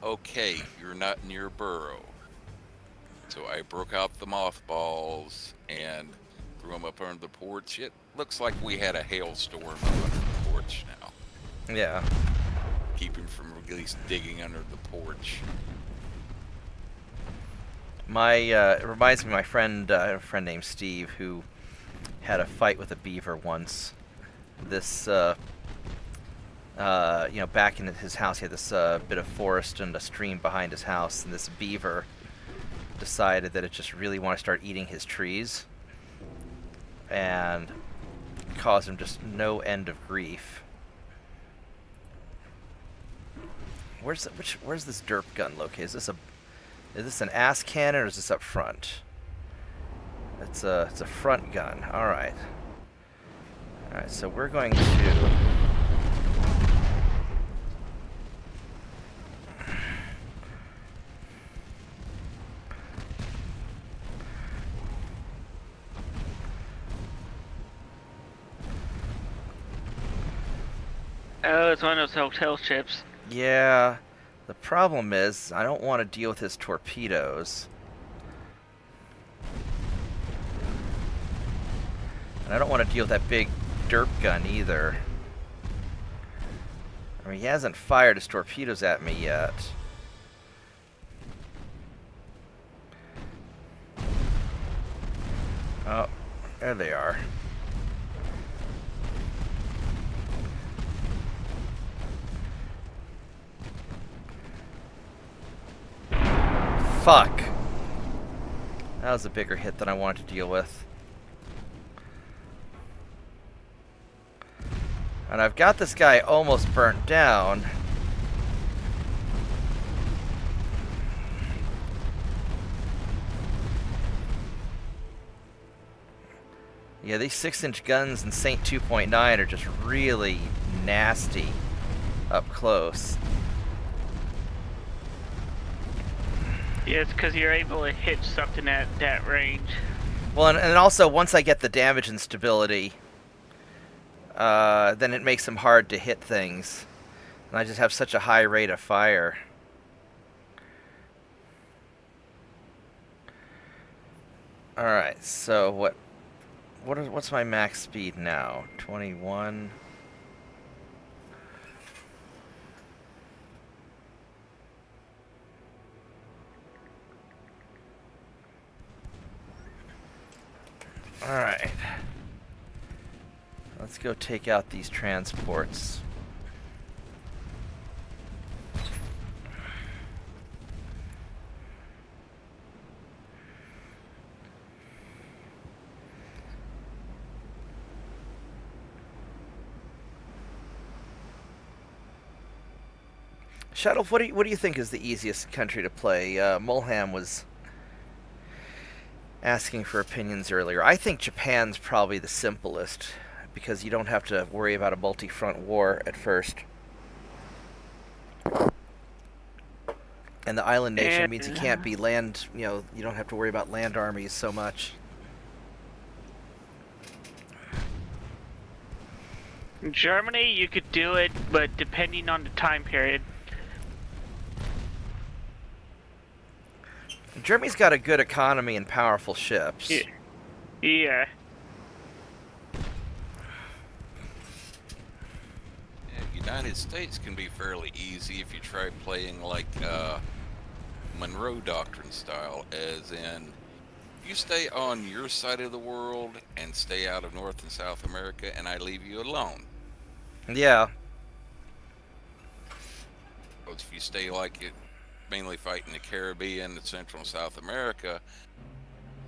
okay, you're not in your burrow. So I broke out the mothballs and threw them up under the porch. It looks like we had a hailstorm up under the porch now. Yeah. Keep him from at least digging under the porch. It reminds me of my friend, a friend named Steve, who had a fight with a beaver once. This, back in his house, he had this bit of forest and a stream behind his house, and this beaver decided that it just really wanted to start eating his trees, and caused him just no end of grief. Where's this derp gun located? Is this an ass cannon or is this up front? It's a front gun. All right. All right. So we're going to. Oh, it's one of those hotel ships. Yeah. The problem is I don't want to deal with his torpedoes. And I don't want to deal with that big derp gun either. I mean, he hasn't fired his torpedoes at me yet. Oh, there they are. Fuck. That was a bigger hit than I wanted to deal with. And I've got this guy almost burnt down. Yeah, these 6-inch guns in Saint 2.9 are just really nasty up close. Yeah, it's because you're able to hit something at that range. Well, and also, once I get the damage and stability, then it makes them hard to hit things. And I just have such a high rate of fire. Alright, so what's my max speed now? 21. Alright. Let's go take out these transports. Shuttle, what do you think is the easiest country to play? Mulham was asking for opinions earlier. I think Japan's probably the simplest, because you don't have to worry about a multi-front war at first. And the island nation means you can't be land, you don't have to worry about land armies so much. In Germany, you could do it, but depending on the time period. Germany's got a good economy and powerful ships. Yeah. Yeah, United States can be fairly easy if you try playing like Monroe Doctrine style, as in you stay on your side of the world and stay out of North and South America, and I leave you alone. Yeah. But if you stay like it, mainly fighting the Caribbean and Central and South America,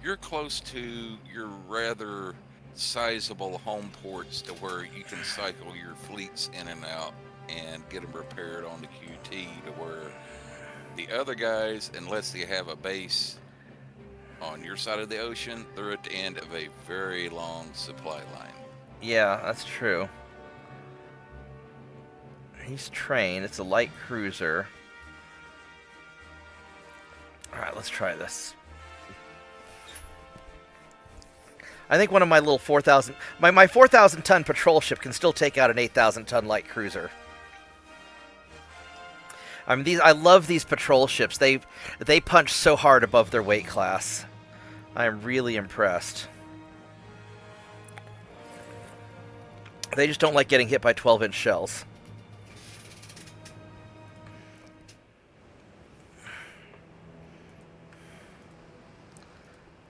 you're close to your rather sizable home ports to where you can cycle your fleets in and out and get them repaired on the QT, to where the other guys, unless they have a base on your side of the ocean, they're at the end of a very long supply line. Yeah, that's true. He's trained. It's a light cruiser. Alright, let's try this. I think one of my little 4,000... My 4,000 ton patrol ship can still take out an 8,000 ton light cruiser. I mean, I love these patrol ships. They punch so hard above their weight class. I am really impressed. They just don't like getting hit by 12-inch shells.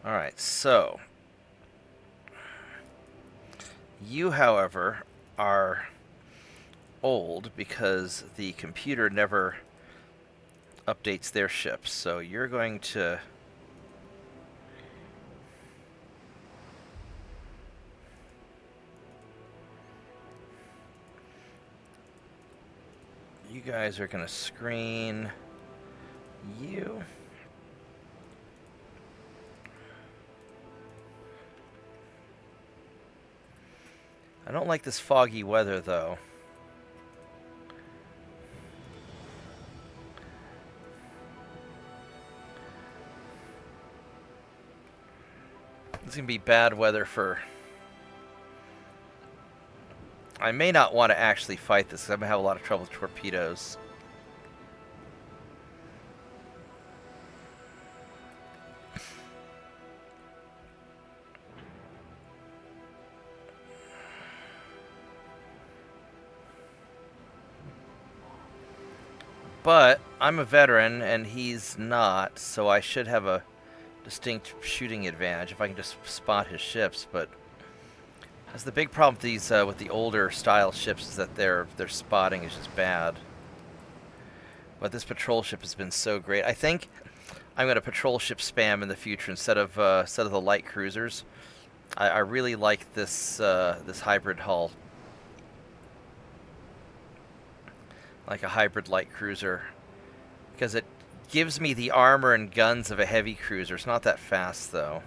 Alright, so... You, however, are old because the computer never updates their ships. So you're going to... You guys are going to screen you. I don't like this foggy weather, though. It's going to be bad weather for... I may not want to actually fight this, because I'm going to have a lot of trouble with torpedoes. But I'm a veteran, and he's not, so I should have a distinct shooting advantage if I can just spot his ships. But that's the big problem with these with the older style ships, is that their spotting is just bad. But this patrol ship has been so great. I think I'm going to patrol ship spam in the future instead of the light cruisers. I really like this this hybrid hull. Like a hybrid light cruiser, because it gives me the armor and guns of a heavy cruiser. It's not that fast, though.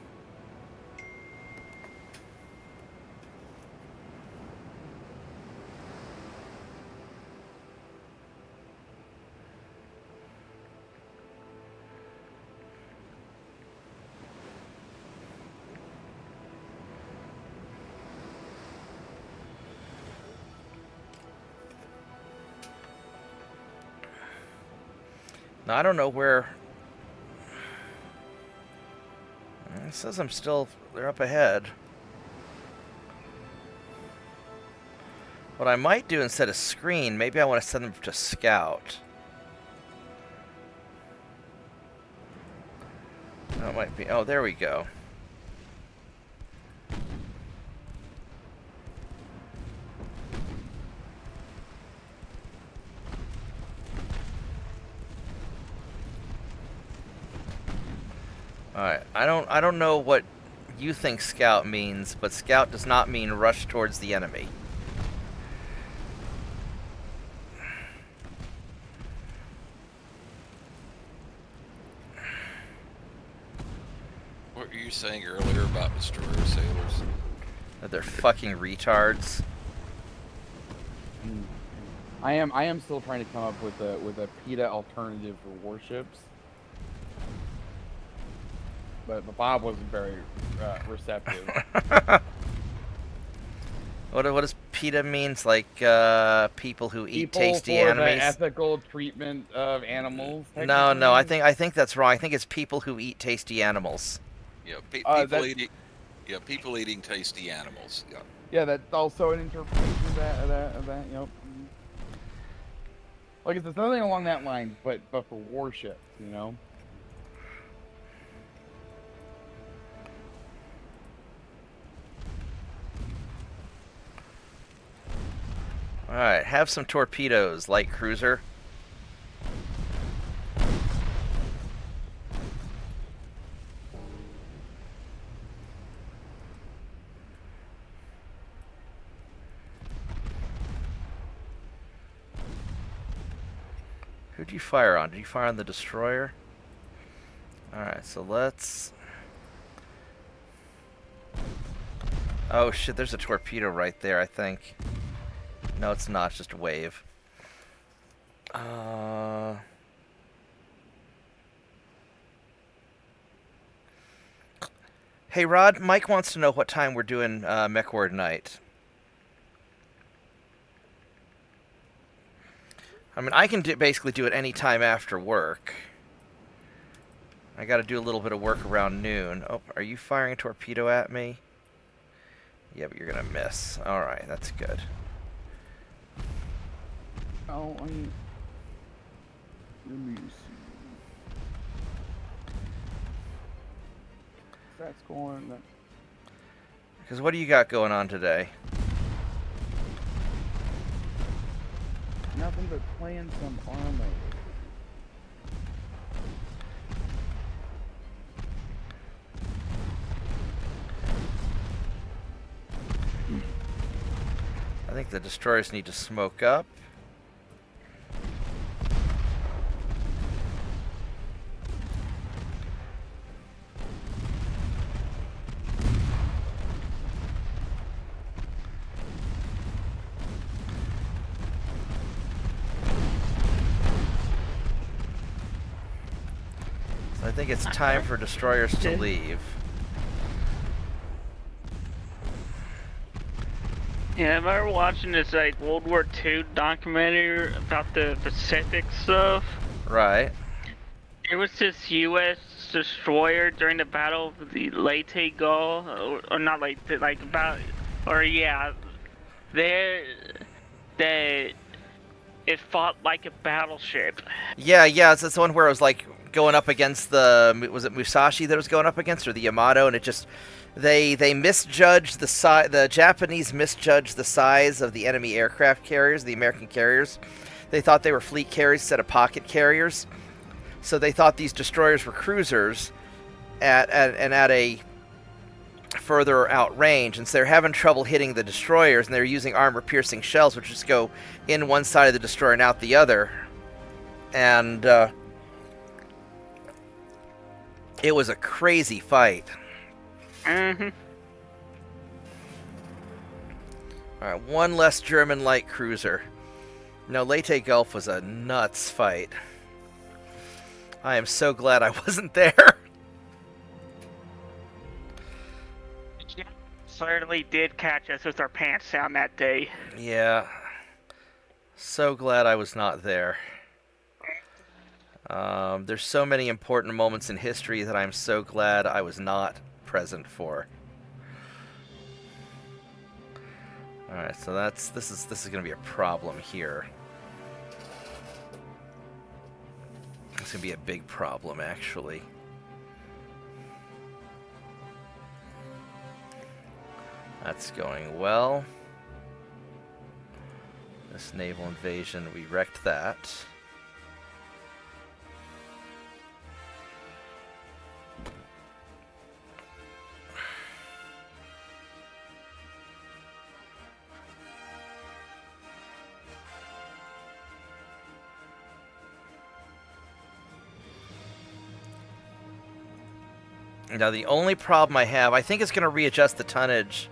Now, I don't know where... It says they're up ahead. What I might do instead of screen, maybe I want to send them to scout. That might be... Oh, there we go. Alright, I don't know what you think scout means, but scout does not mean rush towards the enemy. What were you saying earlier about destroyer sailors? That they're fucking retards. I am still trying to come up with a PETA alternative for warships. But Bob wasn't very receptive. What does PETA means? Like people who eat tasty for enemies? The ethical treatment of animals. No, I think that's wrong. I think it's people who eat tasty animals. Yeah, people eating tasty animals. Yeah. Yeah, that's also an interpretation of that. Yep. Like it's nothing along that line, but for warships, you know. Alright, have some torpedoes, light cruiser. Who'd you fire on? Did you fire on the destroyer? Alright, so let's... Oh shit, there's a torpedo right there, I think. No, it's not, it's just a wave. Hey Rod, Mike wants to know what time we're doing Mech Ward Night. I mean, I can basically do it any time after work. I gotta do a little bit of work around noon. Oh, are you firing a torpedo at me? Yeah, but you're gonna miss. Alright, that's good. Oh, let me see. That's going. Because what do you got going on today? Nothing but playing some armor. I think the destroyers need to smoke up. So I think it's time for destroyers to leave. Yeah, I remember watching this like World War II documentary about the Pacific stuff. Right. There was this U.S. destroyer during the Battle of the Leyte Gulf, or not like about, or yeah, there, that it fought like a battleship. Yeah, it's the one where it was like going up against the, was it Musashi that it was going up against, or the Yamato, and it just, they misjudged the size, the Japanese misjudged the size of the enemy aircraft carriers, the American carriers. They thought they were fleet carriers instead of pocket carriers. So they thought these destroyers were cruisers at a further out range, and so they're having trouble hitting the destroyers, and they're using armor-piercing shells, which just go in one side of the destroyer and out the other. And it was a crazy fight. Mm-hmm. Alright, one less German light cruiser. No, Leyte Gulf was a nuts fight. I am so glad I wasn't there. Certainly did catch us with our pants down that day. Yeah. So glad I was not there. There's so many important moments in history that I'm so glad I was not present for. Alright, so this is gonna be a problem here. It's gonna be a big problem, actually. That's going well. This naval invasion, we wrecked that. Now the only problem I have, I think it's going to readjust the tonnage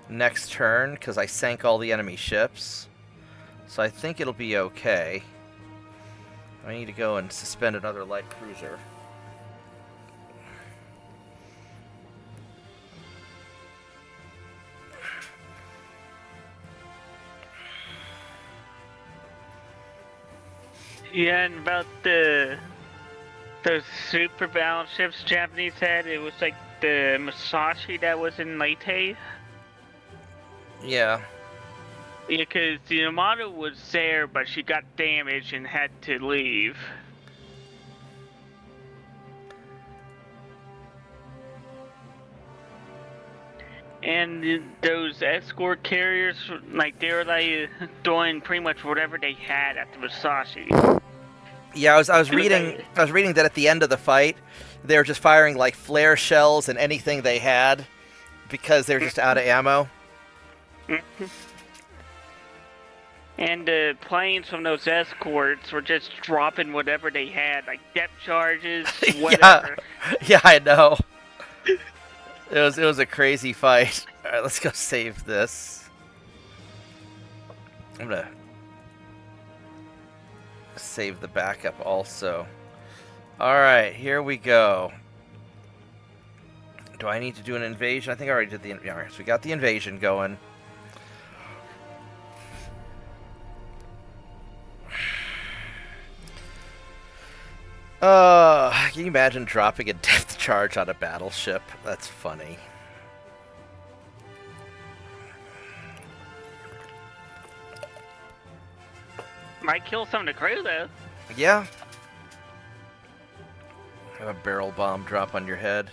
next turn because I sank all the enemy ships. So I think it'll be okay. I need to go and suspend another light cruiser. Yeah, and about those super battleships Japanese had, it was like the Musashi that was in Leyte. Yeah. Yeah, because the Yamato was there, but she got damaged and had to leave. And those escort carriers, like they were like doing pretty much whatever they had at the Musashi. Yeah, I was reading that at the end of the fight, they were just firing like flare shells and anything they had because they're just out of ammo. And the planes from those escorts were just dropping whatever they had, like depth charges, whatever. Yeah, I know. It was a crazy fight. All right, let's go save this. I'm gonna save the backup also. All right, here we go. Do I need to do an invasion? I think I already did the. All right, so we got the invasion going. Can you imagine dropping a depth charge on a battleship? That's funny. Might kill some of the crew, though. Yeah. Have a barrel bomb drop on your head.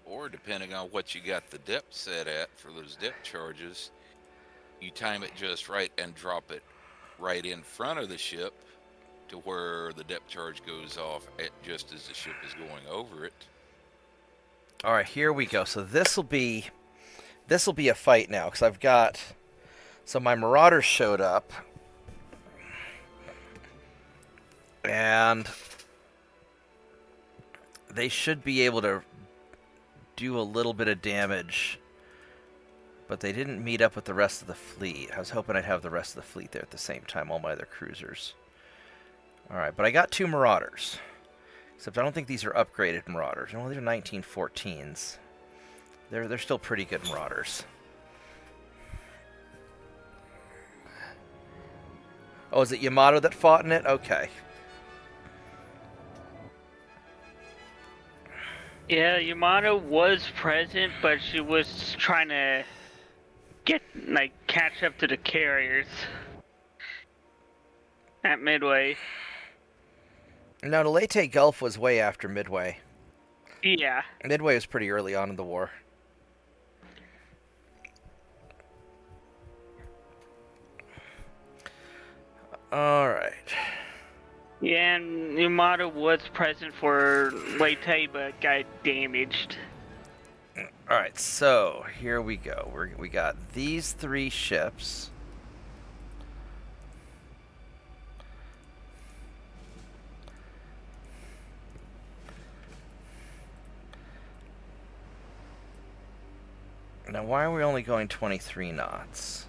Or depending on what you got the depth set at for those depth charges, you time it just right and drop it right in front of the ship to where the depth charge goes off just as the ship is going over it. All right, here we go. So this will be a fight now because I've got. So my Marauders showed up, and they should be able to do a little bit of damage, but they didn't meet up with the rest of the fleet. I was hoping I'd have the rest of the fleet there at the same time, all my other cruisers. All right, but I got 2 Marauders, except I don't think these are upgraded Marauders. No, these are 1914s. They're still pretty good Marauders. Oh, is it Yamato that fought in it? Okay. Yeah, Yamato was present, but she was trying to catch up to the carriers at Midway. No, the Leyte Gulf was way after Midway. Yeah. Midway was pretty early on in the war. All right. Yeah, and Yamato was present for Leyte, but got damaged. All right, so here we go. We got these 3 ships. Now, why are we only going 23 knots?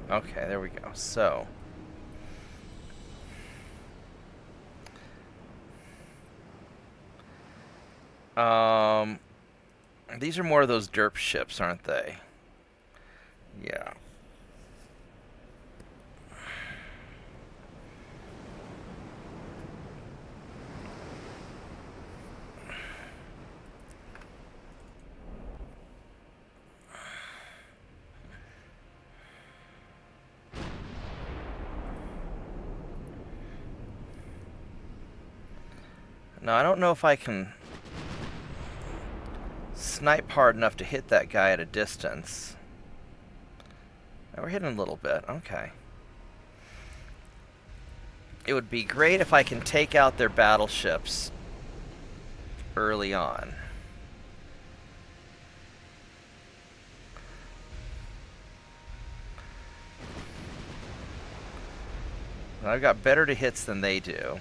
Okay, there we go. So, these are more of those derp ships, aren't they? Yeah. Now, I don't know if I can snipe hard enough to hit that guy at a distance. Now, we're hitting a little bit. Okay. It would be great if I can take out their battleships early on. I've got better to hits than they do.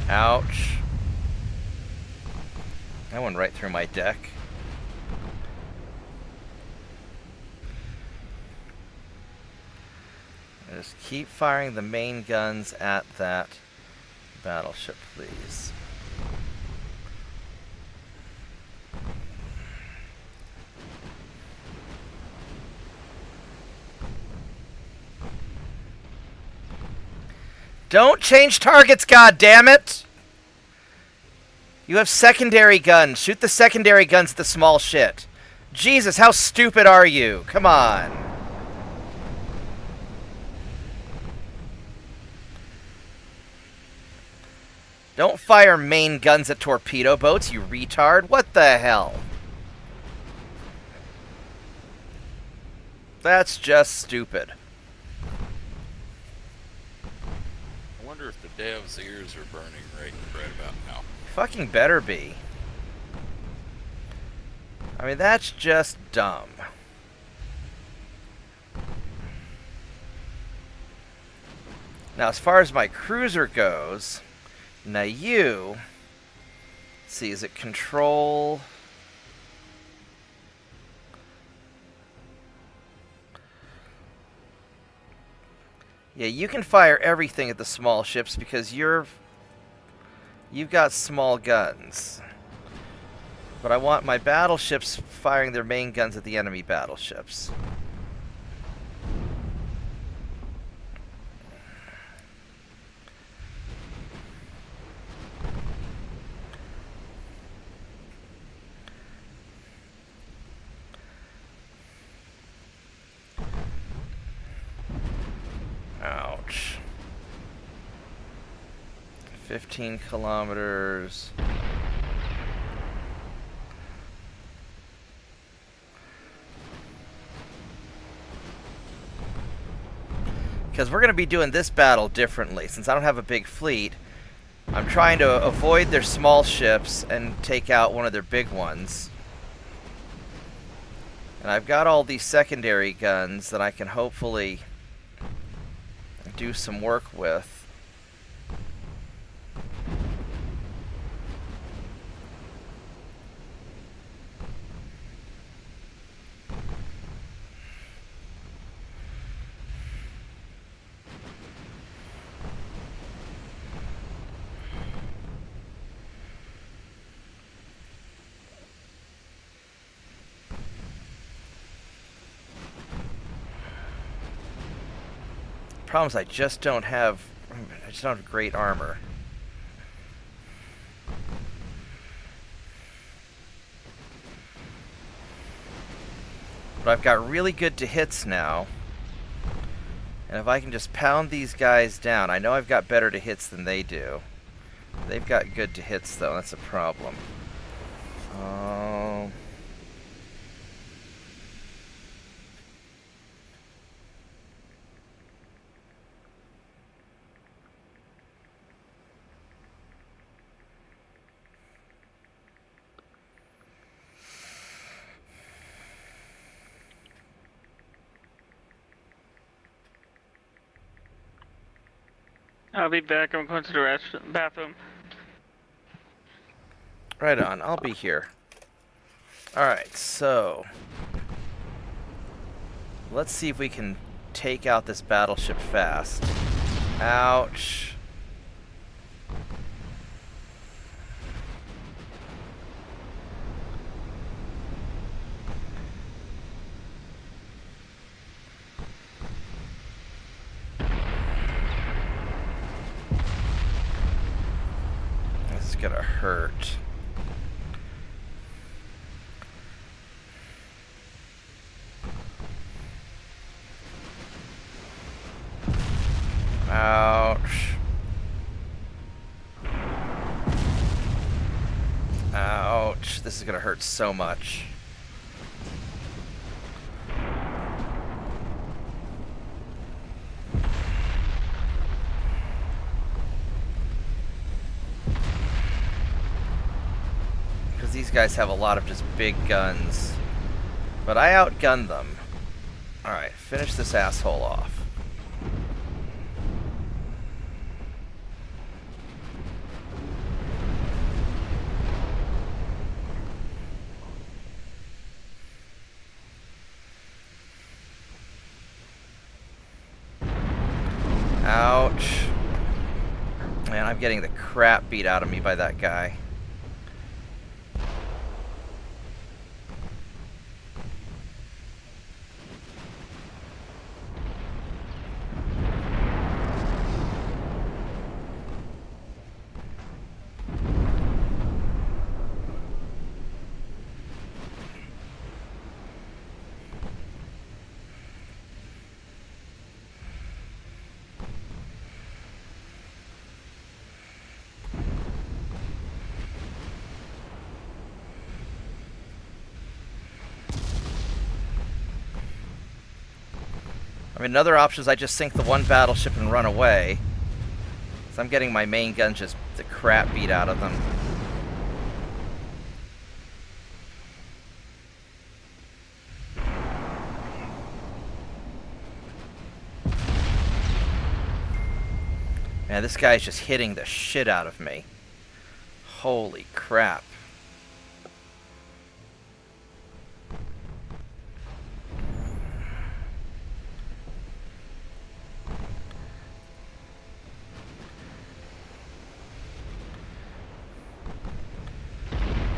Ouch. That went right through my deck. Just keep firing the main guns at that battleship, please. Don't change targets, goddammit! You have secondary guns. Shoot the secondary guns at the small shit. Jesus, how stupid are you? Come on. Don't fire main guns at torpedo boats, you retard. What the hell? That's just stupid. I wonder if the devs' ears are burning right about now. Fucking better be. I mean, that's just dumb. Now, as far as my cruiser goes, now you... Let's see, is it control... Yeah, you can fire everything at the small ships because you've got small guns. But I want my battleships firing their main guns at the enemy battleships. Ouch. 15 kilometers. Because we're going to be doing this battle differently. Since I don't have a big fleet, I'm trying to avoid their small ships and take out one of their big ones. And I've got all these secondary guns that I can hopefully do some work with. Problem is I just don't have great armor. But I've got really good to hits now. And if I can just pound these guys down, I know I've got better to hits than they do. They've got good to hits though, that's a problem. I'll be back. I'm going to the bathroom. Right on, I'll be here. Alright, so... let's see if we can take out this battleship fast. Ouch. This is gonna hurt. Ouch. Ouch. This is gonna hurt so much. Because these guys have a lot of just big guns. But I outgunned them. Alright, finish this asshole off. Ouch. Man, I'm getting the crap beat out of me by that guy. mean, another option is I just sink the one battleship and run away. So I'm getting my main guns just the crap beat out of them. Man, this guy's just hitting the shit out of me. Holy crap.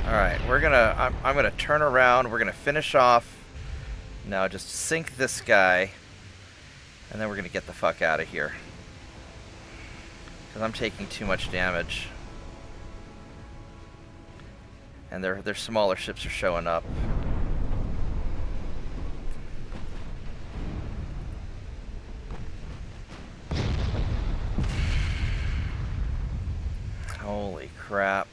Alright, I'm gonna turn around, we're gonna finish off. Now just sink this guy, and then we're gonna get the fuck out of here. Because I'm taking too much damage. And their smaller ships are showing up. Holy crap.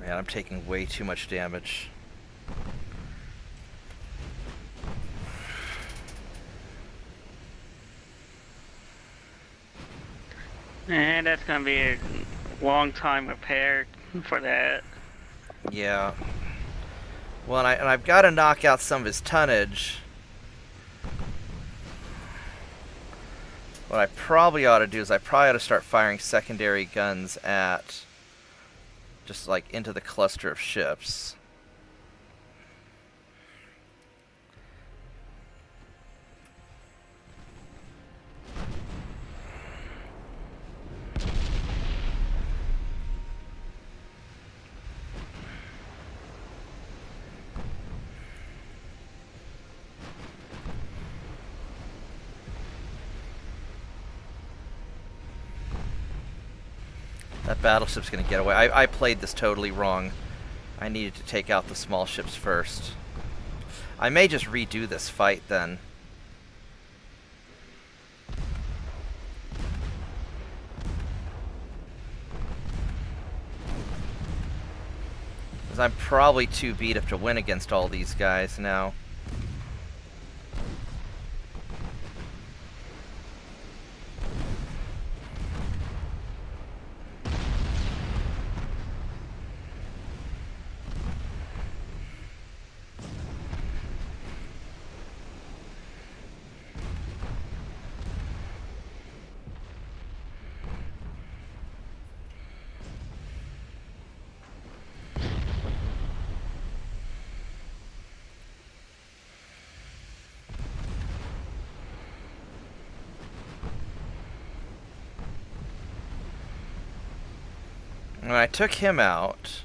Man, I'm taking way too much damage. And that's gonna be a long time repair for that. Yeah. Well, and I've got to knock out some of his tonnage. What I probably ought to do is I probably ought to start firing secondary guns at just like into the cluster of ships. That battleship's gonna get away. I played this totally wrong. I needed to take out the small ships first. I may just redo this fight then. Because I'm probably too beat up to win against all these guys now. When I took him out,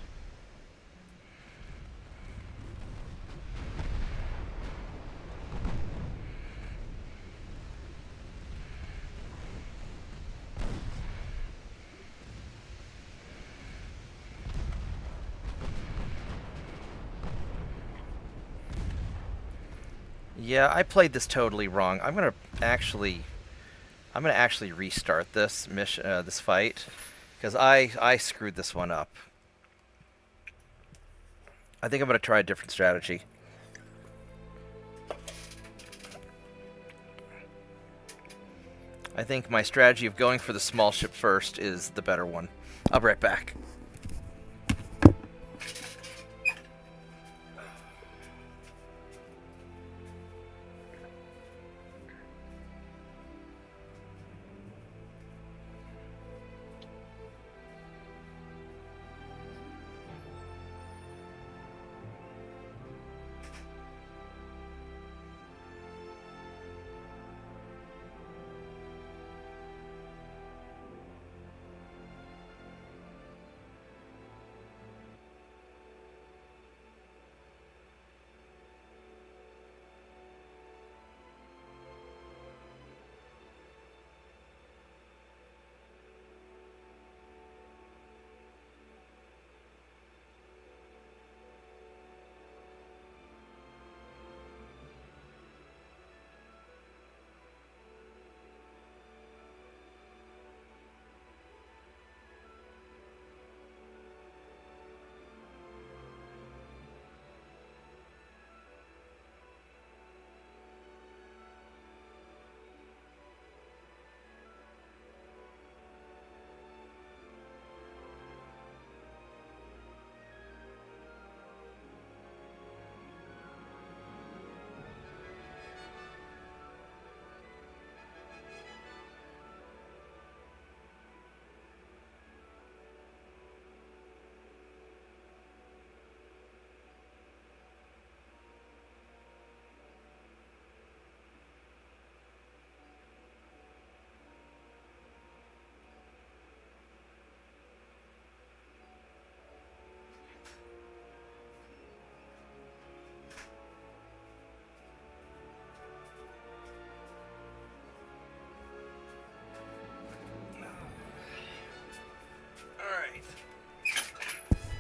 yeah, I played this totally wrong. I'm gonna actually restart this mission, this fight. Because I screwed this one up. I think I'm going to try a different strategy. I think my strategy of going for the small ship first is the better one. I'll be right back.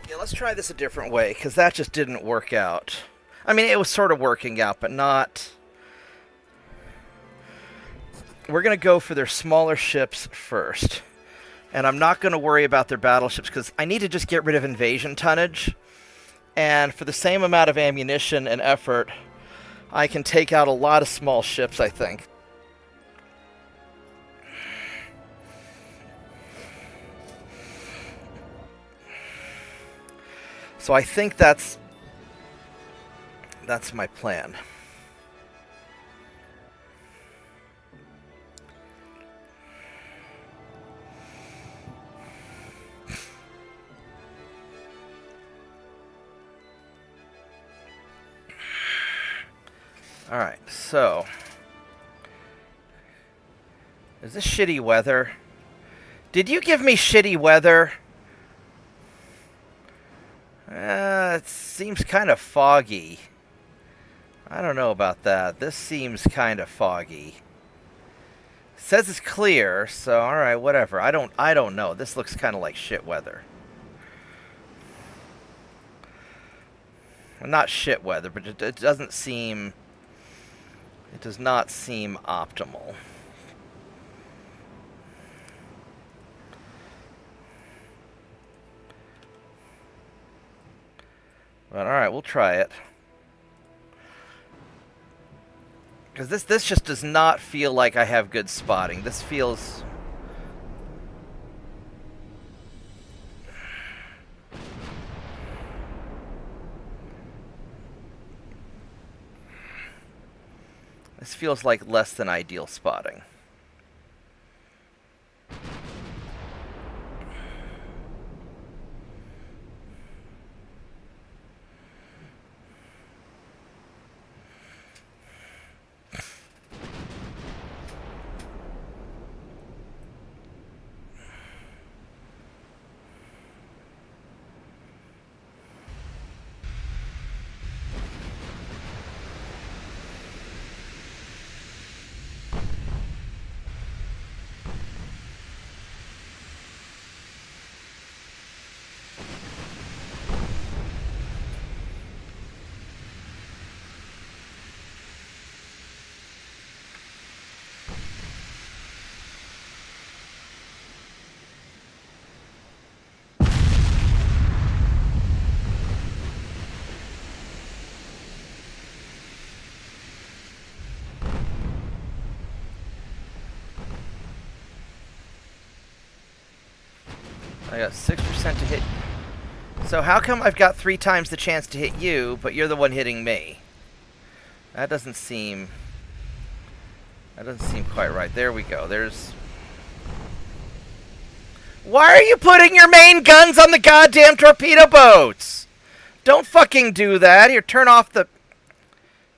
Yeah, let's try this a different way, because that just didn't work out. I mean, it was sort of working out, but not... We're going to go for their smaller ships first. And I'm not going to worry about their battleships, because I need to just get rid of invasion tonnage. And for the same amount of ammunition and effort, I can take out a lot of small ships, I think. So I think that's my plan. All right, so is this shitty weather? Did you give me shitty weather? It seems kind of foggy. I don't know about that. This seems kind of foggy. It says it's clear, so all right, whatever. I don't know. This looks kind of like shit weather. Well, not shit weather, but it doesn't seem... It does not seem optimal. But alright, we'll try it. Because this just does not feel like I have good spotting. This feels... This feels like less than ideal spotting. I got 6% to hit. So how come I've got 3 times the chance to hit you, but you're the one hitting me? That doesn't seem quite right. There we go. There's... Why are you putting your main guns on the goddamn torpedo boats? Don't fucking do that. Here, turn off the...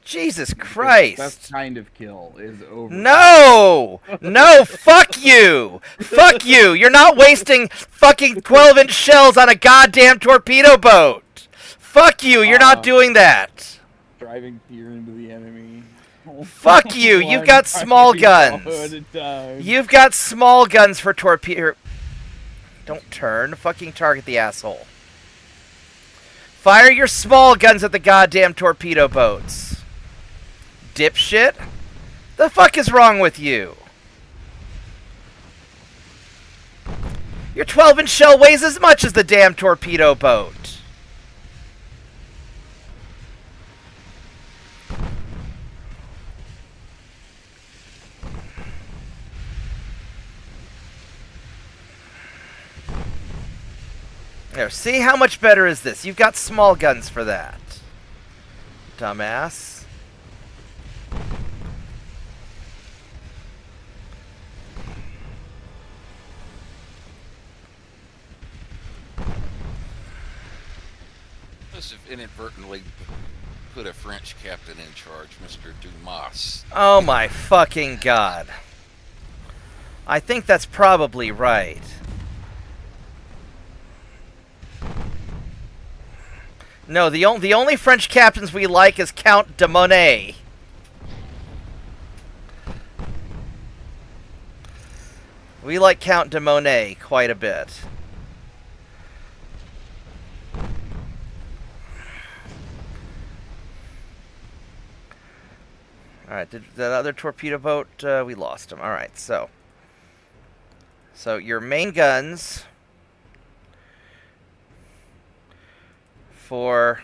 Jesus Christ. That kind of kill is over. No! No, fuck you! Fuck you! You're not wasting fucking 12-inch shells on a goddamn torpedo boat! Fuck you! You're not doing that! Driving fear into the enemy. Fuck you! You've got small guns! You've got small guns for torpedo... Don't turn. Fucking target the asshole. Fire your small guns at the goddamn torpedo boats. Dipshit? The fuck is wrong with you? Your 12-inch shell weighs as much as the damn torpedo boat. There, see how much better is this? You've got small guns for that. Dumbass. Must have inadvertently put a French captain in charge, Mr. Dumas. Oh my fucking god. I think that's probably right. No, the only French captains we like is Count de Monet. We like Count de Monet quite a bit. Alright, did that other torpedo boat, we lost him. Alright, so your main guns for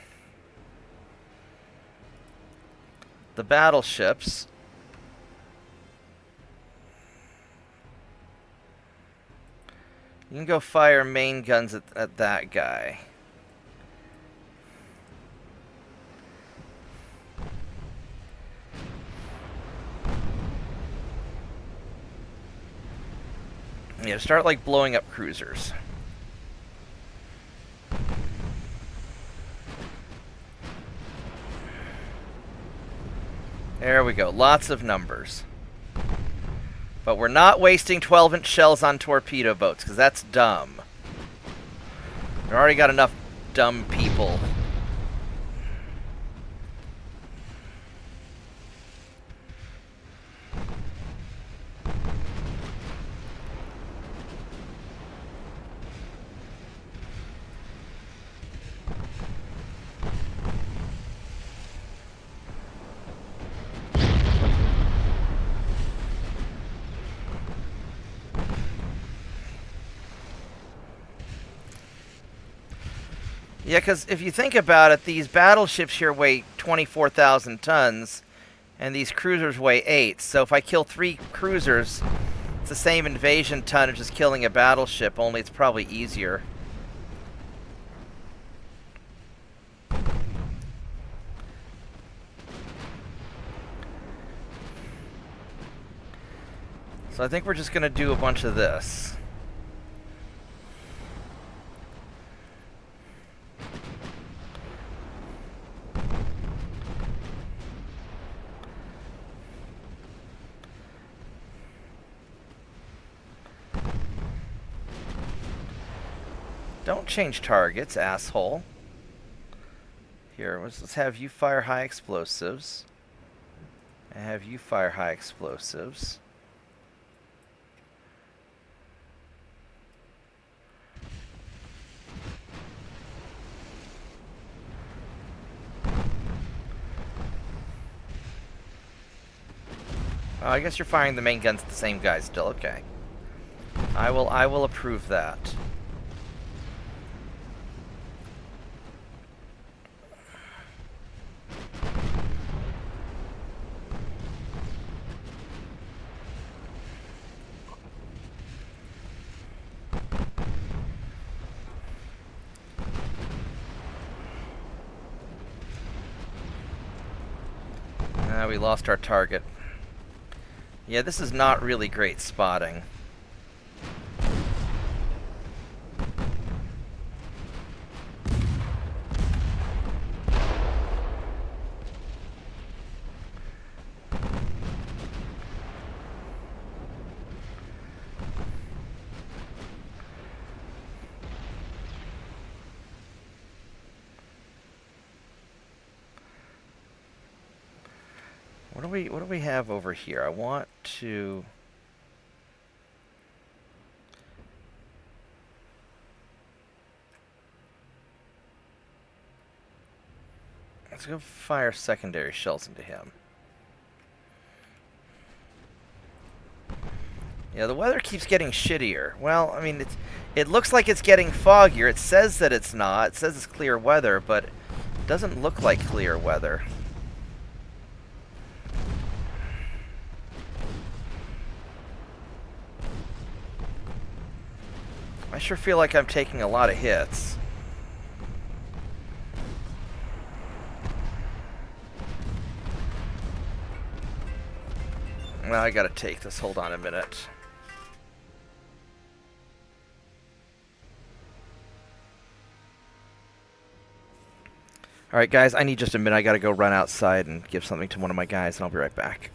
the battleships. You can go fire main guns at that guy. Yeah, start like blowing up cruisers. There we go. Lots of numbers. But we're not wasting 12-inch shells on torpedo boats, because that's dumb. We already got enough dumb people. Yeah, because if you think about it, these battleships here weigh 24,000 tons, and these cruisers weigh 8. So if I kill 3 cruisers, it's the same invasion tonnage as killing a battleship, only it's probably easier. So I think we're just going to do a bunch of this. Don't change targets, asshole. Here, let's have you fire high explosives. And have you fire high explosives. Oh, I guess you're firing the main guns at the same guy still. Okay. I will approve that. We lost our target. Yeah, this is not really great spotting. What do we have over here? I want to... Let's go fire secondary shells into him. Yeah, the weather keeps getting shittier. Well, I mean, it looks like it's getting foggier. It says that it's not. It says it's clear weather, but it doesn't look like clear weather. I sure feel like I'm taking a lot of hits. Well, I gotta take this. Hold on a minute. Alright, guys, I need just a minute. I gotta go run outside and give something to one of my guys, and I'll be right back.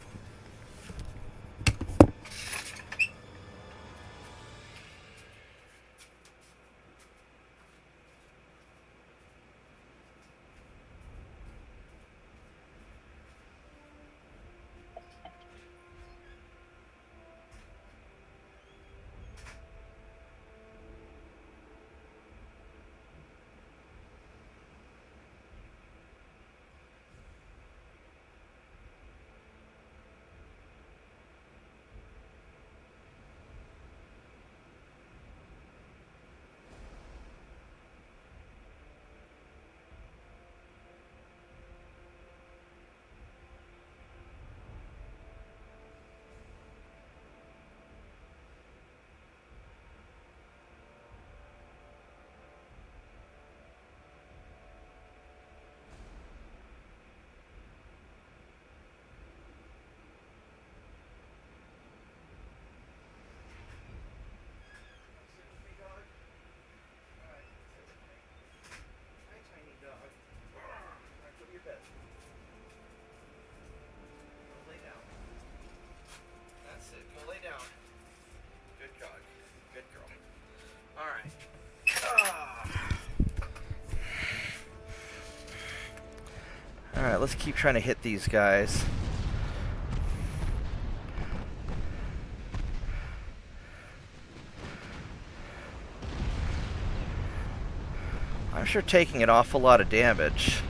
Alright, let's keep trying to hit these guys. I'm sure taking an awful lot of damage.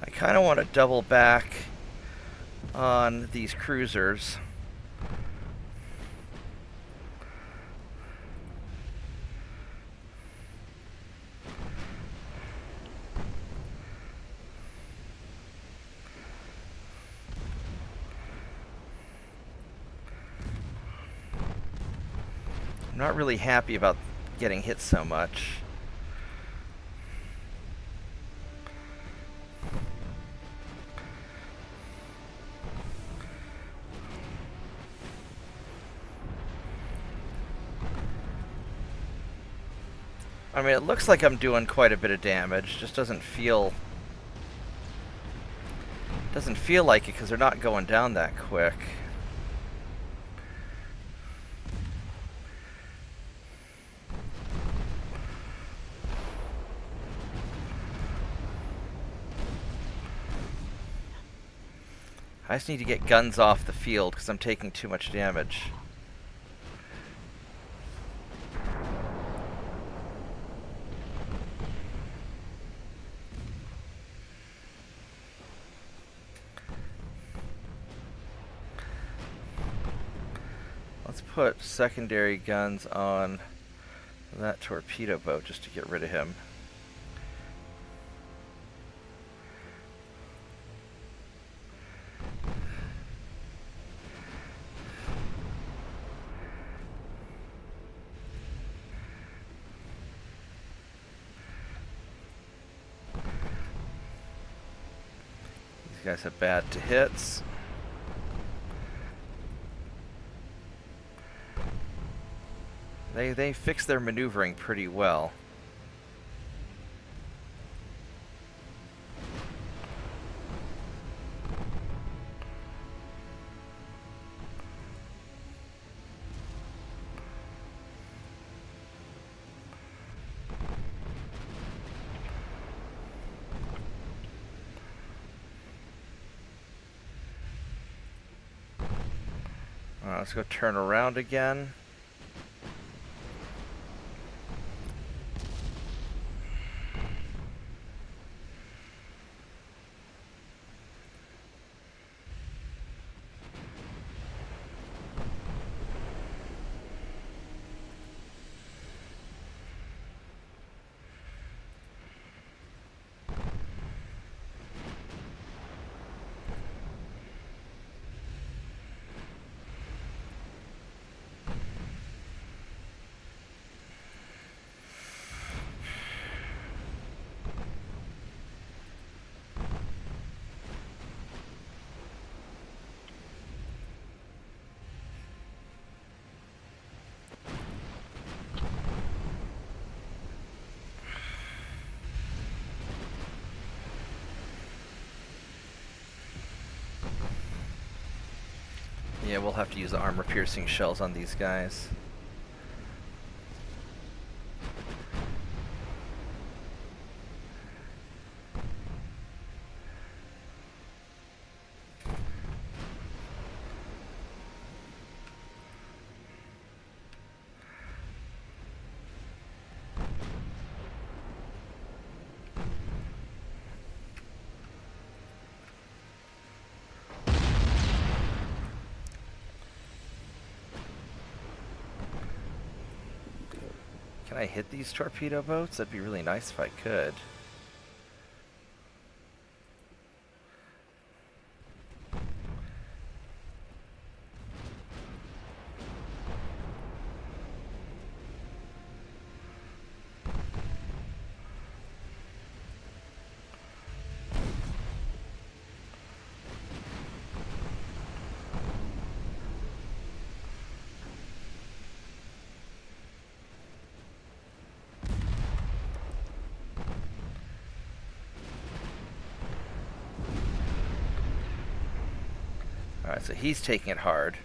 I kind of want to double back on these cruisers. I'm not really happy about getting hit so much. I mean, it looks like I'm doing quite a bit of damage. Just doesn't feel like it because they're not going down that quick. I just need to get guns off the field because I'm taking too much damage. Let's put secondary guns on that torpedo boat just to get rid of him. These guys have bad to hits. They fix their maneuvering pretty well. Let's go turn around again. Yeah, we'll have to use the armor-piercing shells on these guys. Can I hit these torpedo boats? That'd be really nice if I could. Alright, so he's taking it hard.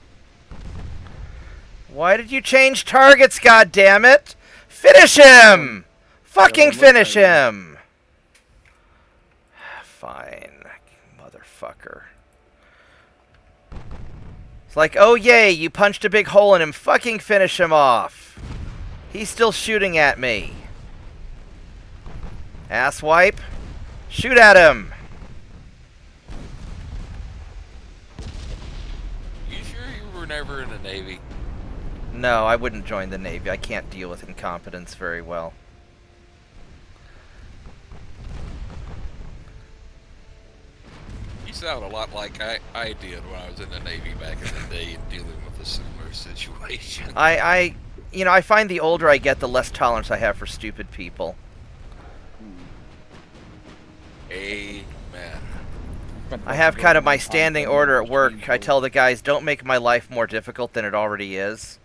Why did you change targets, goddammit? Finish him! Fucking finish him! Fine, motherfucker. It's like, oh yay, you punched a big hole in him. Fucking finish him off. He's still shooting at me. Asswipe. Shoot at him. You sure you were never in the Navy? No, I wouldn't join the Navy. I can't deal with incompetence very well. You sound a lot like I did when I was in the Navy back in the day and dealing with a similar situation. You know, I find the older I get, the less tolerance I have for stupid people. Amen. I have kind of my standing order at work. I tell the guys, don't make my life more difficult than it already is.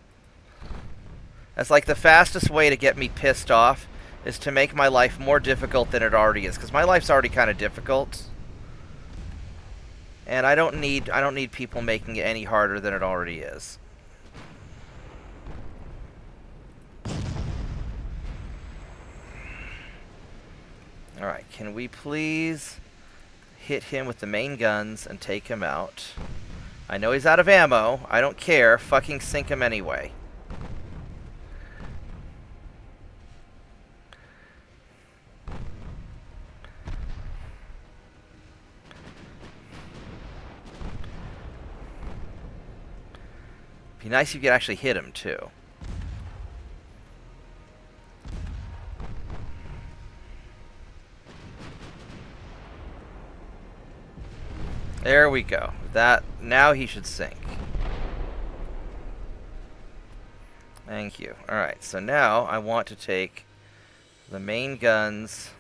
That's like the fastest way to get me pissed off is to make my life more difficult than it already is, because my life's already kind of difficult. And I don't need people making it any harder than it already is. Alright, can we please hit him with the main guns and take him out? I know he's out of ammo. I don't care. Fucking sink him anyway. Be nice if you could actually hit him, too. There we go. Now he should sink. Thank you. Alright, so now I want to take the main guns.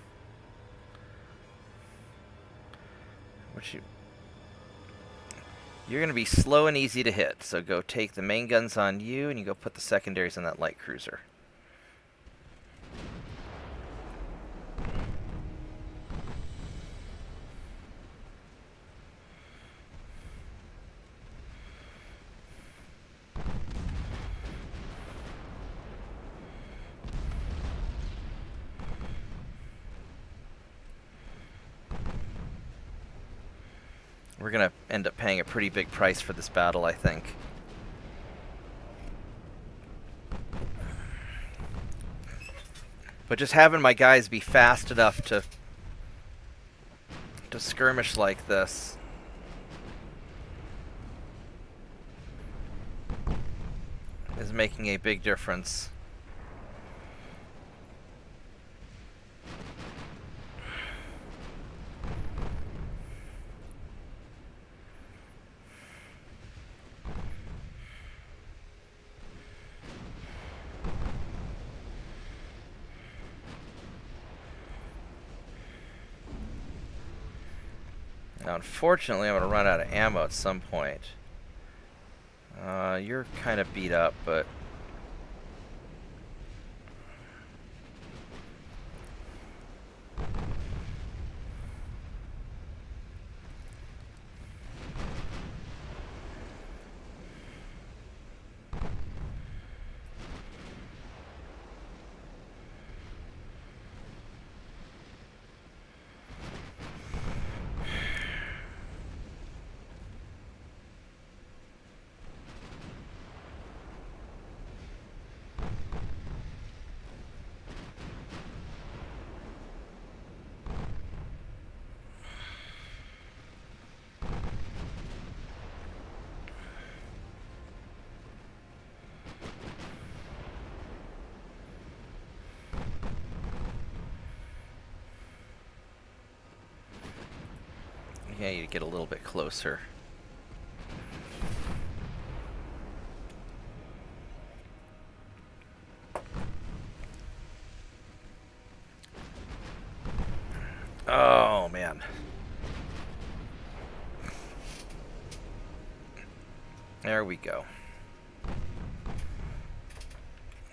You're going to be slow and easy to hit, so go take the main guns on you, and you go put the secondaries on that light cruiser. We're going to end up paying a pretty big price for this battle, I think. But just having my guys be fast enough to skirmish like this is making a big difference. Now, unfortunately, I'm going to run out of ammo at some point. You're kind of beat up, but... Yeah, you get a little bit closer. Oh, man. There we go.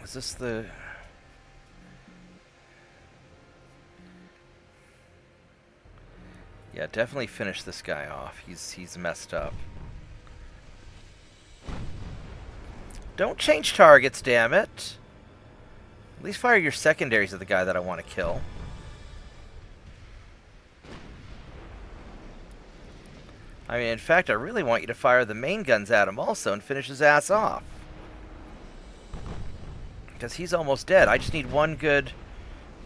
Was this the... Yeah, definitely finish this guy off. He's messed up. Don't change targets, damn it. At least fire your secondaries at the guy that I want to kill. I mean, in fact, I really want you to fire the main guns at him also and finish his ass off. Because he's almost dead. I just need one good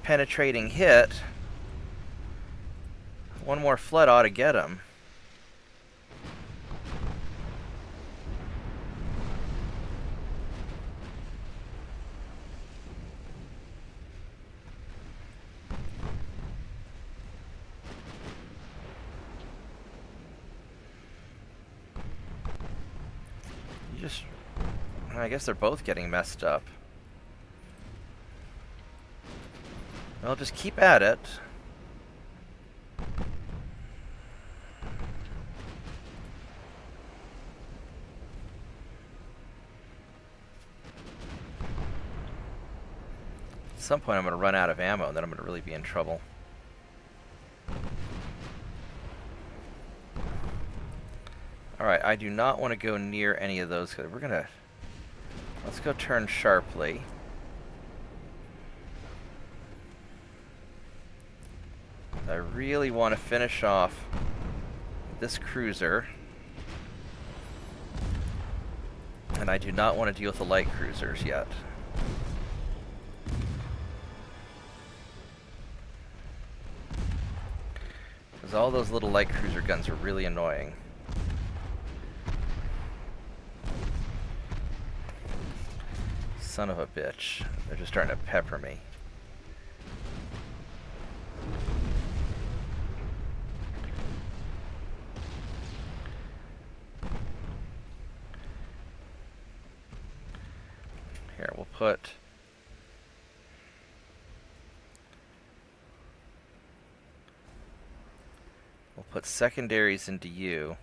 penetrating hit. One more flood ought to get him. I guess they're both getting messed up. Well, just keep at it. At some point I'm going to run out of ammo, and then I'm going to really be in trouble. Alright, I do not want to go near any of those, because we're going to... Let's go turn sharply. I really want to finish off this cruiser. And I do not want to deal with the light cruisers yet. Because all those little light cruiser guns are really annoying. Son of a bitch. They're just trying to pepper me. Here, we'll put secondaries into you.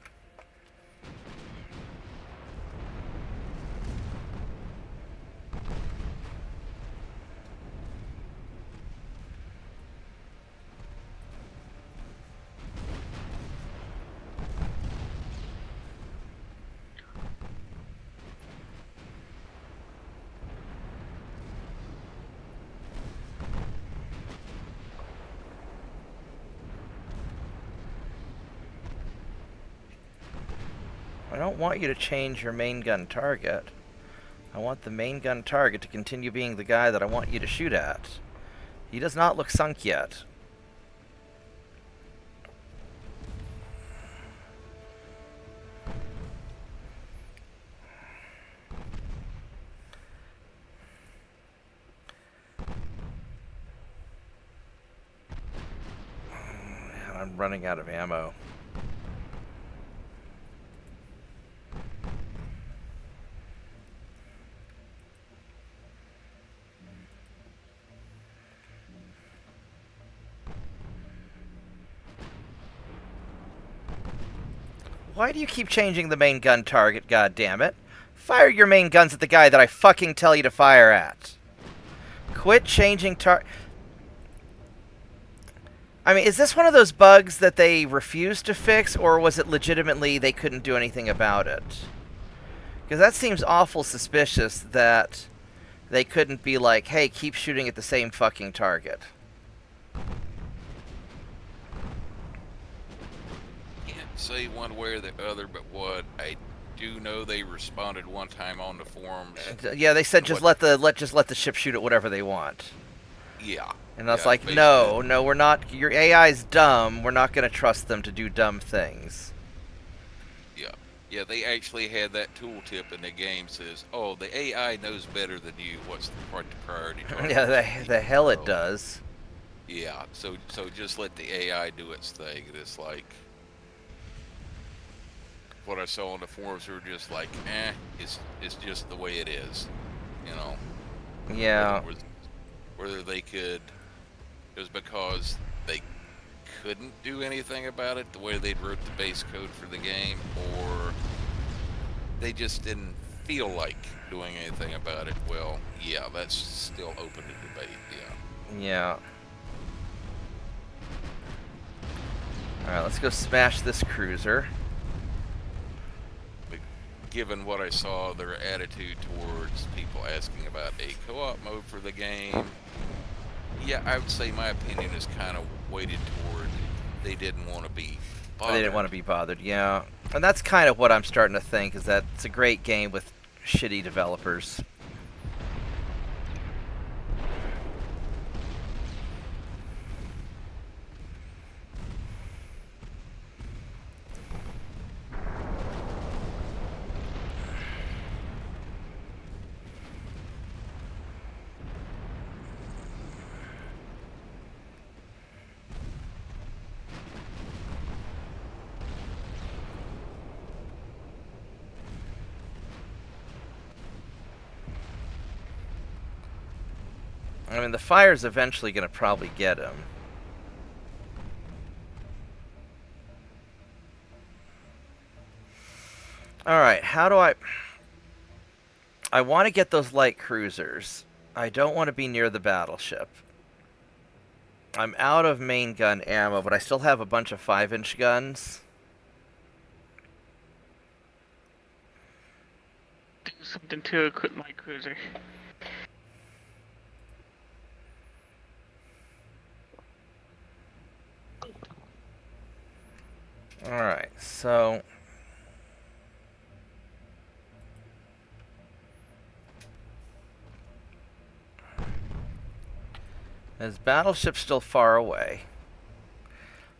I don't want you to change your main gun target. I want the main gun target to continue being the guy that I want you to shoot at. He does not look sunk yet. Man, I'm running out of ammo. Why do you keep changing the main gun target, goddammit? Fire your main guns at the guy that I fucking tell you to fire at. Quit changing I mean, is this one of those bugs that they refused to fix, or was it legitimately they couldn't do anything about it? Because that seems awful suspicious that they couldn't be like, hey, keep shooting at the same fucking target. Say one way or the other, but what I do know, they responded one time on the forums. Yeah, they said just let the ship shoot at whatever they want. Yeah. And I was like, no, we're not. Your AI's dumb. We're not going to trust them to do dumb things. Yeah. Yeah, they actually had that tooltip in the game says, oh, the AI knows better than you what's the priority target. Yeah, the hell it does. Yeah, so just let the AI do its thing. It's like what I saw on the forums were just like, it's just the way it is, you know. Yeah. Whether they could, it was because they couldn't do anything about it the way they'd wrote the base code for the game, or they just didn't feel like doing anything about it. Well, yeah, that's still open to debate, yeah. Yeah. Alright, let's go smash this cruiser. given what I saw, their attitude towards people asking about a co-op mode for the game, yeah, I would say my opinion is kind of weighted toward they didn't want to be bothered. They didn't want to be bothered, yeah. And that's kind of what I'm starting to think, is that it's a great game with shitty developers. I mean, the fire's eventually going to probably get him. Alright, how do I want to get those light cruisers. I don't want to be near the battleship. I'm out of main gun ammo, but I still have a bunch of 5-inch guns. Do something to equip my cruiser. Alright, so... His battleship's still far away.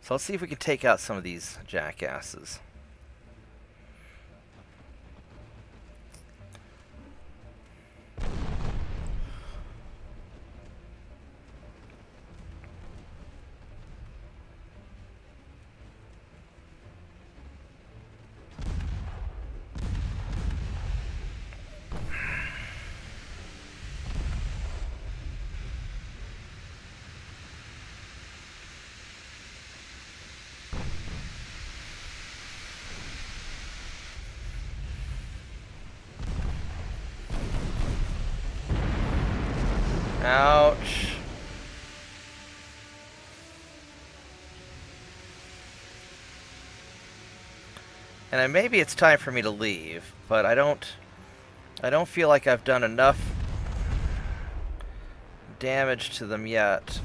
So let's see if we can take out some of these jackasses. Ouch. And maybe it's time for me to leave, but I don't feel like I've done enough damage to them yet.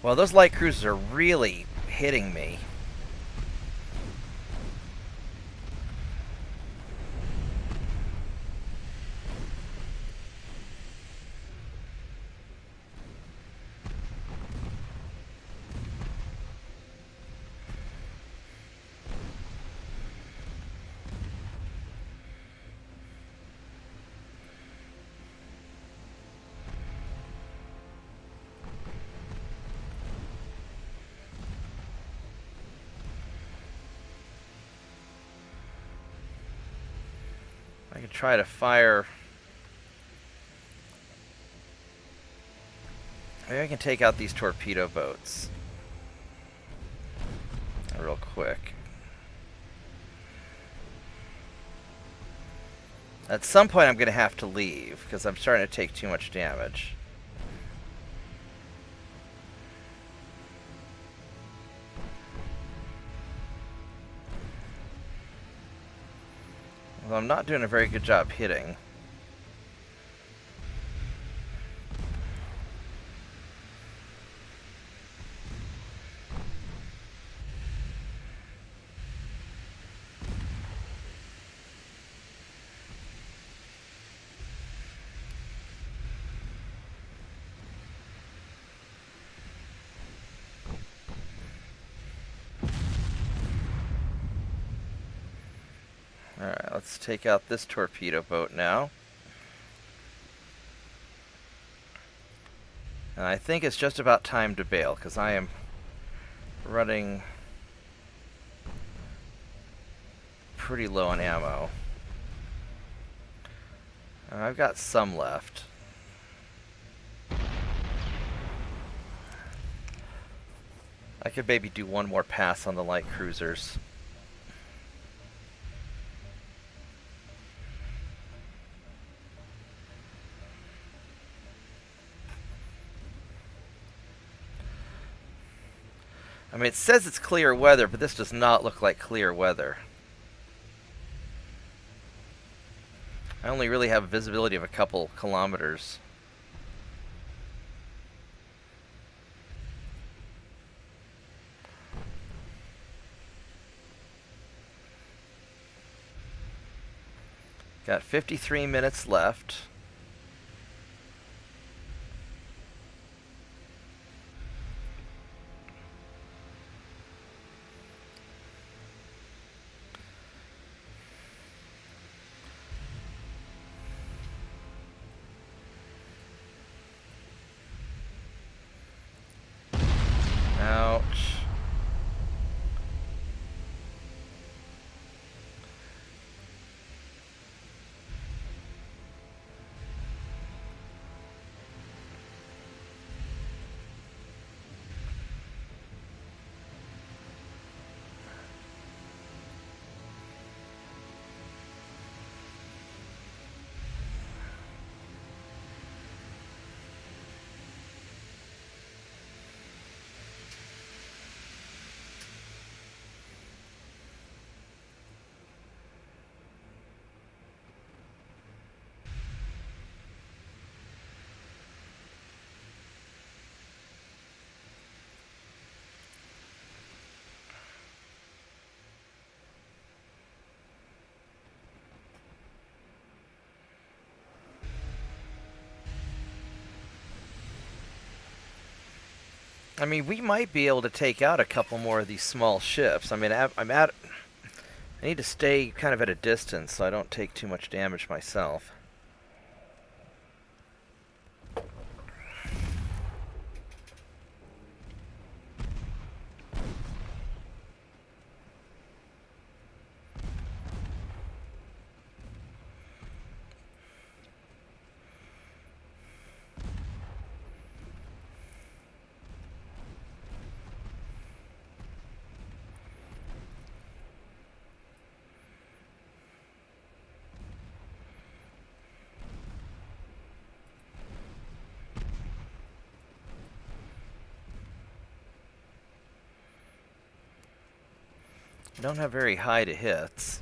Well, those light cruisers are really hitting me. I could try to fire. Maybe I can take out these torpedo boats real quick. At some point I'm going to have to leave because I'm starting to take too much damage. Well, I'm not doing a very good job hitting. Alright, let's take out this torpedo boat now. And I think it's just about time to bail, because I am running pretty low on ammo. I've got some left. I could maybe do one more pass on the light cruisers. I mean, it says it's clear weather, but this does not look like clear weather. I only really have visibility of a couple kilometers. Got 53 minutes left. Ouch. I mean, we might be able to take out a couple more of these small ships. I mean, I need to stay kind of at a distance so I don't take too much damage myself. Don't have very high to hits.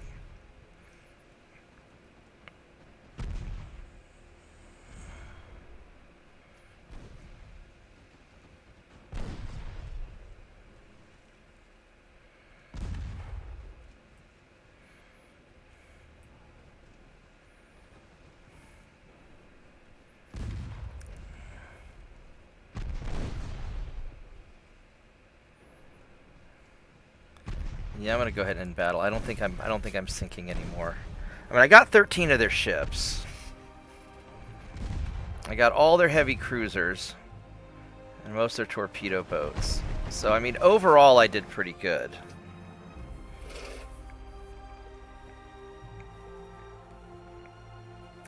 Yeah, I'm gonna go ahead and end battle. I don't think I'm sinking anymore. I mean, I got 13 of their ships. I got all their heavy cruisers and most of their torpedo boats. So I mean, overall I did pretty good.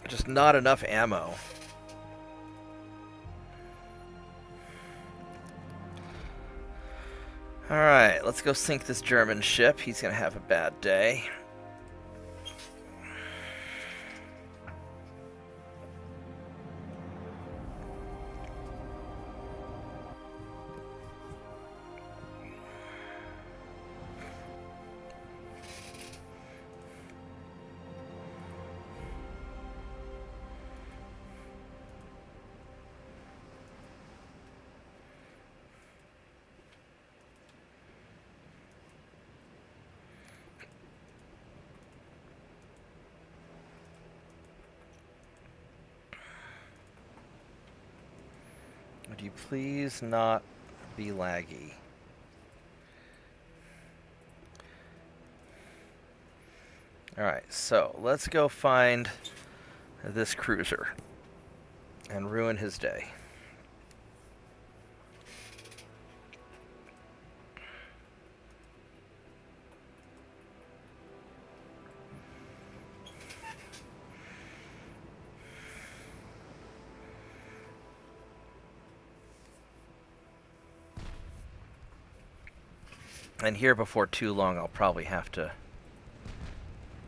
Just not enough ammo. Alright, let's go sink this German ship. He's gonna have a bad day. Would you please not be laggy? Alright, so let's go find this cruiser and ruin his day. And here before too long I'll probably have to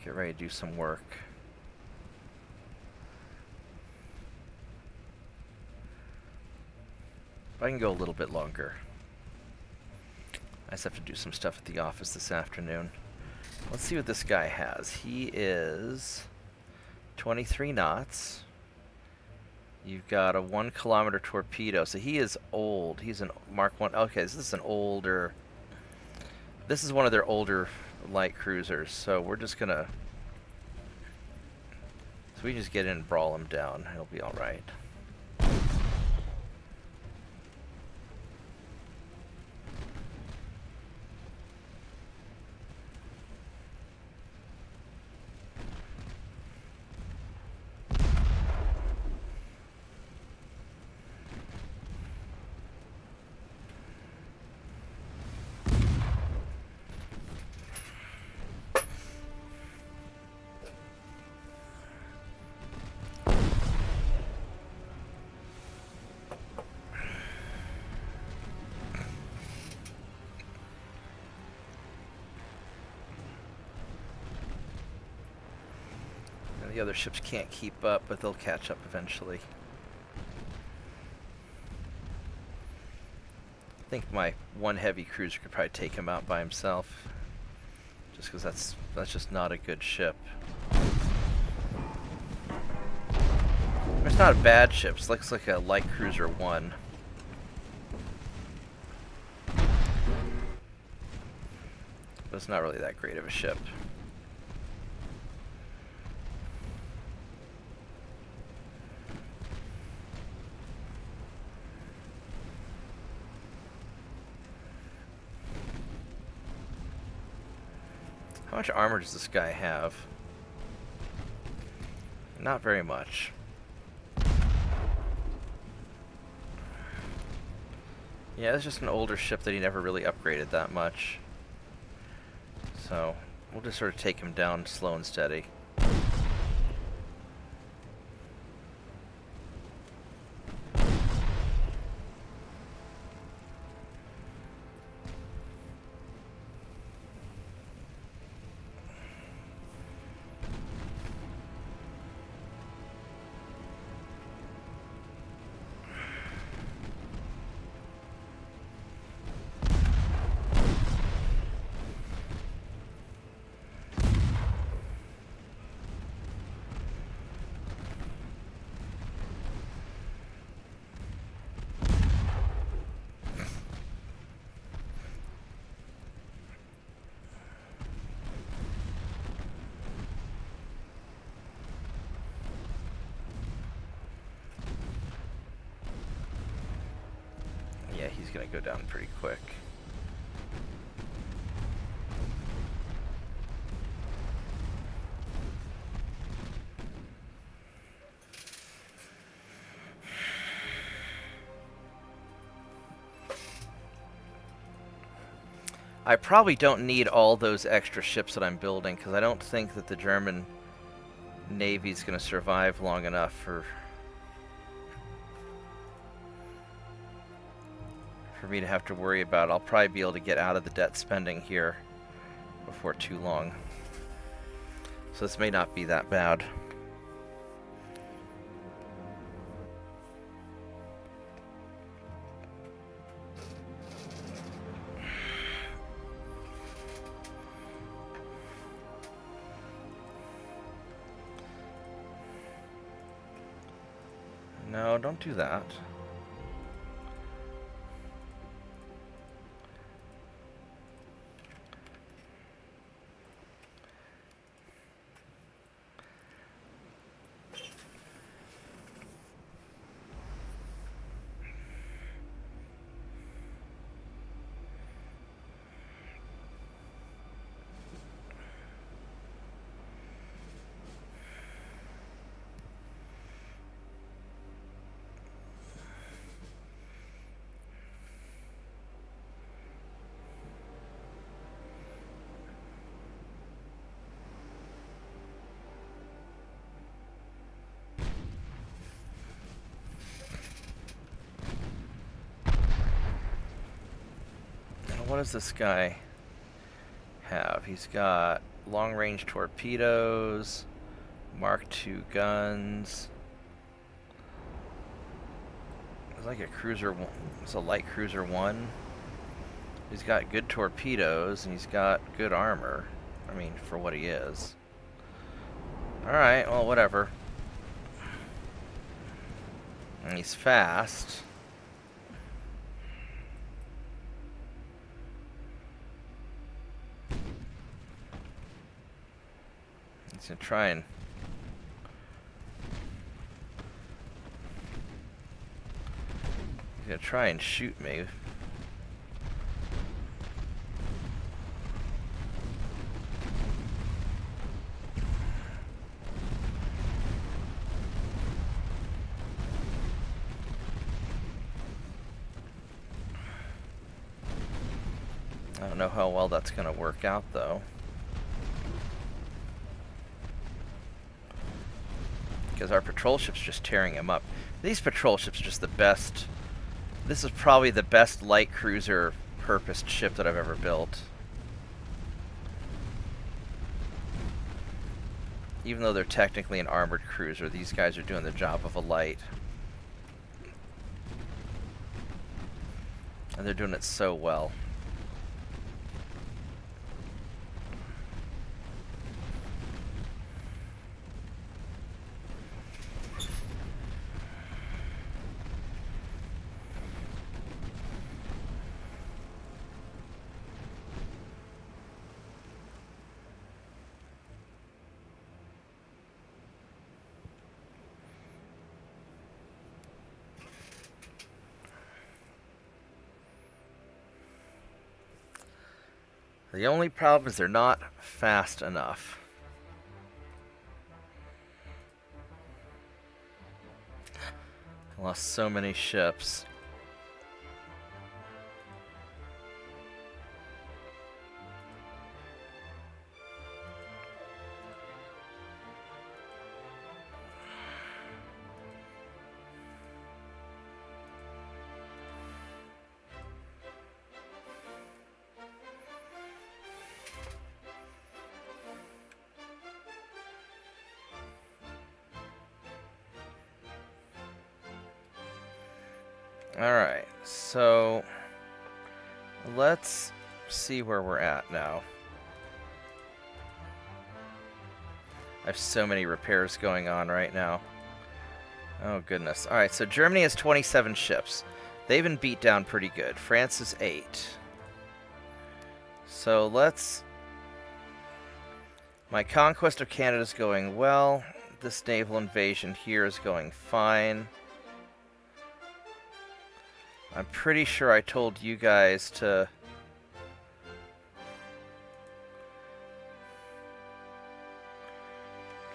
get ready to do some work. I can go a little bit longer. I just have to do some stuff at the office this afternoon. Let's see what this guy has. He is 23 knots. You've got a 1 kilometer torpedo, so he is old. He's an Mark 1. Okay, so this is an older... This is one of their older light cruisers, so we're just gonna... So we just get in and brawl him down. He'll be alright. The other ships can't keep up, but they'll catch up eventually. I think my one heavy cruiser could probably take him out by himself, just because that's just not a good ship. It's not a bad ship. It looks like a light cruiser 1. But it's not really that great of a ship. How much armor does this guy have? Not very much. Yeah, it's just an older ship that he never really upgraded that much. So, we'll just sort of take him down slow and steady. Yeah, he's gonna go down pretty quick. I probably don't need all those extra ships that I'm building, because I don't think that the German Navy's gonna survive long enough for me to have to worry about. I'll probably be able to get out of the debt spending here before too long. So this may not be that bad. No, don't do that. What does this guy have? He's got long-range torpedoes, Mark II guns. It's like a cruiser. It's a light cruiser 1. He's got good torpedoes, and he's got good armor. I mean, for what he is. Alright, well, whatever. And he's fast. He's gonna try and... He's gonna try and shoot me. I don't know how well that's going to work out, though. Because our patrol ship's just tearing him up. These patrol ships are just the best. This is probably the best light cruiser purposed ship that I've ever built. Even though they're technically an armored cruiser, these guys are doing the job of a light. And they're doing it so well. The only problem is they're not fast enough. I lost so many ships. Alright, so let's see where we're at now. I have so many repairs going on right now. Oh goodness. Alright, so Germany has 27 ships. They've been beat down pretty good. France is 8. So let's... My conquest of Canada is going well. This naval invasion here is going fine. I'm pretty sure I told you guys to...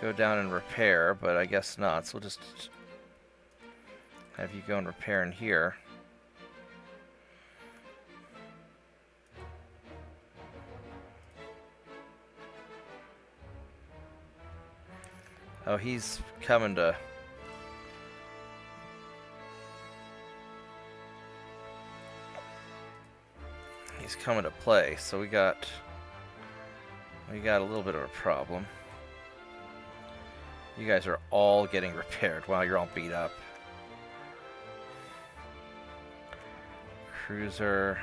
go down and repair, but I guess not. So we'll just have you go and repair in here. Oh, he's coming to... He's coming to play, so we got a little bit of a problem. You guys are all getting repaired. Wow, you're all beat up. Cruiser.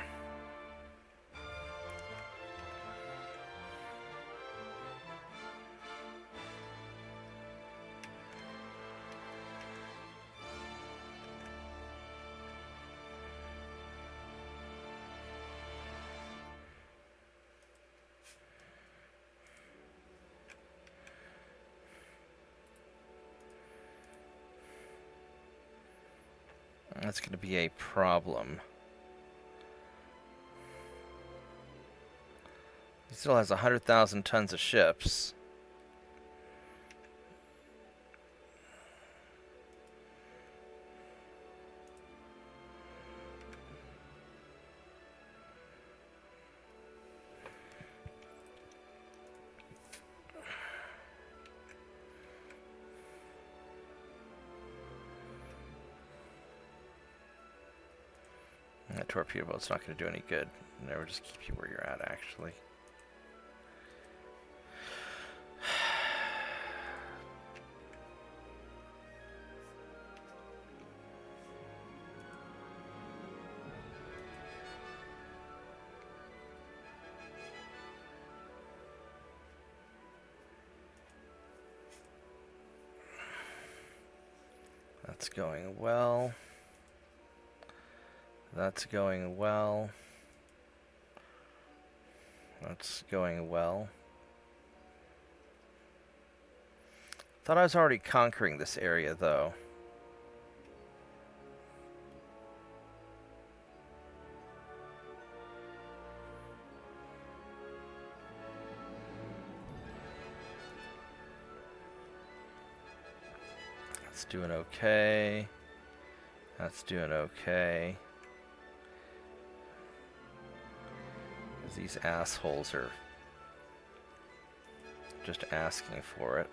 That's going to be a problem. He still has 100,000 tons of ships. That torpedo boat's not going to do any good. Never just keep you where you're at, actually. That's going well. That's going well. That's going well. Thought I was already conquering this area, though. That's doing okay. That's doing okay. These assholes are just asking for it.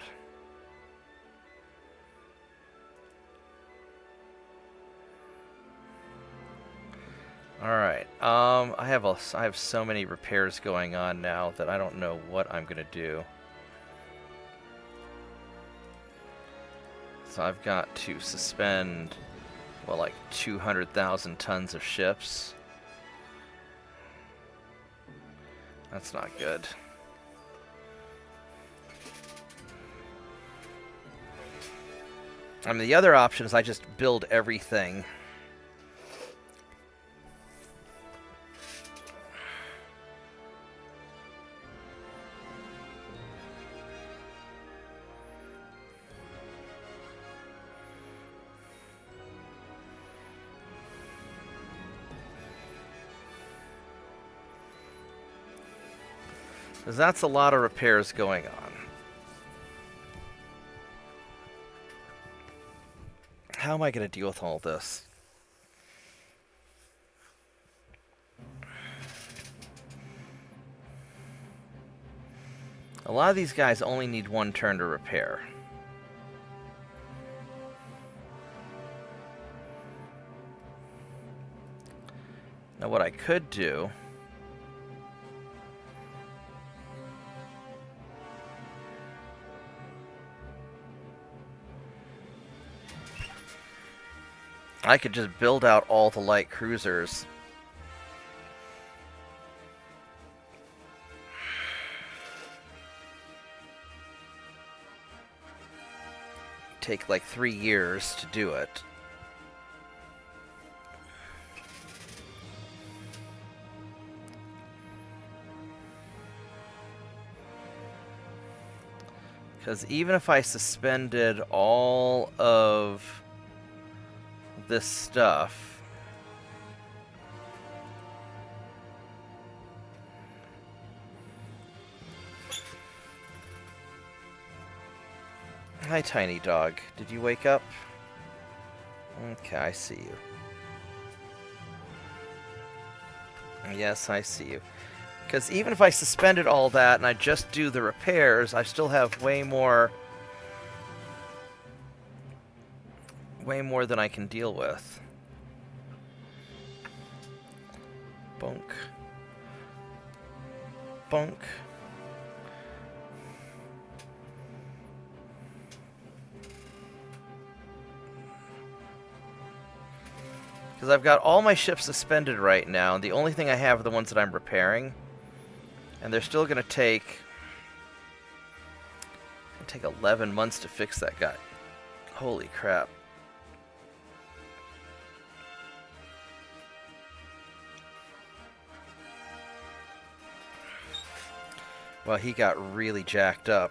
All right. I have so many repairs going on now that I don't know what I'm gonna do. So I've got to suspend, well, like 200,000 tons of ships. That's not good. I mean, the other option is I just build everything. Because that's a lot of repairs going on. How am I going to deal with all this? A lot of these guys only need one turn to repair. Now what I could do... I could just build out all the light cruisers. Take like 3 years to do it. Because even if I suspended all of this stuff, hi, tiny dog. Did you wake up? Okay, I see you. Yes, I see you. Because even if I suspended all that and I just do the repairs, I still have way more than I can deal with. Bonk. Bonk. Because I've got all my ships suspended right now, and the only thing I have are the ones that I'm repairing. And they're still going to take 11 months to fix that guy. Holy crap. Well, he got really jacked up.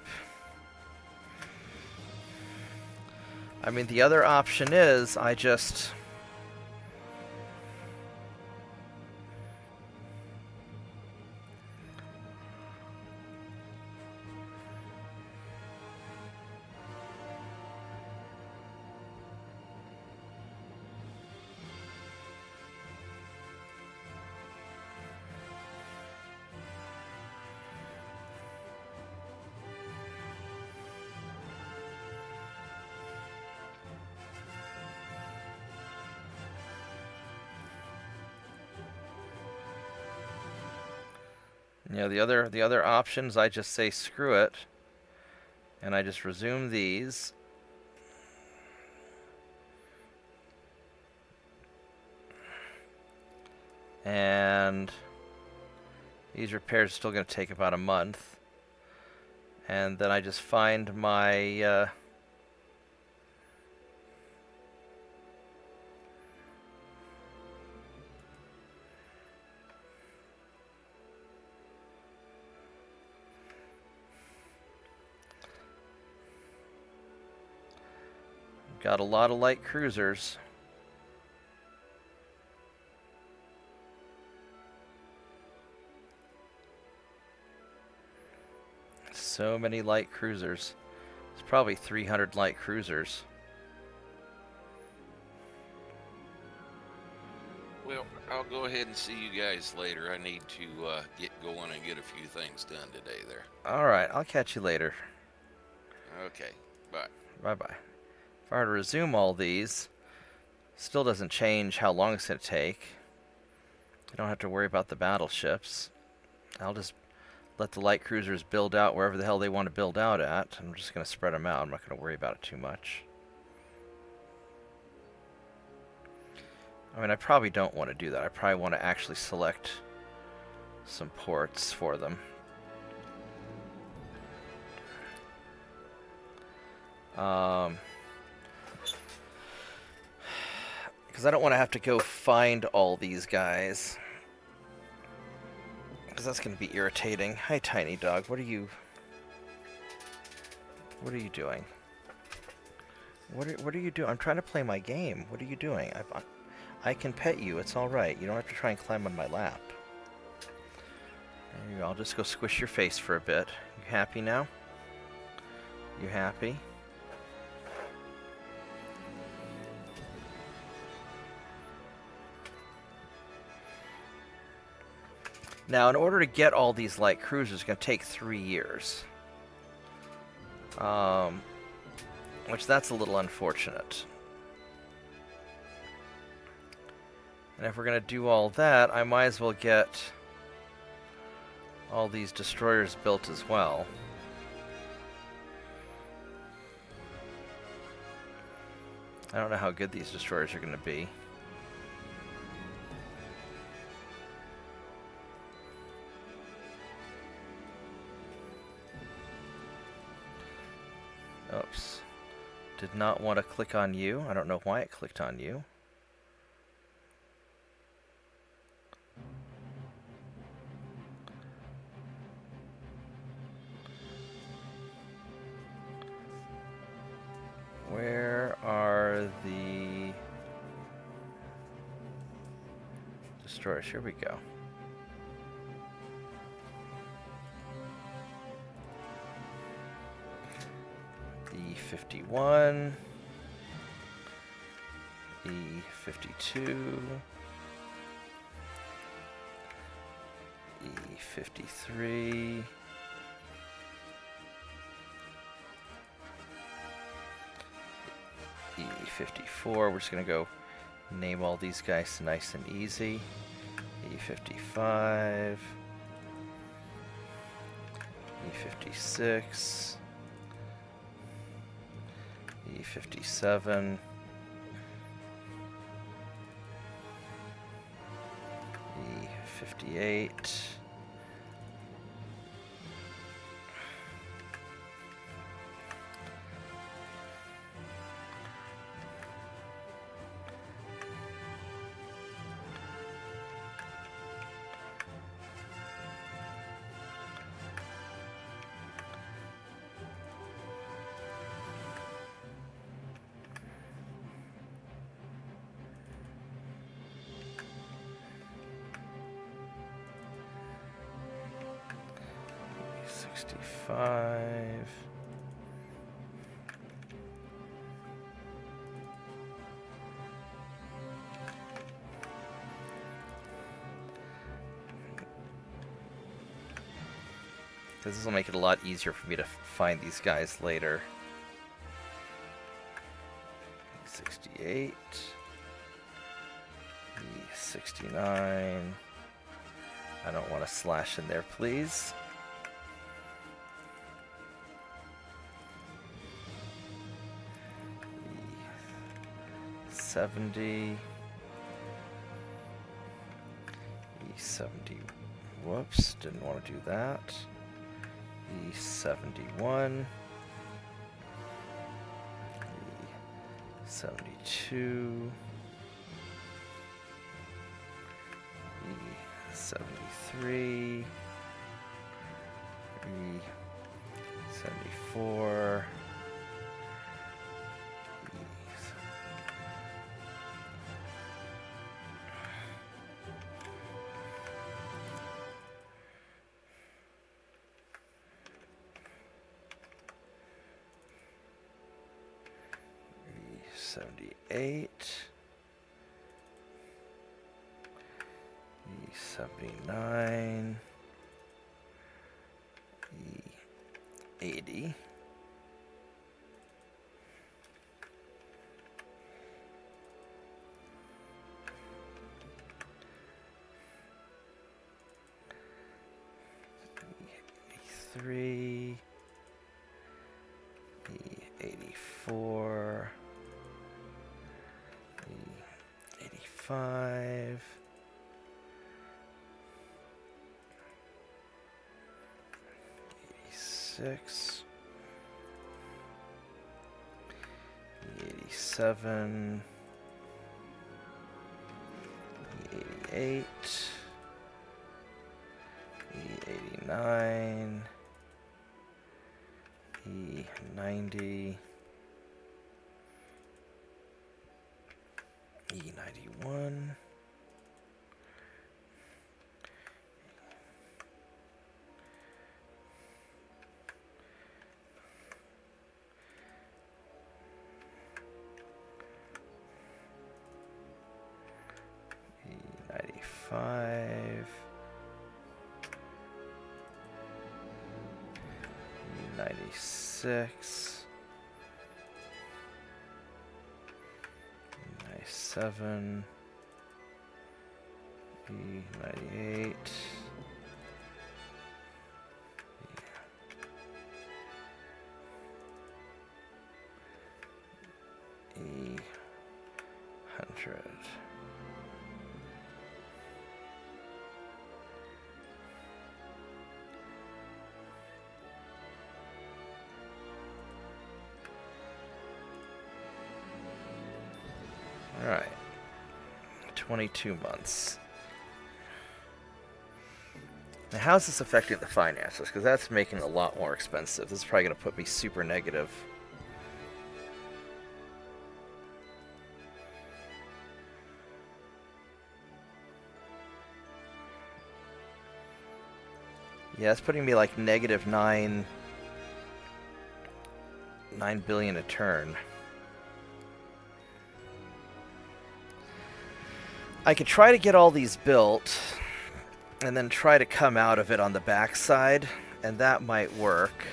I mean, the other option is I just... You know, the other options, I just say screw it, and I just resume these. And these repairs are still going to take about a month. And then I just find my Got a lot of light cruisers. So many light cruisers. It's probably 300 light cruisers. Well, I'll go ahead and see you guys later. I need to get going and get a few things done today there. Alright, I'll catch you later. Okay, bye. Bye-bye. If I were to resume all these, still doesn't change how long it's going to take. I don't have to worry about the battleships. I'll just let the light cruisers build out wherever the hell they want to build out at. I'm just going to spread them out. I'm not going to worry about it too much. I mean, I probably don't want to do that. I probably want to actually select some ports for them. Because I don't want to have to go find all these guys. Because that's going to be irritating. Hi, Tiny Dog. What are you doing? What are you doing? I'm trying to play my game. What are you doing? I can pet you. It's all right. You don't have to try and climb on my lap. There you go. I'll just go squish your face for a bit. You happy now? You happy? Now, in order to get all these light cruisers, it's going to take 3 years. Which that's a little unfortunate. And if we're going to do all that, I might as well get all these destroyers built as well. I don't know how good these destroyers are going to be. Oops. Did not want to click on you. I don't know why it clicked on you. Where are the destroyers? Here we go. E51, E52, E53, E54. We're just going to go name all these guys nice and easy. E55, E56, E57, E58, E65. This will make it a lot easier for me to find these guys later. 68, E69. I don't want to slash in there, please. E70. E70. Whoops, didn't want to do that. E71. E72. E73. E74. 78. E79. E80. E83. E84. E85. E86. E87. E88. E89. E90. E91. E95. E96. E97. E98. E100. All right. 22 months. Now, how's this affecting the finances? Because that's making it a lot more expensive. This is probably going to put me super negative. Yeah, it's putting me like negative 9 billion a turn. I could try to get all these built and then try to come out of it on the backside, and that might work.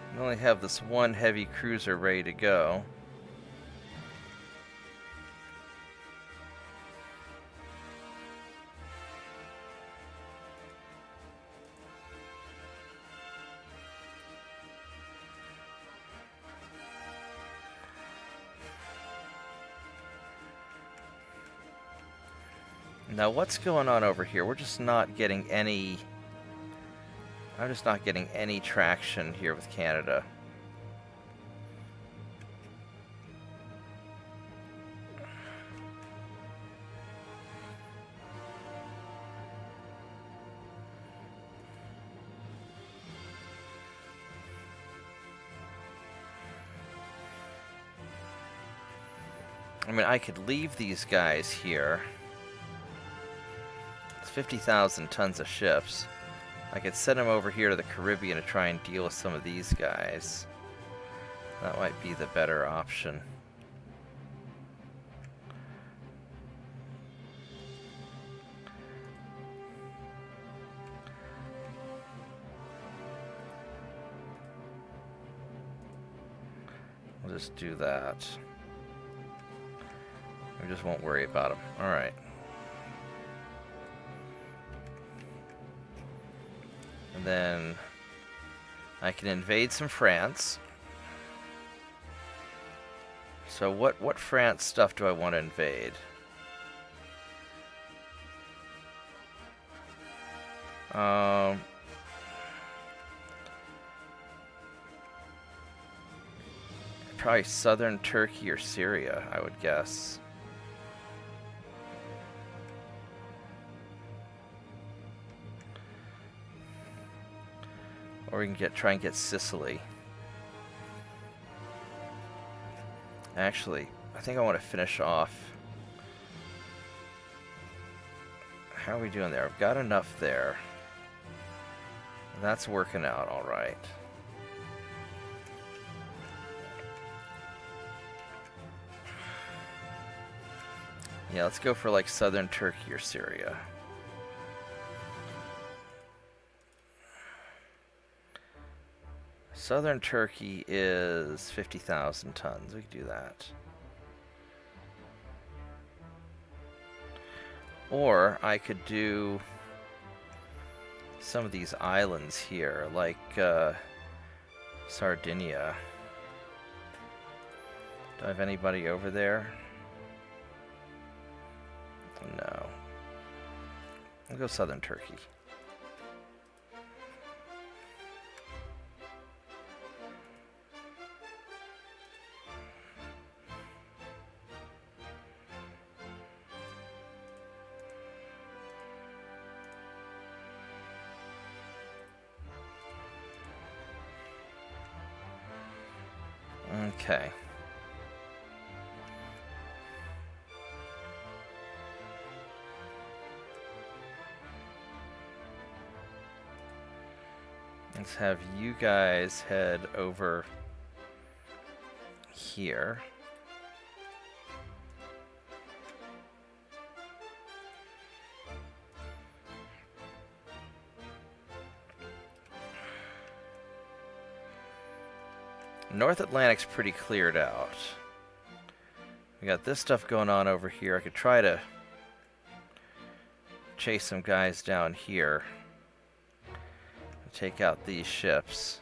I only have this one heavy cruiser ready to go. Now what's going on over here? We're just not getting any... I'm just not getting any traction here with Canada. I mean, I could leave these guys here. It's 50,000 tons of ships. I could send them over here to the Caribbean to try and deal with some of these guys. That might be the better option. We'll just do that. We just won't worry about them. Alright. And then I can invade some France. So what France stuff do I want to invade? Probably southern Turkey or Syria, I would guess. Or we can try and get Sicily. Actually, I think I want to finish off. How are we doing there? I've got enough there. That's working out all right. Yeah, let's go for like southern Turkey or Syria. Southern Turkey is 50,000 tons. We could do that. Or I could do some of these islands here, like Sardinia. Do I have anybody over there? No. I'll go southern Turkey. Okay. Let's have you guys head over here. North Atlantic's pretty cleared out. We got this stuff going on over here. I could try to chase some guys down here. Take out these ships.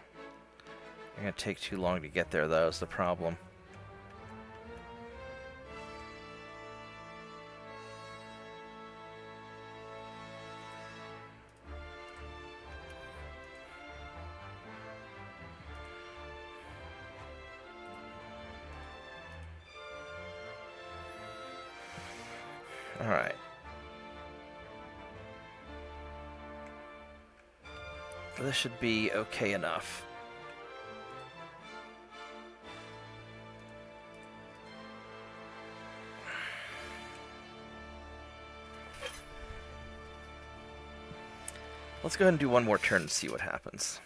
They're gonna take too long to get there, though, is the problem. All right. This should be okay enough. Let's go ahead and do one more turn and see what happens.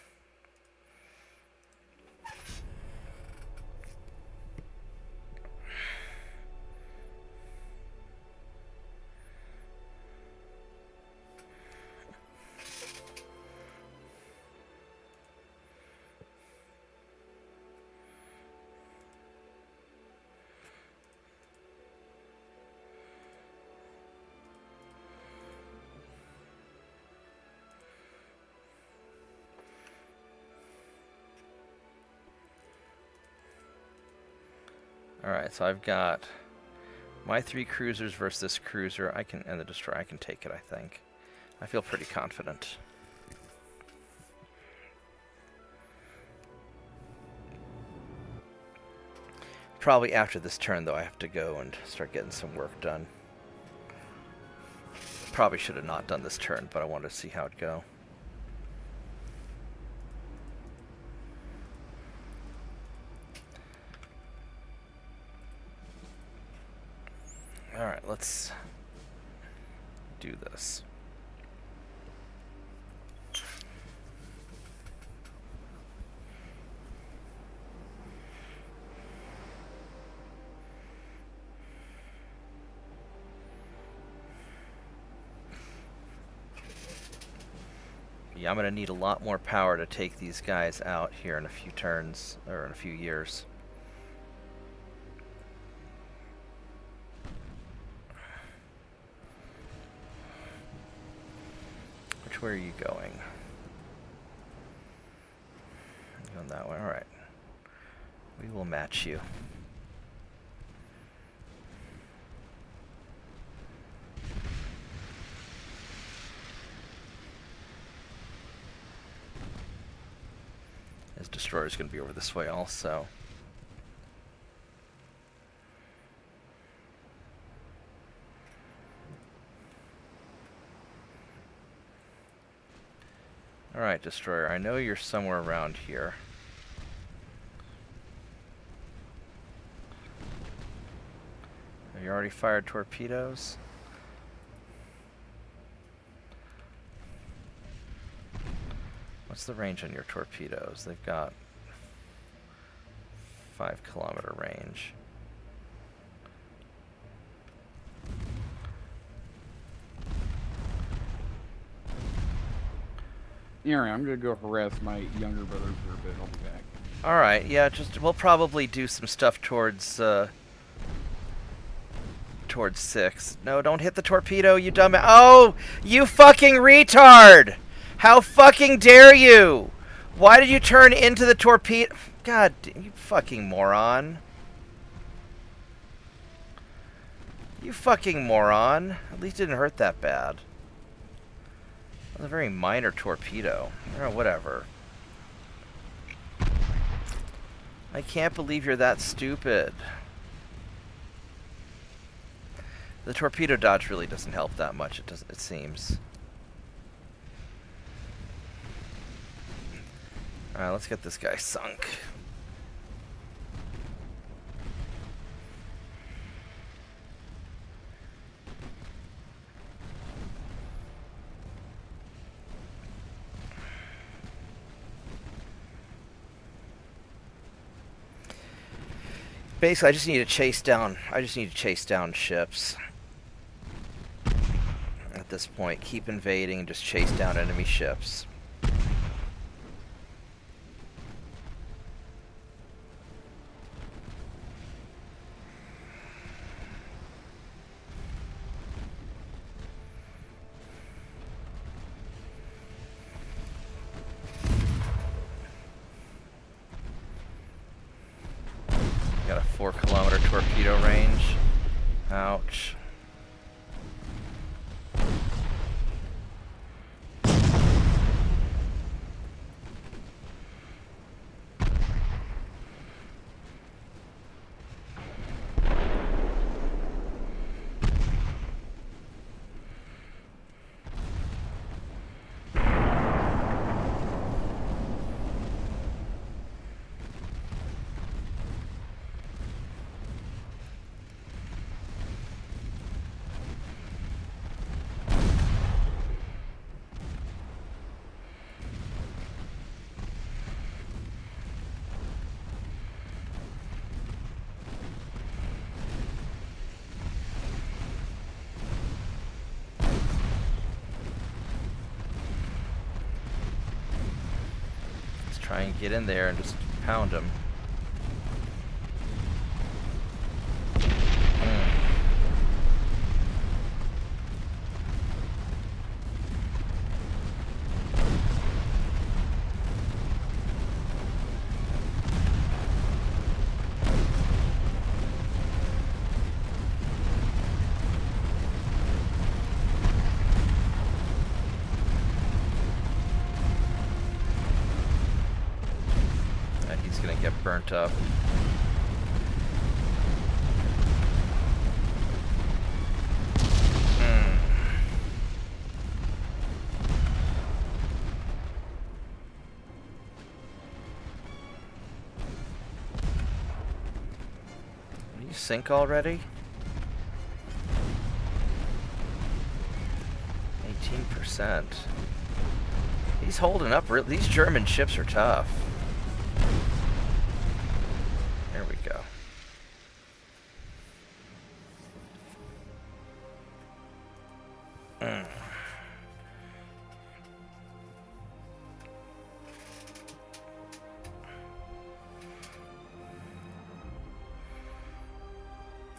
Alright, so I've got my 3 cruisers versus this cruiser. And the destroyer, I can take it, I think. I feel pretty confident. Probably after this turn, though, I have to go and start getting some work done. Probably should have not done this turn, but I wanted to see how it'd go. Alright, let's do this. Yeah, I'm going to need a lot more power to take these guys out here in a few turns, or in a few years. Which way are you going? Going that way, alright. We will match you. His destroyer's going to be over this way also. Alright, Destroyer, I know you're somewhere around here. Have you already fired torpedoes? What's the range on your torpedoes? They've got 5-kilometer range. Alright, I'm gonna go harass my younger brother for a bit. I'll be back. Alright, yeah, we'll probably do some stuff towards, towards 6. No, don't hit the torpedo, you dumb. Oh, you fucking retard! How fucking dare you? Why did you turn into the torpedo? God, you fucking moron. You fucking moron. At least it didn't hurt that bad. That was a very minor torpedo. Oh, whatever. I can't believe you're that stupid. The torpedo dodge really doesn't help that much, it seems. Alright, let's get this guy sunk. Basically, I just need to chase down ships. At this point, keep invading and just chase down enemy ships. Got a 4-kilometer torpedo range. Ouch. Try and get in there and just pound him. Get burnt up. You sink already? 18%. He's holding up. These German ships are tough. There we go.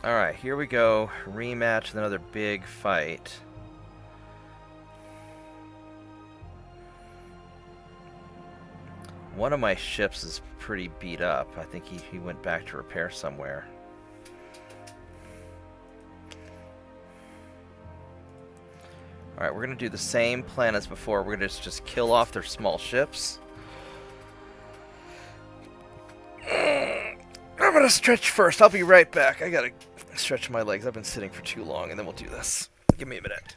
Alright, here we go. Rematch with another big fight. One of my ships is pretty beat up. I think he went back to repair somewhere. Alright, we're going to do the same plan as before. We're going to just kill off their small ships. I'm going to stretch first. I'll be right back. I got to stretch my legs. I've been sitting for too long, and then we'll do this. Give me a minute.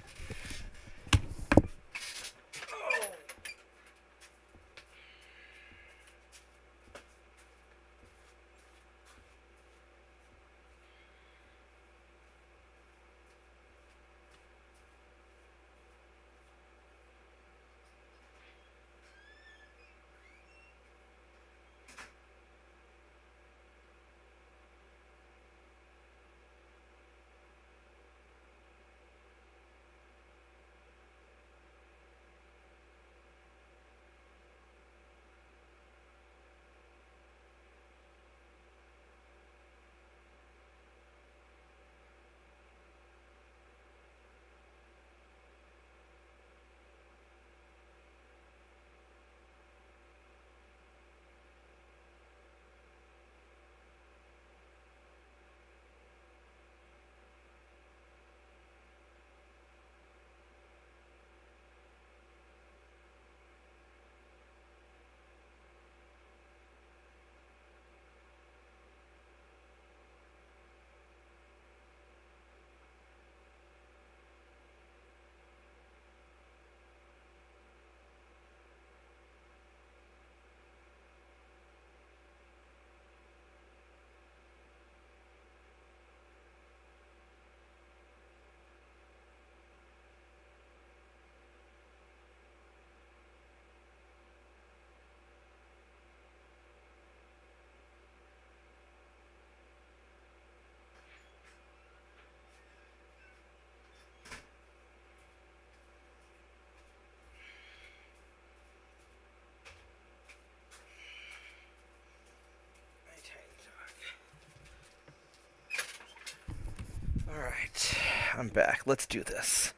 I'm back. Let's do this.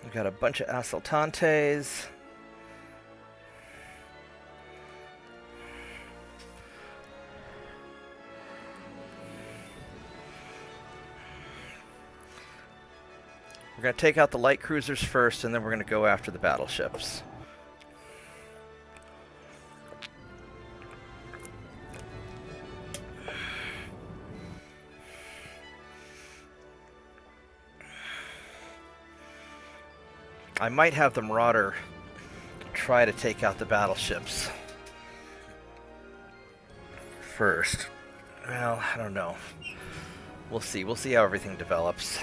We've got a bunch of assaltantes. We're going to take out the light cruisers first, and then we're going to go after the battleships. I might have the Marauder try to take out the battleships first. Well, I don't know. We'll see. We'll see how everything develops.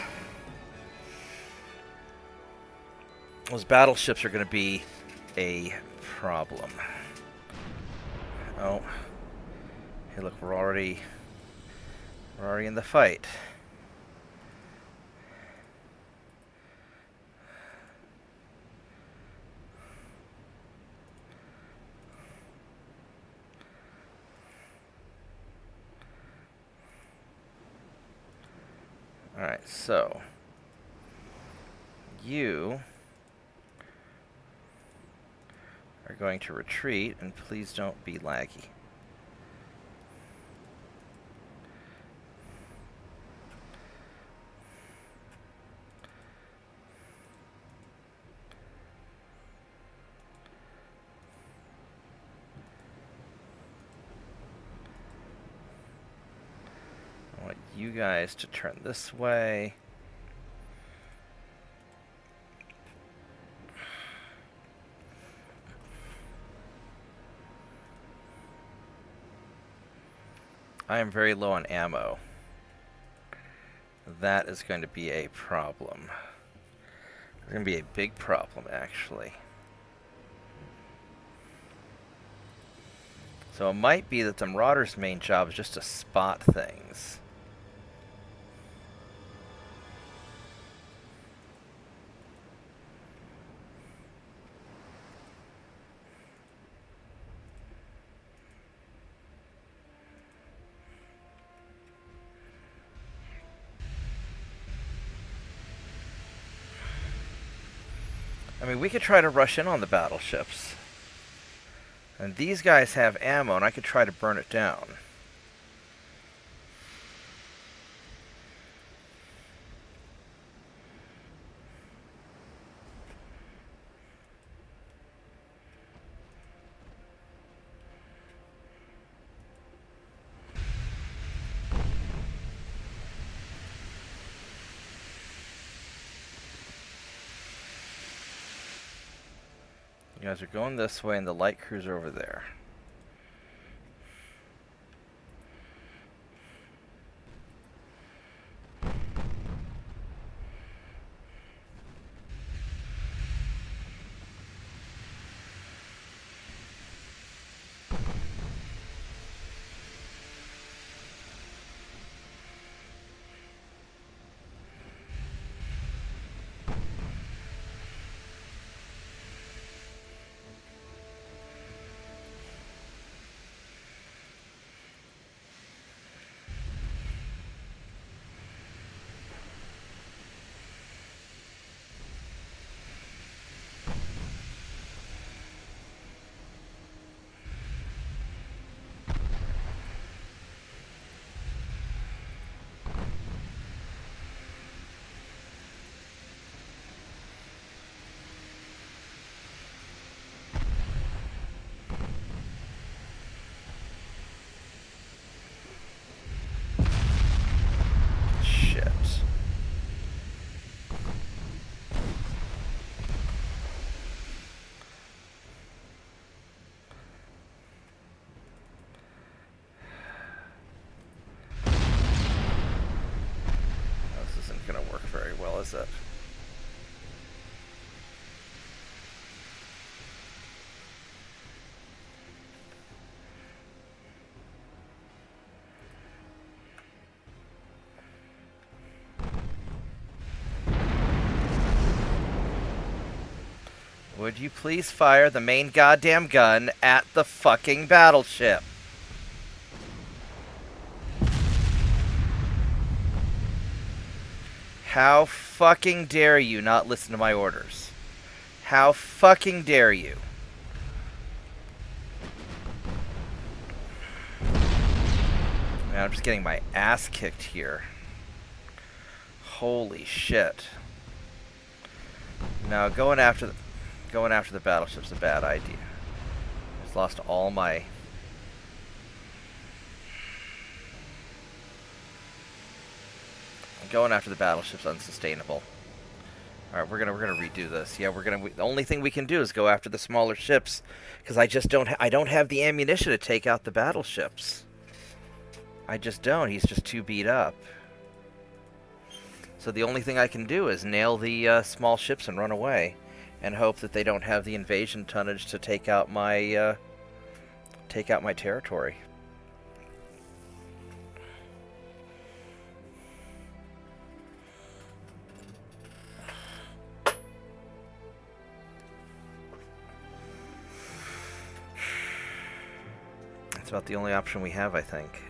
Those battleships are going to be a problem. Oh. Hey, look, we're already in the fight. Alright, so you are going to retreat, and please don't be laggy. I want you guys to turn this way. I am very low on ammo. That is going to be a problem. It's going to be a big problem, actually. So it might be that the Marauder's main job is just to spot things. I mean, we could try to rush in on the battleships. And these guys have ammo, and I could try to burn it down. You guys are going this way, and the light cruiser over there. Is it? Would you please fire the main goddamn gun at the fucking battleship? How fucking dare you not listen to my orders? How fucking dare you? Man, I'm just getting my ass kicked here. Holy shit. Now going after the battleship's a bad idea. Just lost all my going after the battleship's unsustainable. All right, we're gonna redo this. Yeah, the only thing we can do is go after the smaller ships, because I don't have the ammunition to take out the battleships. I just don't. He's just too beat up. So the only thing I can do is nail the small ships and run away, and hope that they don't have the invasion tonnage to take out my territory. That's about the only option we have, I think.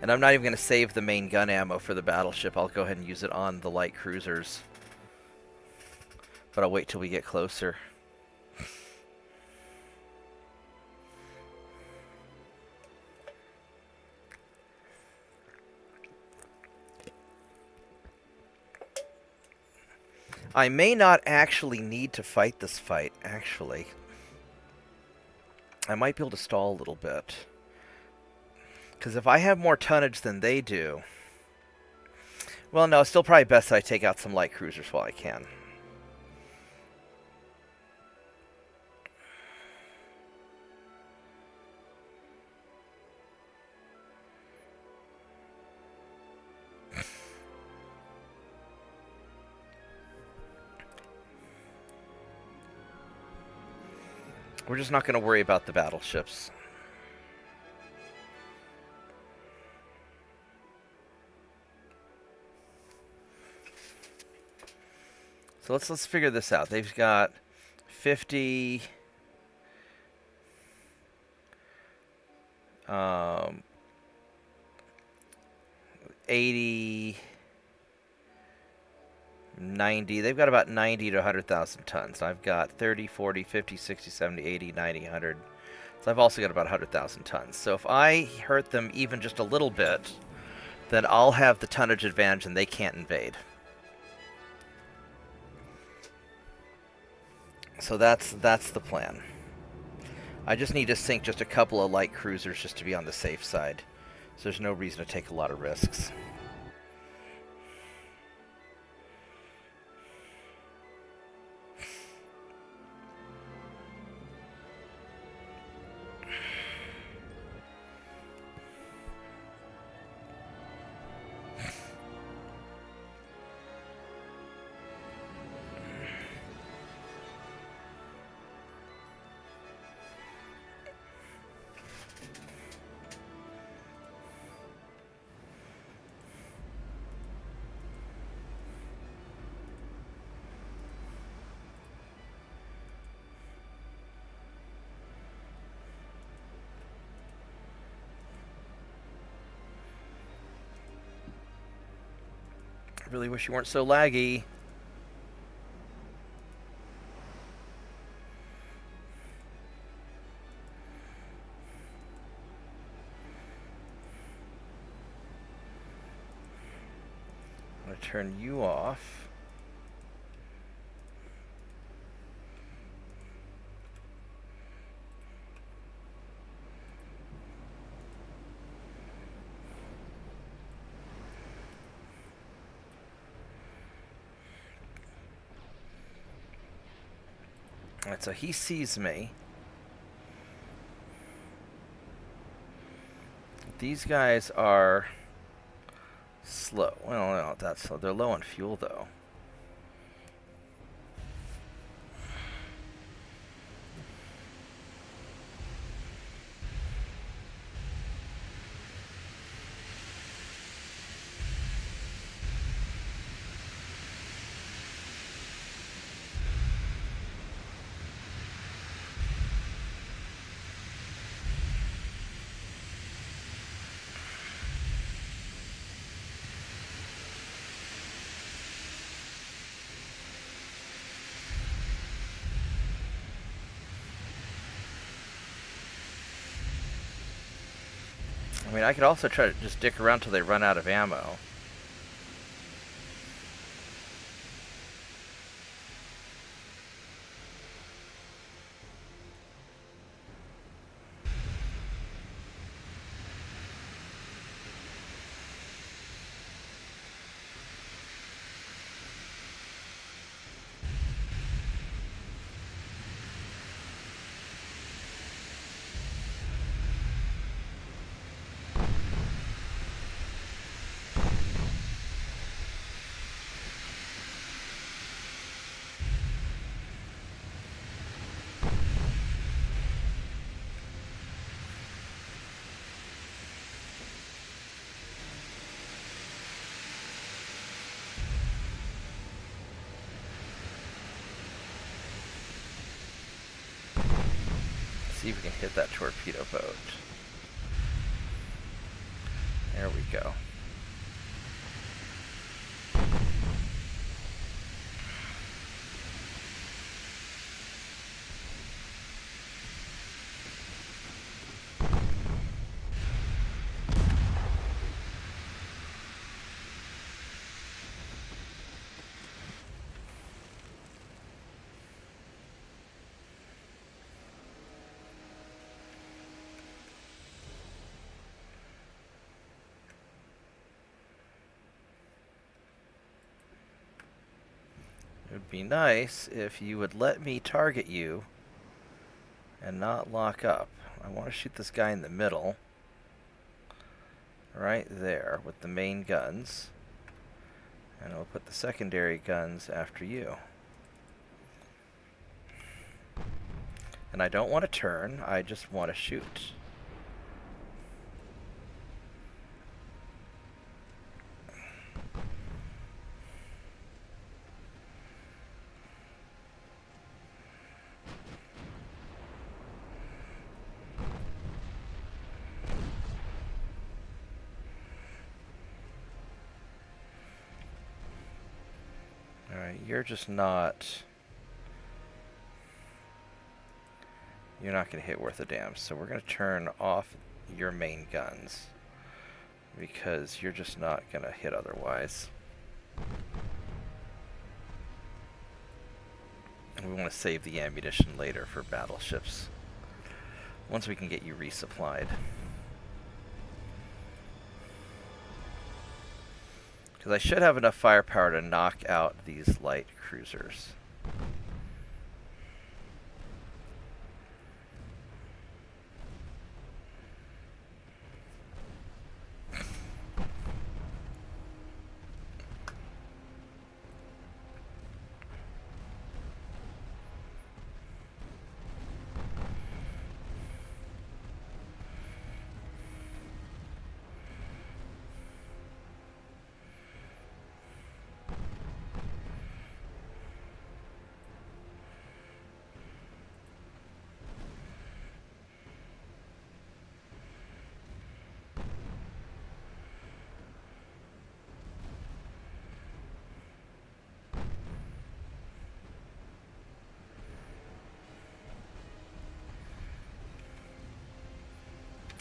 And I'm not even going to save the main gun ammo for the battleship. I'll go ahead and use it on the light cruisers. But I'll wait till we get closer. I may not actually need to fight this fight, actually. I might be able to stall a little bit. Because if I have more tonnage than they do... Well, no, it's still probably best that I take out some light cruisers while I can. We're just not going to worry about the battleships. So let's figure this out. They've got 50 80 90. They've got about 90 to 100,000 tons. I've got 30, 40, 50, 60, 70, 80, 90, 100. So I've also got about 100,000 tons. So if I hurt them even just a little bit, then I'll have the tonnage advantage and they can't invade. So that's the plan. I just need to sink just a couple of light cruisers just to be on the safe side. So there's no reason to take a lot of risks. I really wish you weren't so laggy. I'm going to turn you off. Alright, so he sees me. These guys are slow. Well, they're not that slow. They're low on fuel, though. I mean, I could also try to just dick around till they run out of ammo. See if we can hit that torpedo boat. There we go. It would be nice if you would let me target you and not lock up. I want to shoot this guy in the middle. Right there with the main guns. And I'll put the secondary guns after you. And I don't want to turn, I just want to shoot. Alright, you're just not... You're not going to hit worth a damn, so we're going to turn off your main guns. Because you're just not going to hit otherwise. And we want to save the ammunition later for battleships. Once we can get you resupplied. Because I should have enough firepower to knock out these light cruisers.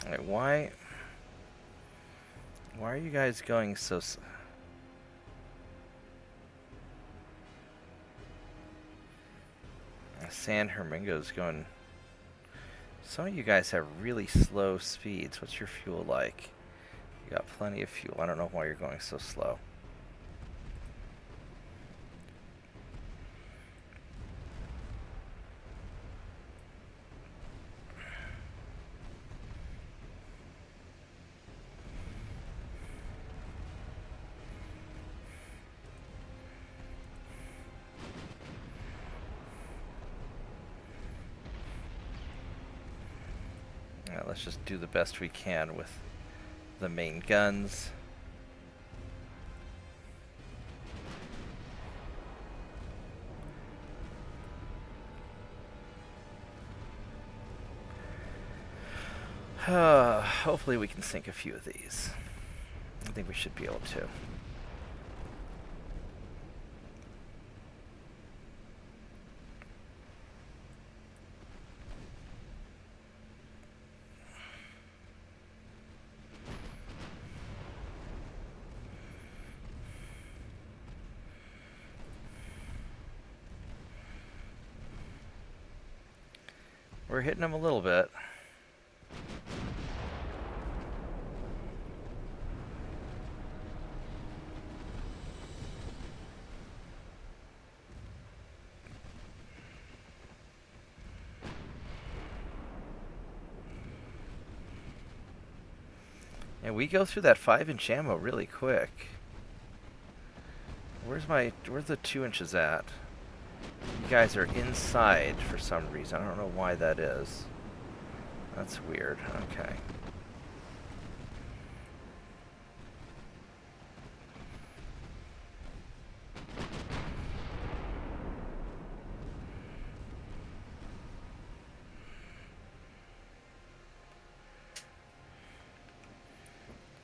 Alright, why are you guys going so... San Hermingo's going... Some of you guys have really slow speeds. What's your fuel like? You got plenty of fuel. I don't know why you're going so slow. Let's just do the best we can with the main guns. Hopefully we can sink a few of these. I think we should be able to. We're hitting them a little bit. And we go through that 5-inch ammo really quick. Where's the 2 inches at? You guys are inside for some reason. I don't know why that is. That's weird. Okay.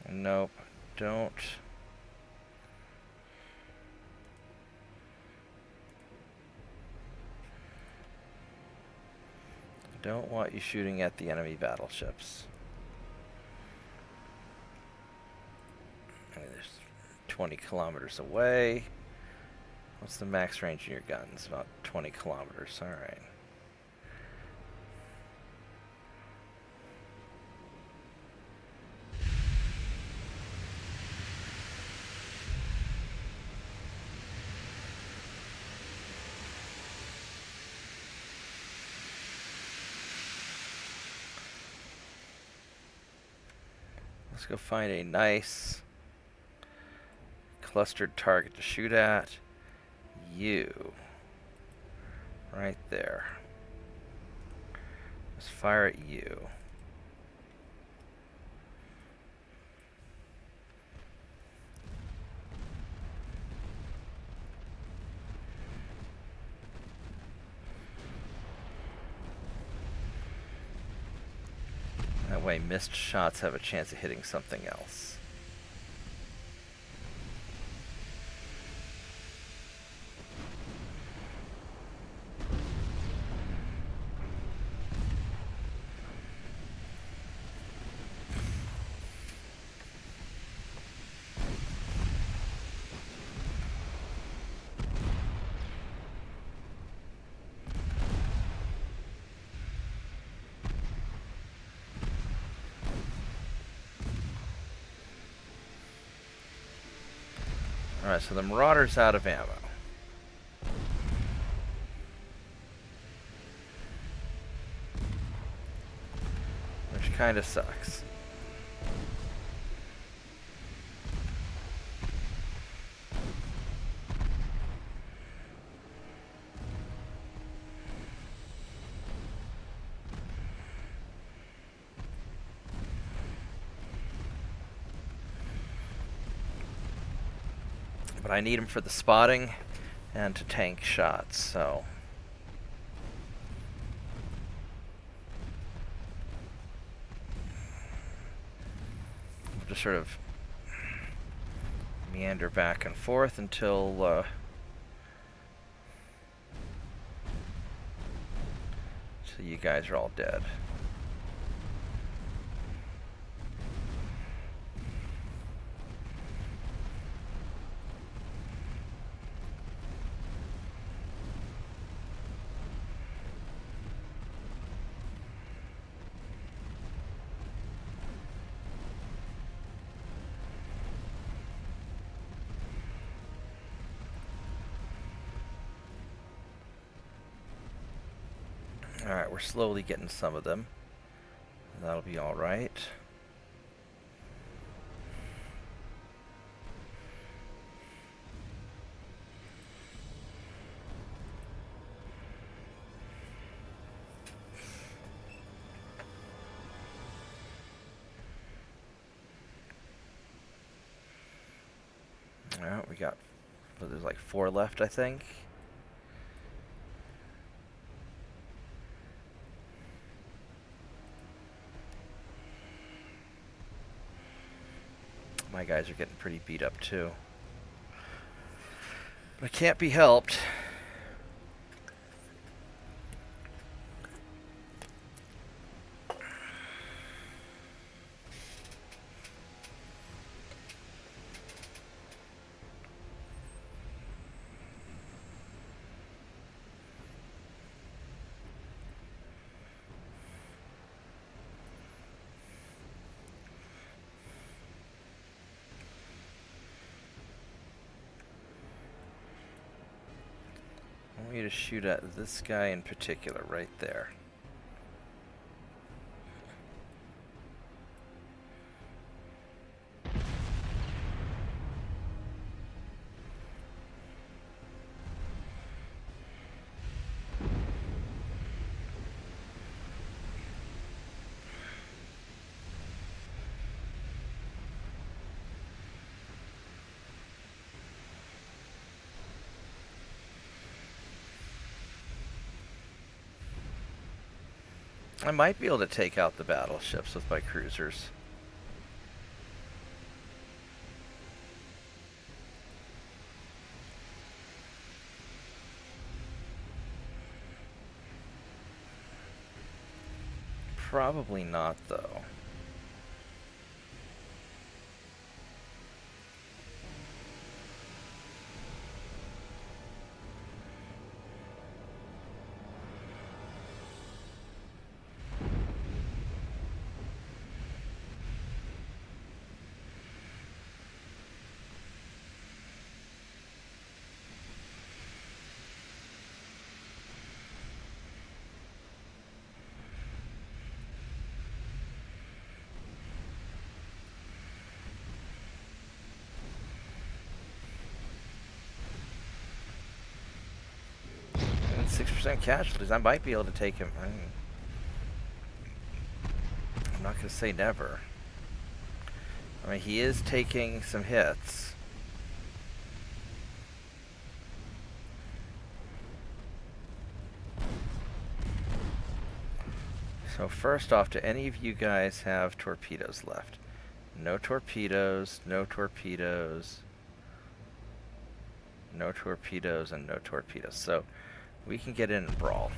Nope. Don't. Don't want you shooting at the enemy battleships. There's 20 kilometers away. What's the max range of your guns? About 20 kilometers. All right. Let's go find a nice clustered target to shoot at. You. Right there. Let's fire at you. That way missed shots have a chance of hitting something else. Alright, so the Marauder's out of ammo. Which kind of sucks. But I need him for the spotting and to tank shots, so. We'll just sort of meander back and forth until you guys are all dead. Alright, we're slowly getting some of them. That'll be alright. Alright, we got, well, there's like 4 left, I think. My guys are getting pretty beat up too. But it can't be helped. want you to shoot at this guy in particular, right there. I might be able to take out the battleships with my cruisers. Probably not, though. And 6% casualties. I might be able to take him. I'm not going to say never. I mean, he is taking some hits. So first off, do any of you guys have torpedoes left? No torpedoes, no torpedoes, no torpedoes, and no torpedoes. So we can get in and brawl.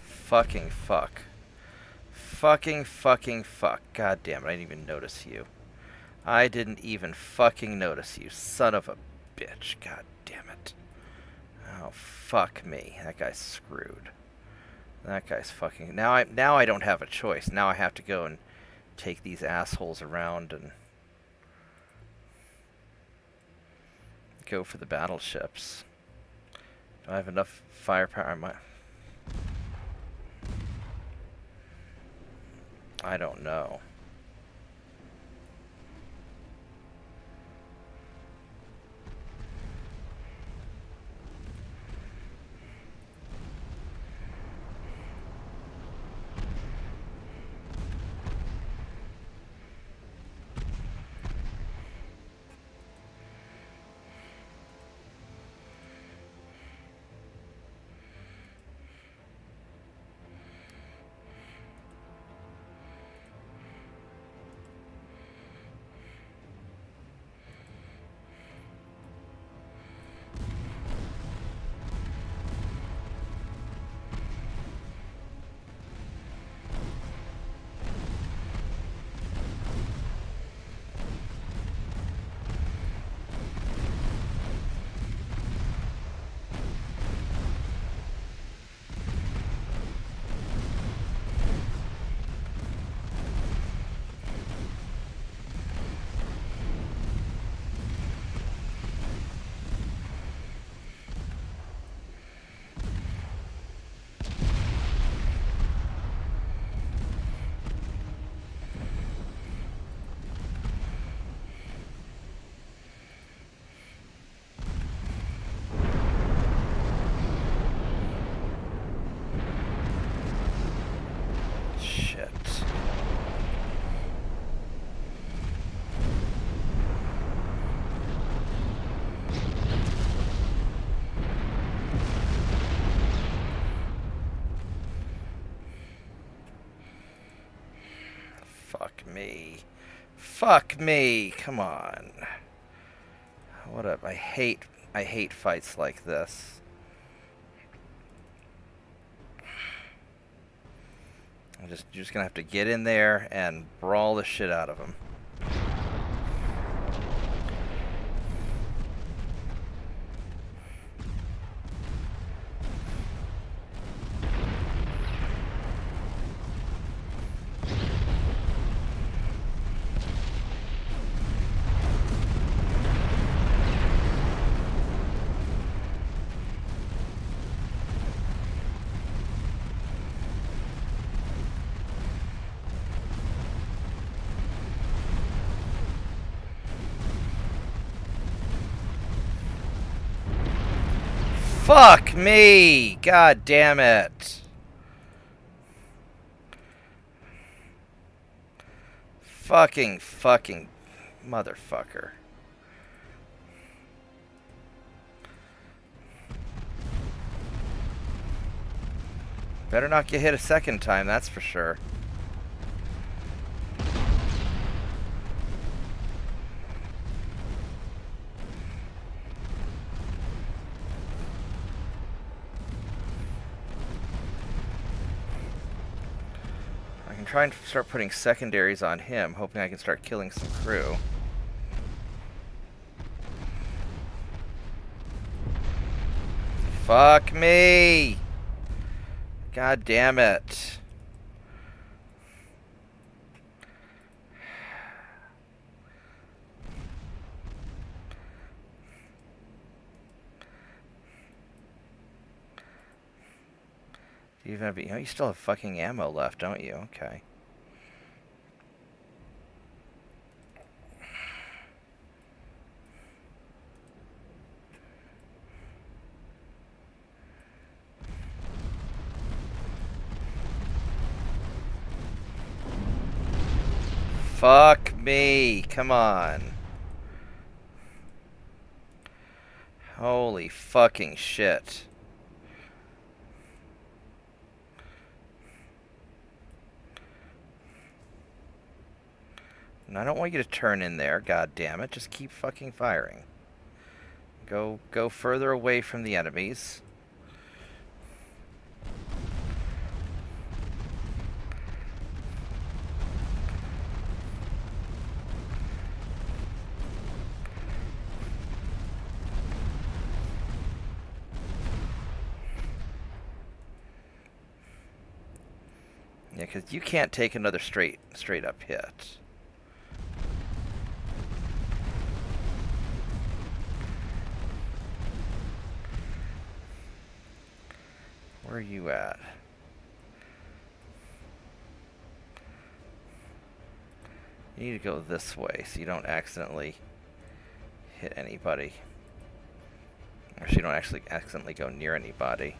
Fucking fuck. Fucking fuck. God damn it, I didn't even notice you. I didn't even fucking notice you, son of a bitch. God damn it. Oh, fuck me. That guy's screwed. That guy's fucking... Now I don't have a choice. Now I have to go and take these assholes around and go for the battleships. Do I have enough firepower? I don't know. Fuck me. Come on. What up? I hate fights like this. You're just gonna have to get in there and brawl the shit out of them. Fuck me! God damn it! Fucking motherfucker. Better not get hit a second time, that's for sure. I can try and start putting secondaries on him, hoping I can start killing some crew. Fuck me! God damn it. You still have fucking ammo left, don't you? Okay. Fuck me. Come on. Holy fucking shit. And I don't want you to turn in there, god damn it. Just keep fucking firing. Go further away from the enemies. Yeah, because you can't take another straight up hit. Where are you at? You need to go this way so you don't accidentally hit anybody. Or so you don't actually accidentally go near anybody.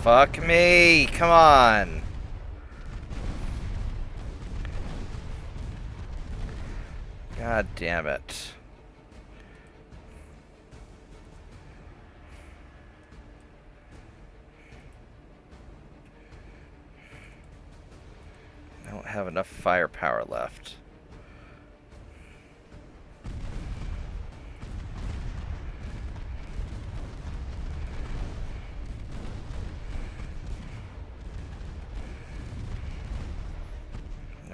Fuck me! Come on! God damn it. I don't have enough firepower left.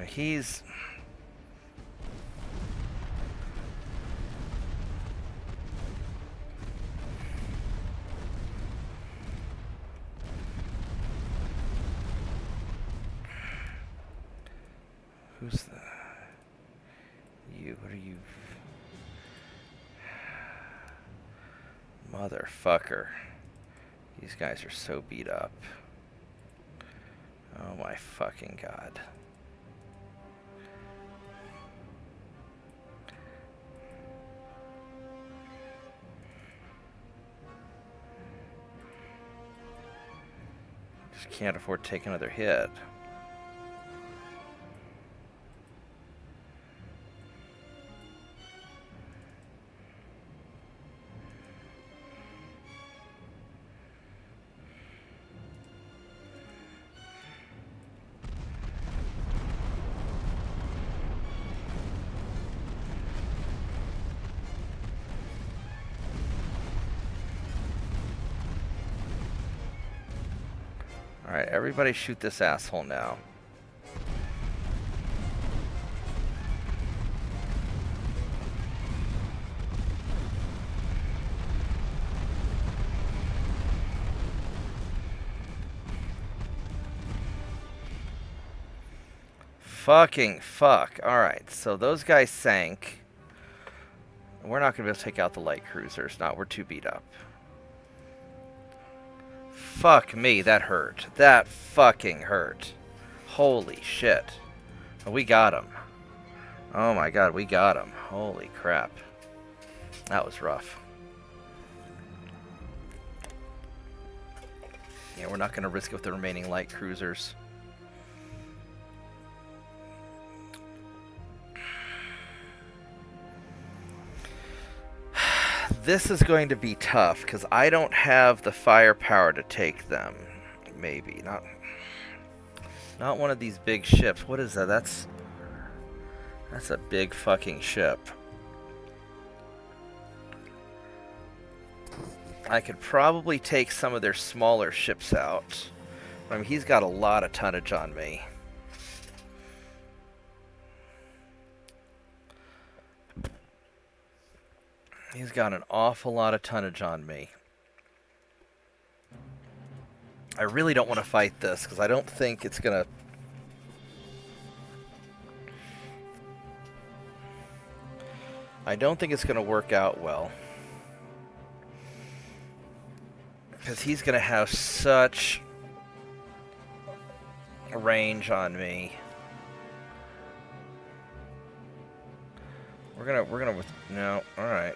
He's... Who's the... You, what are you... Motherfucker. These guys are so beat up. Oh my fucking god. Just can't afford to take another hit. Alright, everybody shoot this asshole now. Fucking fuck. Alright, so those guys sank. We're not going to be able to take out the light cruisers. We're too beat up. Fuck me, that hurt. That fucking hurt. Holy shit. We got him. Oh my god, we got him. Holy crap. That was rough. Yeah, we're not going to risk it with the remaining light cruisers. This is going to be tough, because I don't have the firepower to take them. Maybe. Not one of these big ships. What is that? That's a big fucking ship. I could probably take some of their smaller ships out. I mean, he's got a lot of tonnage on me. He's got an awful lot of tonnage on me. I really don't want to fight this, because I don't think it's going to... I don't think it's going to work out well. Because he's going to have such a range on me. No, alright.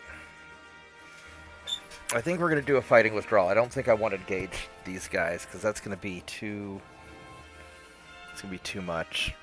I think we're going to do a fighting withdrawal. I don't think I want to engage these guys, because that's going to be too... It's going to be too much.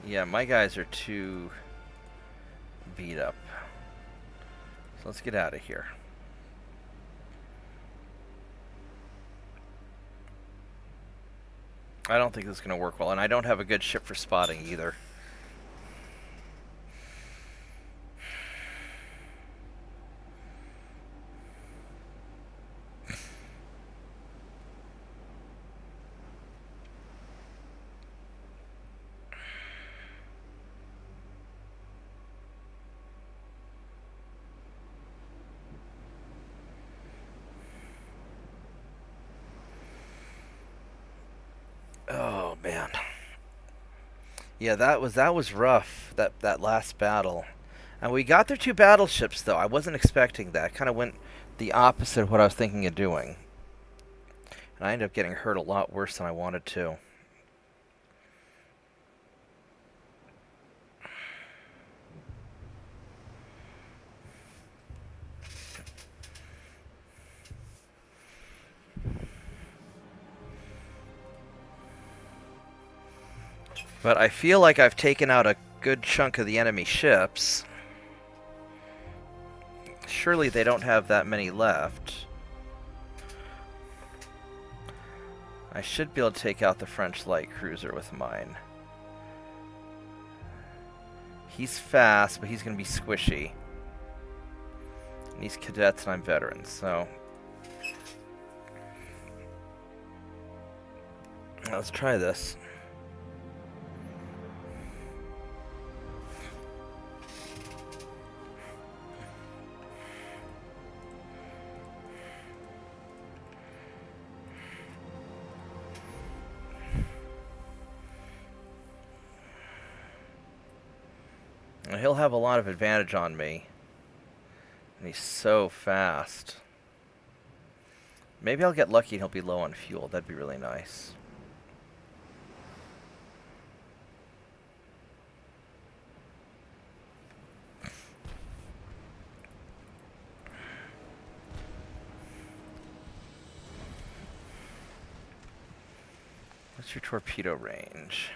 Yeah, my guys are too beat up. So let's get out of here. I don't think this is going to work well, and I don't have a good ship for spotting either. Oh man. Yeah, that was rough, that last battle. And we got their 2 battleships though. I wasn't expecting that. Kind of went the opposite of what I was thinking of doing. And I ended up getting hurt a lot worse than I wanted to. But I feel like I've taken out a good chunk of the enemy ships. Surely they don't have that many left. I should be able to take out the French light cruiser with mine. He's fast, but he's going to be squishy. And he's cadets and I'm veterans, so... Let's try this. He'll have a lot of advantage on me. And he's so fast. Maybe I'll get lucky and he'll be low on fuel. That'd be really nice. What's your torpedo range?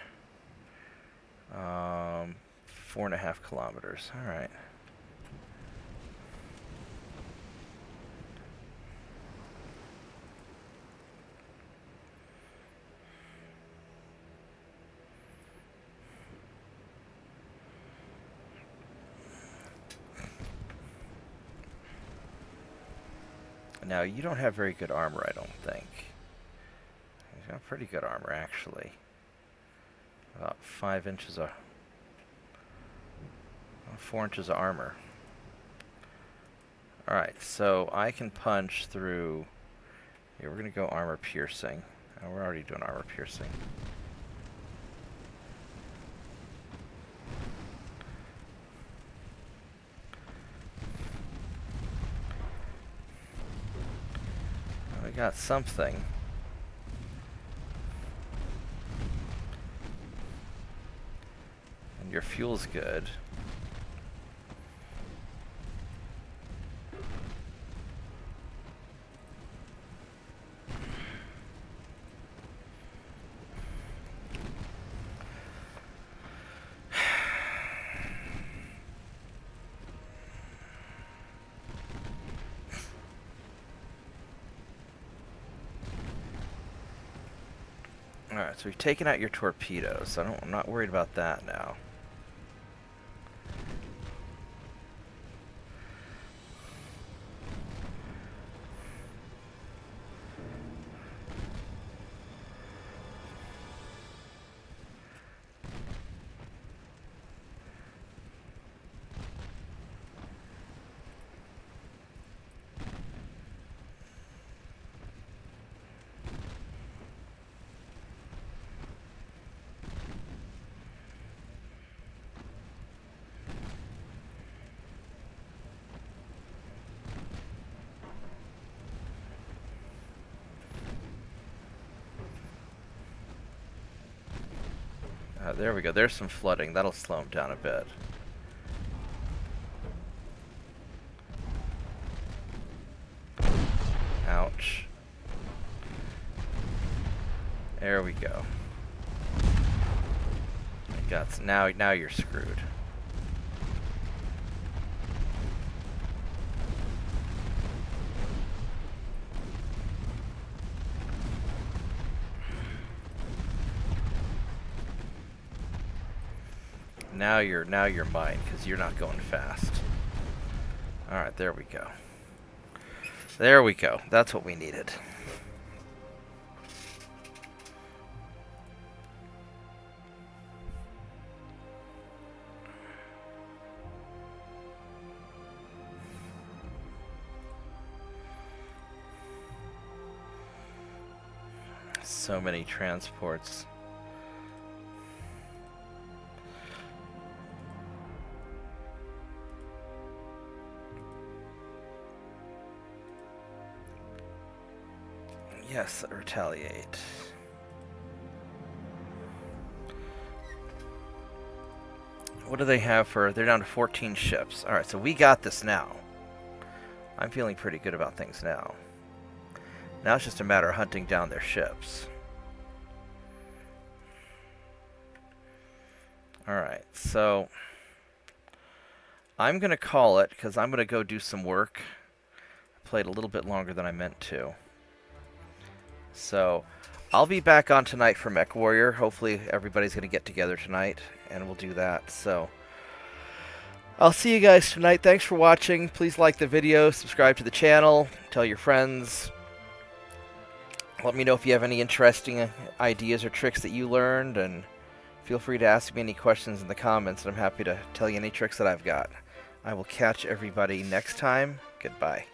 4.5 kilometers. All right. Now, you don't have very good armor, I don't think. He's got pretty good armor, actually. About 5 inches of... 4 inches of armor. Alright, so I can punch through... Here, we're going to go armor piercing. Oh, we're already doing armor piercing. We got something. And your fuel's good. Alright, so we've taken out your torpedoes, so I'm not worried about that now. There we go. There's some flooding. That'll slow him down a bit. Ouch. There we go. Now you're screwed. Now you're mine, because you're not going fast. Alright, there we go. There we go. That's what we needed. So many transports. Yes, retaliate. What do they have for... They're down to 14 ships. Alright, so we got this now. I'm feeling pretty good about things now. Now it's just a matter of hunting down their ships. Alright, so... I'm going to call it, because I'm going to go do some work. I played a little bit longer than I meant to. So, I'll be back on tonight for Mech Warrior. Hopefully everybody's going to get together tonight, and we'll do that. So, I'll see you guys tonight. Thanks for watching. Please like the video, subscribe to the channel, tell your friends. Let me know if you have any interesting ideas or tricks that you learned, and feel free to ask me any questions in the comments, and I'm happy to tell you any tricks that I've got. I will catch everybody next time. Goodbye.